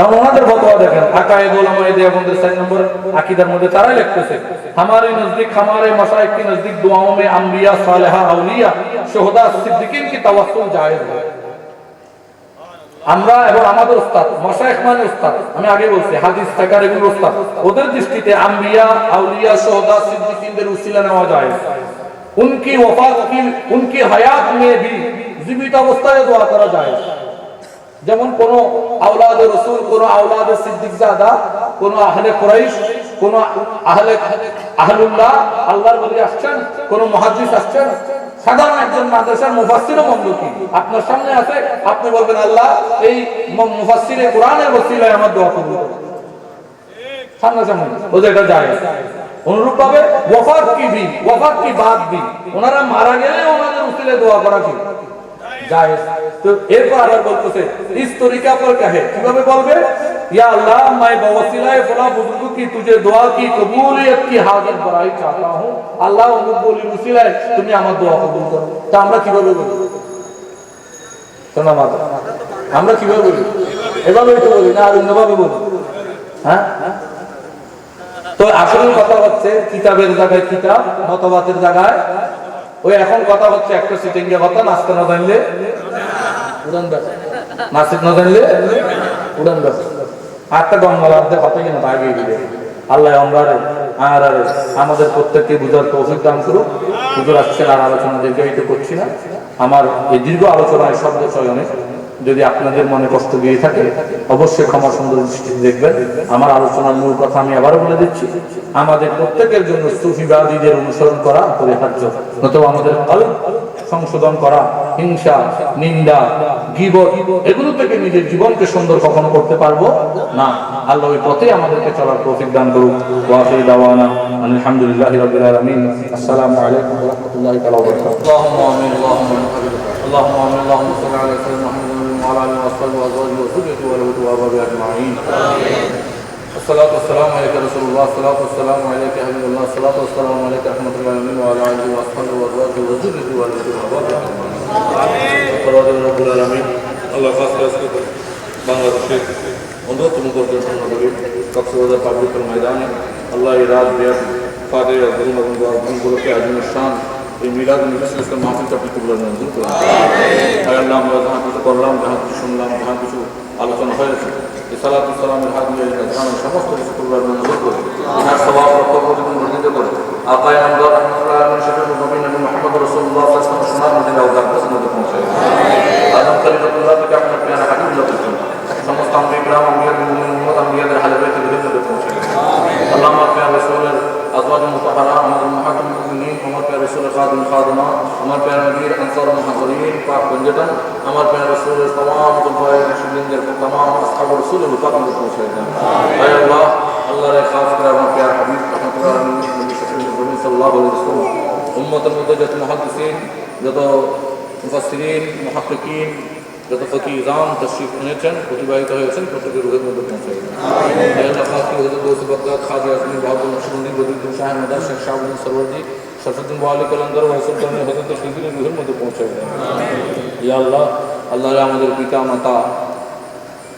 এখন ওনাদের ফতোয়া দেখেন, আকায়ে ওলামায়ে দেওবন্দের 4 নম্বর আকীদার মধ্যে তারাই লিখতেছে, हमारे नजदीक हमारे मशाइख के नजदीक दुआओं में अंबिया सालिहा औलिया शुहदा सिद्दीकीन की तवस्सुल जायज है। আমরা এবং আমাদের উস্তাদ মশায়েখ মানে উস্তাদ, আমি আগে বলছি হাদিস টাকার এগুলো উস্তাদ, ওদের দৃষ্টিতে আম্বিয়া আউলিয়া শুহদা সিদ্দিকীনদের উসিলা নেওয়া যায়। उनकी वफात की उनकी हयात में भी জীবিত অবস্থায় দোয়া করা যায়। যেমন কোন আওলাদে রাসূল, কোন আওলাদে সিদ্দিক জাদা, কোন আহলে কুরাইশ, কোন আহলুল্লাহ আল্লাহর ওলি আসছেন, কোন মুহাদ্দিস আসছেন, সাধারণ একজন মাদ্রাসার মুফাসসিরও মমলুকি আপনার সামনে আছে, আপনি বলবেন আল্লাহ এই মুফাসসিরে কোরআনের ওসিলায় আমার দোয়া কবুল করুন, সামনাসামনি ওদের এটা যায়। অনুরূপ ভাবে ওয়াফাত কি বাদ भी ওনারা মারা গেলে ওনাদের ওসিলায় দোয়া করা কি জায়েজ। তো এরপর আবার বলতেছে इस तरीका पर कहे, কিভাবে বলবে, या अल्लाह मैं बवसीलाए फला बुजुर्ग की तुझे दुआ की कबूलियत की हाजिर बराई चाहता हूं, আল্লাহ অমুক বলি ওসিলায় তুমি আমার দোয়া কবুল করো। তা আমরা কিভাবে বলি? শোনা মাত্র আমরা কিভাবে বলি? এভাবেই তো বলি না, আর অন্যভাবে বলি? হ্যাঁ, তো আসল কথা হচ্ছে কিতাবের জায়গায় কিতাব, মতবাদের জায়গায় ওই এখন কথা হচ্ছে একটা সিটিংয়ে কথা, নাচতে না জানলে উড়ান ব্যাস, নাচতে না জানলে উড়ান ব্যাস। আটটা গঙ্গালাদের কথা কিন্তু আগে দিবে। আল্লাহ আমরারে আরারে আমাদের প্রত্যেককে বুঝার তৌফিক দান করুক। হুজুর আসছেন, আর আলোচনা দীর্ঘায়িত করছি না। আমার এই দীর্ঘ আলোচনায় শব্দ চয়নে যদি আপনাদের মনে কষ্ট দিয়ে থাকে অবশ্যই ক্ষমা সুন্দর দৃষ্টিতে দেখবেন। আমার আলোচনার মূল কথা আমি আবারও বলে দিচ্ছি, আমাদের প্রত্যেকের জন্য সুফিবাদীদের অনুসরণ করা অপরিহার্য, নতুবা আমাদের কলব সংশোধন করা, হিংসা, নিন্দা, গীবত এগুলো থেকে নিজের জীবনকে সুন্দর কখনো করতে পারবো না। আল্লাহ ওই পথে আমাদেরকে চলার তৌফিক দান করুক। ওয়া আখিরু দাওয়ানা আলহামদুলিল্লাহি রাব্বিল আলামিন। আসসালামু আলাইকুম ওয়া রাহমাতুল্লাহি ওয়া বারাকাতুহু। আল্লাহুম্মা আমিন, আল্লাহুম্মা আমিন, আল্লাহুম্মা আমিন, আল্লাহুম্মা সাল্লি আলা সাইয়্যিদিনা মুহাম্মাদিন ওয়া আলা আলিহি ওয়া সাহবিহি ওয়া আজওয়াজিহি ওয়া যুররিyyatihi ওয়া আহলিহি আজমাইন। الصلاة والسلام عليك رسول الله، الصلاة والسلام عليك حبيب الله، الصلاة والسلام عليك رحمة الله العالمين وعلى آله وأصحابه وأزواجه وذريته وآله رب العالمين। আল্লাহ খাস করে বাংলাদেশের অন্যতম গর্জন নগরী কক্সবাজার পাবলিকের ময়দানে আল্লাহ এই রাত বিয়ার ফাদের আজম এবং গুলোকে আজমের শান এই মিলাদ ইসলাম মাহফিলটা পিতুবুল্লাহ মঞ্জুর করুন। আল্লাহ আমরা যাহা কিছু করলাম, যাহা কিছু শুনলাম, যাহা কিছু আলোচনা হয়েছে এই সালাতু সালামের হাত দিয়ে সমস্ত কিছু কবুল মঞ্জুর করে আর সওয়াব রক্ষা জীবন বর্ধিত করে আপায় আমদার রাহমাতুল্লাহ আলাইহি শফিউল নবী নবী মুহাম্মদ রাসূলুল্লাহ সাল্লাল্লাহু আলাইহি ওয়াসাল্লাম সোনার মদিনা ও জান্নাতের মধ্যে পৌঁছায়। আদম খলিলুল্লাহ থেকে আপনার প্রিয় হাবিবুল্লাহ পর্যন্ত সমস্ত আম্বিয়া کرام আম্বিয়া মুমিন উম্মত আম্বিয়াদের হালে বাইতের মধ্যে পৌঁছায়। আল্লাহ আমার প্রিয় রাসূলের আজওয়াজ মুতাহহারা, আমাদের মুহাক্কিম মুমিনিন, আমার প্রিয় রাসূলের খাদিম খাদিমা, আমার প্রিয় নবীর আনসার মুহাজিরিন পাক বন্ধুগণ, আমার প্রিয় রাসূলের तमाम খুলফায়ে রাশিদিনদের तमाम আসহাব রাসূলের পাক মধ্যে পৌঁছায় দেন। হে আল্লাহ, আল্লাহর খাস করে আমার প্রিয় হাবিব রাহমাতুল্লাহ নবী সাল্লাল্লাহু আলাইহি ওয়াসাল্লাম উম্মতের মধ্যে যত মুহাদ্দিসিন, যত মুফাসসিরিন, মুহাক্কিকিন, যত ফকিহান তশরিফ এনেছেন, প্রতিবাহিত হয়েছেন, প্রত্যেকের রূহের মধ্যে পৌঁছায় দেন। হে আল্লাহ, খাস করে হযরত গৌস বাগদাদ খাজা আজমি বাহাদুর নকশবন্দি বদরুদ্দীন শাহ মাদার শেখ শাহবুদ্দিন সরওয়ার্দী শরফুদ্দিন ওয়ালি কলন্দর ওয়া সুলতানের হযরত শিরকুলের রূহের মধ্যে পৌঁছায় দেন। ইয়া আল্লাহ, আল্লাহর আমাদের পিতা মাতা,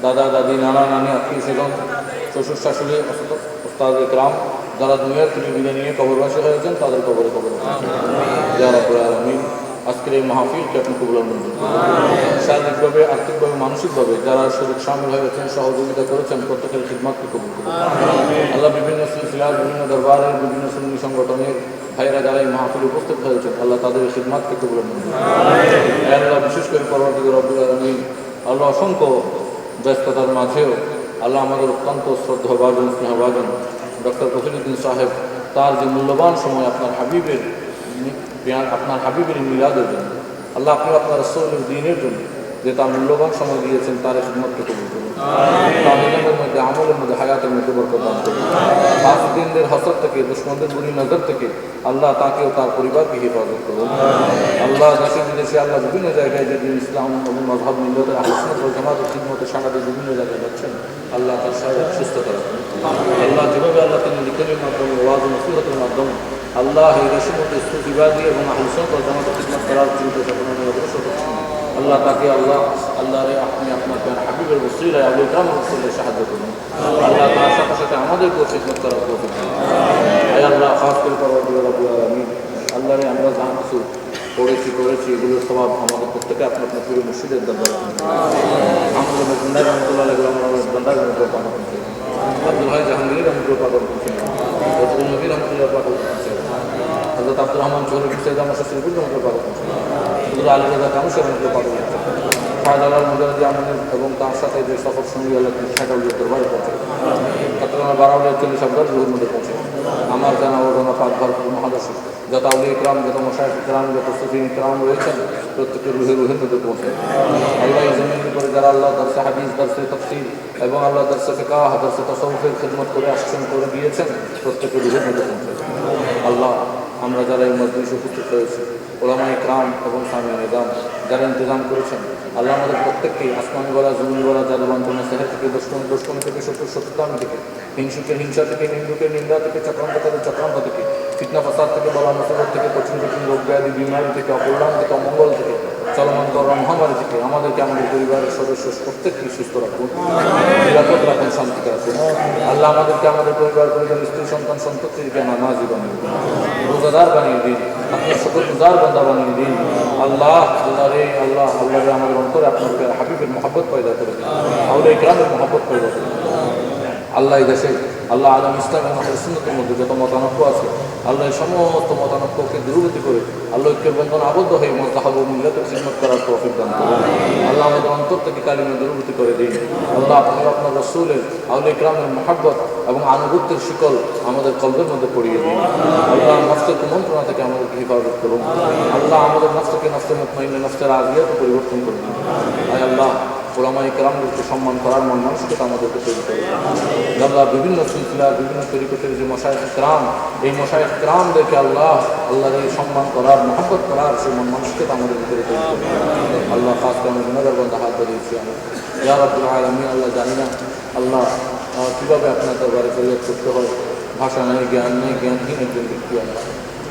দাদা দাদি, নানা নানি, আত্মীয় স্বজন, শ্বশুর শাশুড়ি, ওস্তাদ ইকরাম যারা দুনিয়ার থেকে বিদায় নিয়ে কবরবাসী হয়েছেন তাদের কবরে কবর ইয়া রাব্বুল আলামিন। আজকের এই মাহফিলকে আপনি কবুল মঞ্জুর করুন। শারীরিকভাবে, আর্থিকভাবে, মানসিকভাবে যারা শরীর শামিল হয়েছেন, সহযোগিতা করেছেন, প্রত্যেকের খিদমতকে কবুল করুন। আল্লাহ বিভিন্ন সিলসিলার, বিভিন্ন দরবারের, বিভিন্ন সুন্নি সংগঠনের ভাইরা যারা এই মাহফিলে উপস্থিত হয়েছেন, আল্লাহ তাদের খিদমতকে কবুল মঞ্জুর করুন। আল্লাহ বিশেষ করে পরবর্তী রব্বুল আলামিন, আল্লাহ অসংখ্য ব্যস্ততার মাঝেও আল্লাহ আমাদের অত্যন্ত শ্রদ্ধাভাজন, স্নেহভাজন ডক্টর কফিলুদ্দিন সাহেব তার যে মূল্যবান সময় আপনার হাবিবের মিলাদের জন্য, আল্লাহ আপনি আপনার রাসূলের দ্বীনের জন্য যে তার মূল্যবান সময় দিয়েছেন, তার খিদমতকে কবুল করুন। তার ইলমের মধ্যে, আমলের মধ্যে, হায়াতের মধ্যে বরকত দান করুন। ফাসিকদের হাসদ থেকে, দুশমনদের বুরি নজর থেকে আল্লাহ তাকে ও তার পরিবারকে হেফাজত করুন। আল্লাহ দেশে বিদেশে, আল্লাহ বিভিন্ন জায়গায় যে দিন ইসলাম এবং মাযহাব মিল্লাতের আহলে সুন্নাত ওয়াল জামাতের খিদমতের সাংঘাতিক বিভিন্ন জায়গায় যাচ্ছেন, আল্লাহ তার শারীরিক সুস্থতা রাখুন। আল্লাহ যেভাবে আল্লাহ তিনি লিখনের মাধ্যমে, ওয়াজ ও নসিহতের মাধ্যমে আল্লাহ এই দেশের মধ্যে সুফিবাদী এবং আহলে সুন্নাত ওয়াল জামাতের খিদমত করার চিন্তা চেতনা নিয়ে অগ্রসর হচ্ছেন, আল্লাহ তাকে আল্লাহ রে আপনি আপনার হাবিবের ওসিলায় আবু ইকরামের ওসিলায় সাহায্য করুন। আল্লাহ তার সাথে সাথে আমাদেরকেও খিদমত করার তৌফিক দিন। আয় আল্লাহ খাস করে পরওয়ারদিগার রব্বুল আলামিন, আল্লাহ রে আমরা যা কিছু করেছি এগুলোর স্বভাব আমাদের প্রত্যেকে আপনার আপনার প্রিয় মুর্শিদের দরবারে আমাদের গন্ডার রহমতুল্লাহ গন্ডার রহমতুল্লাহ পাক করছেন, আব্দুল হাই জাহাঙ্গীর রহমতুল্লাহ পাক করছেন, রসুল নবী রহমতুল্লাহ পাক করছেন, হযরত আব্দুর রহমান চৌধুরী সৈয়দ আমার শ্রীপুর রহমতুল্লাহ পাক করছেন, হুজুর আলী রাজা কামুশের রহমতুল্লাহ পাক করছেন, শাহজালাল মুজাহিদ আমাদের এবং তার সাথে যে সফর সঙ্গী আল্লাহ শেখাউলির দরবারে পৌঁছে, চট্টগ্রাম 1240 আবদার রুহুর মধ্যে পৌঁছে, আমার জানা ও জানা পাক ভরপুর মহাদর্শী যত আউলিয়া ইকরাম, যত মশায়েখ ইকরাম, যত সুফি ইকরাম রয়েছেন প্রত্যেকের রুহের মধ্যে পৌঁছে। আল্লাহ এই জমিনের উপরে যারা আল্লাহ দরসে হাদিস, দরসে তাফসীর এবং আল্লাহ দরসে ফিকাহ, দরসে তাসাউফের খিদমত করে আসছেন, করে গিয়েছেন, প্রত্যেকের রুহের মধ্যে পৌঁছে। আল্লাহ আমরা যারা এই মজলিসে উপস্থিত হয়েছি, ওলামা ইকরাম এবং সামিয়া নিজাম যারা ইন্তজাম করেছেন, আল্লাহ আমাদের প্রত্যেককে আসমানি বলা, জমিন বলা, জাদুবন্তনা সেহের থেকে, দুষ্কর্ম থেকে, শত্রুতাম থেকে, হিংসুকের হিংসা থেকে, নিন্দুকের নিন্দা থেকে, চক্রান্ত থেকে, ফিতনা ফাসাদ থেকে, বলা মুসিবত থেকে, কঠিন রোগ ব্যাধি, বিমারি থেকে, অকল্যাণ থেকে, অমঙ্গল থেকে, চলমান করোনা মহামারী থেকে আমাদেরকে আমাদের পরিবারের সদস্য প্রত্যেককে সুস্থ রাখুন, নিরাপদ রাখুন, শান্তিতে রাখুন। আল্লাহ আমাদেরকে আমাদের পরিবার, স্ত্রী সন্তান সন্ততিকে নামাজি বানিয়ে দিন, রোজাদার বানিয়ে দিন, আপনার শুকরগুজার বান্দা বানিয়ে দিন। আল্লাহ রে আমাদের অন্তরে আপনার হাবিবের মহব্বত পয়দা করে দিন, আউলিয়া ইকরামের মহব্বত পয়দা করে দিন। আল্লাহ এই দেশে আল্লাহ আলম ইসলাম এবং সুন্নতের মধ্যে যত মতানক্য আছে, আল্লাহ এই সমস্ত মতানক্যকে দূরীভূত করে আল্লাহ ঐক্যের বন্ধন আবদ্ধ হয়ে মুস্তাহাব ও মিল্লাতের খিদমত করার তৌফিক দান করুন। আল্লাহ আমাদের অন্তর থেকে কালিমা দূরীভূত করে দিন। আল্লাহ আপনার রাসূলের, আউলিয়া ইকরামের মহব্বত এবং আনুগত্যের শিকল আমাদের কলবের মধ্যে পড়িয়ে দিন। আল্লাহ নফসের কুমন্ত্রণা থেকে আমাদেরকে হেফাজত করুন। আল্লাহ আমাদের নফসকে নফসে মুতমাইন্না, নফসে রাজিয়াতে পরিবর্তন করুন। আয় আল্লাহ ওলামা ইকরামদেরকে সম্মান করার মন মানসিকতা আমাদেরকে তৈরি করে দিন। আল্লাহ বিভিন্ন সিলসিলা, বিভিন্ন তরিকতের যে মশায়েখ ইকরাম, এই মশায়েখ ইকরামদেরকে আল্লাহর এই সম্মান করার, মহব্বত করার সেই মন মানসিকতা আমাদের ভিতরে তৈরি করে দিন। আল্লাহ খাস করে আমি গুনাহগার বান্দা হাত বাড়িয়েছি আমি, ইয়া রাব্বুল আলামিন, আল্লাহ জানি না আল্লাহ কীভাবে আপনার দরবারে ফরিয়াদ করতে হয়, ভাষা নাই, জ্ঞান নেই, জ্ঞানহীন একজন ব্যক্তি আল্লাহ।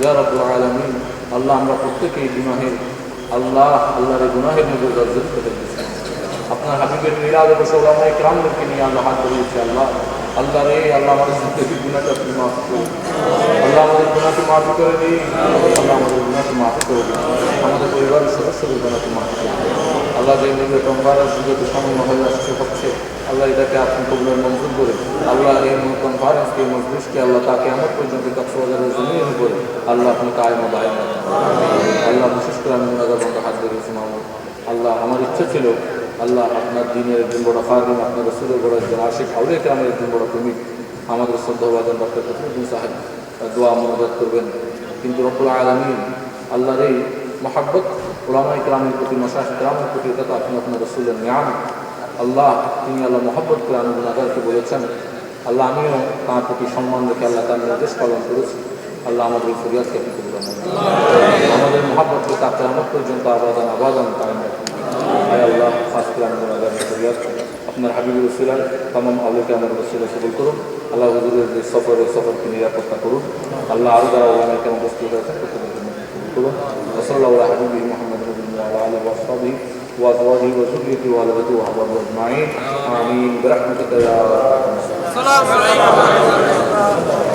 ইয়া রাব্বুল আলামিন, আল্লাহ আমরা প্রত্যেকেই গুনাহের আল্লাহর এই গুনাহের মধ্যে জর্জরিত হয়ে গেছি। আপনার হাবিবের মিলাদে বসে ওলামা ইকরামদেরকে নিয়ে আল্লাহ হাত ধরিয়েছি। আল্লাহ রে আমাদের জিন্দগির গুনাহকে আপনি মাফ করুন। আল্লাহ আমাদের গুনাহকে মাফ করে দিন। আল্লাহ আমাদের গুনাহকে মাফ করে দিন। আমাদের পরিবারের সদস্যদের গুনাহকে মাফ করে দিন। আল্লাহ যে নিজের কনফারেন্স যেহেতু সামান্য হয়ে আসছে হচ্ছে, আল্লাহ এটাকে আপনি কবুলের মঞ্জুর করে আল্লাহ এই কনফারেন্সকে, মজলিসকে আল্লাহ তাকে আমার পর্যন্ত কক্সবাজারের জমিনের উপরে আল্লাহ আপনি কায়েম ও দায়েম রাখেন। আল্লাহ বিশেষ করে আমি গুনাহগার বান্দা হাত ধরিয়েছি মাহমুদ। আল্লাহ আমার ইচ্ছা ছিল আল্লাহ আপনার দিনের একজন বড় খাদিম, আপনার রাসূলের বড় একজন আশিক, আউলিয়া ইকরামের একজন বড় প্রেমিক আমাদের শ্রদ্ধাভাজন ডক্টর ফখরুদ্দিন সাহেব দোয়া মোনাজাত করবেন, কিন্তু রব্বুল আলামিন আল্লাহর এই মহব্বত ওলামা ইকরামের প্রতি, মশায়েখ ইকরামের প্রতি, এটা তো আপনি আপনার রাসূলের নিয়ামত। আল্লাহ তিনি আল্লাহ মহব্বত করে আমি গুনাহগারকে বলেছেন, আল্লাহ আমিও তাঁর প্রতি সম্মান রেখে আল্লাহ তার নির্দেশ পালন করেছি। আল্লাহ আমাদের এই ফরিয়াদকে আপনি কবুল করুন। আমাদের মহব্বতকে তা কিয়ামত পর্যন্ত আবাদান কায়েম রাখুন। আয় আল্লাহ খাস করে আমি গুনাহগারের ফরিয়াদ আপনার হাবিবের ওসিলায় তামাম আউলিয়াকে আমার ওসিলায় কবুল করুন। আল্লাহ হুজুরের যে সফরকে নিরাপত্তা করুন। আল্লাহ আরও যারা ওলামায়ে কেরাম উপস্থিত হয়েছেন প্রত্যেকের জন্য কবুল করুন। সাল্লাল্লাহু আলা হাবিবিহি মুহাম্মদ ওয়া আলা আলিহি ওয়া আসহাবিহি ওয়া আজওয়াজিহি ওয়া যুররিয়্যতিহি ওয়া আলা বাতিহি ওয়া আহবাবিহি আজমাইন। আমিন বিরহমাতিকা ইয়া আরহামার রাহিমিন।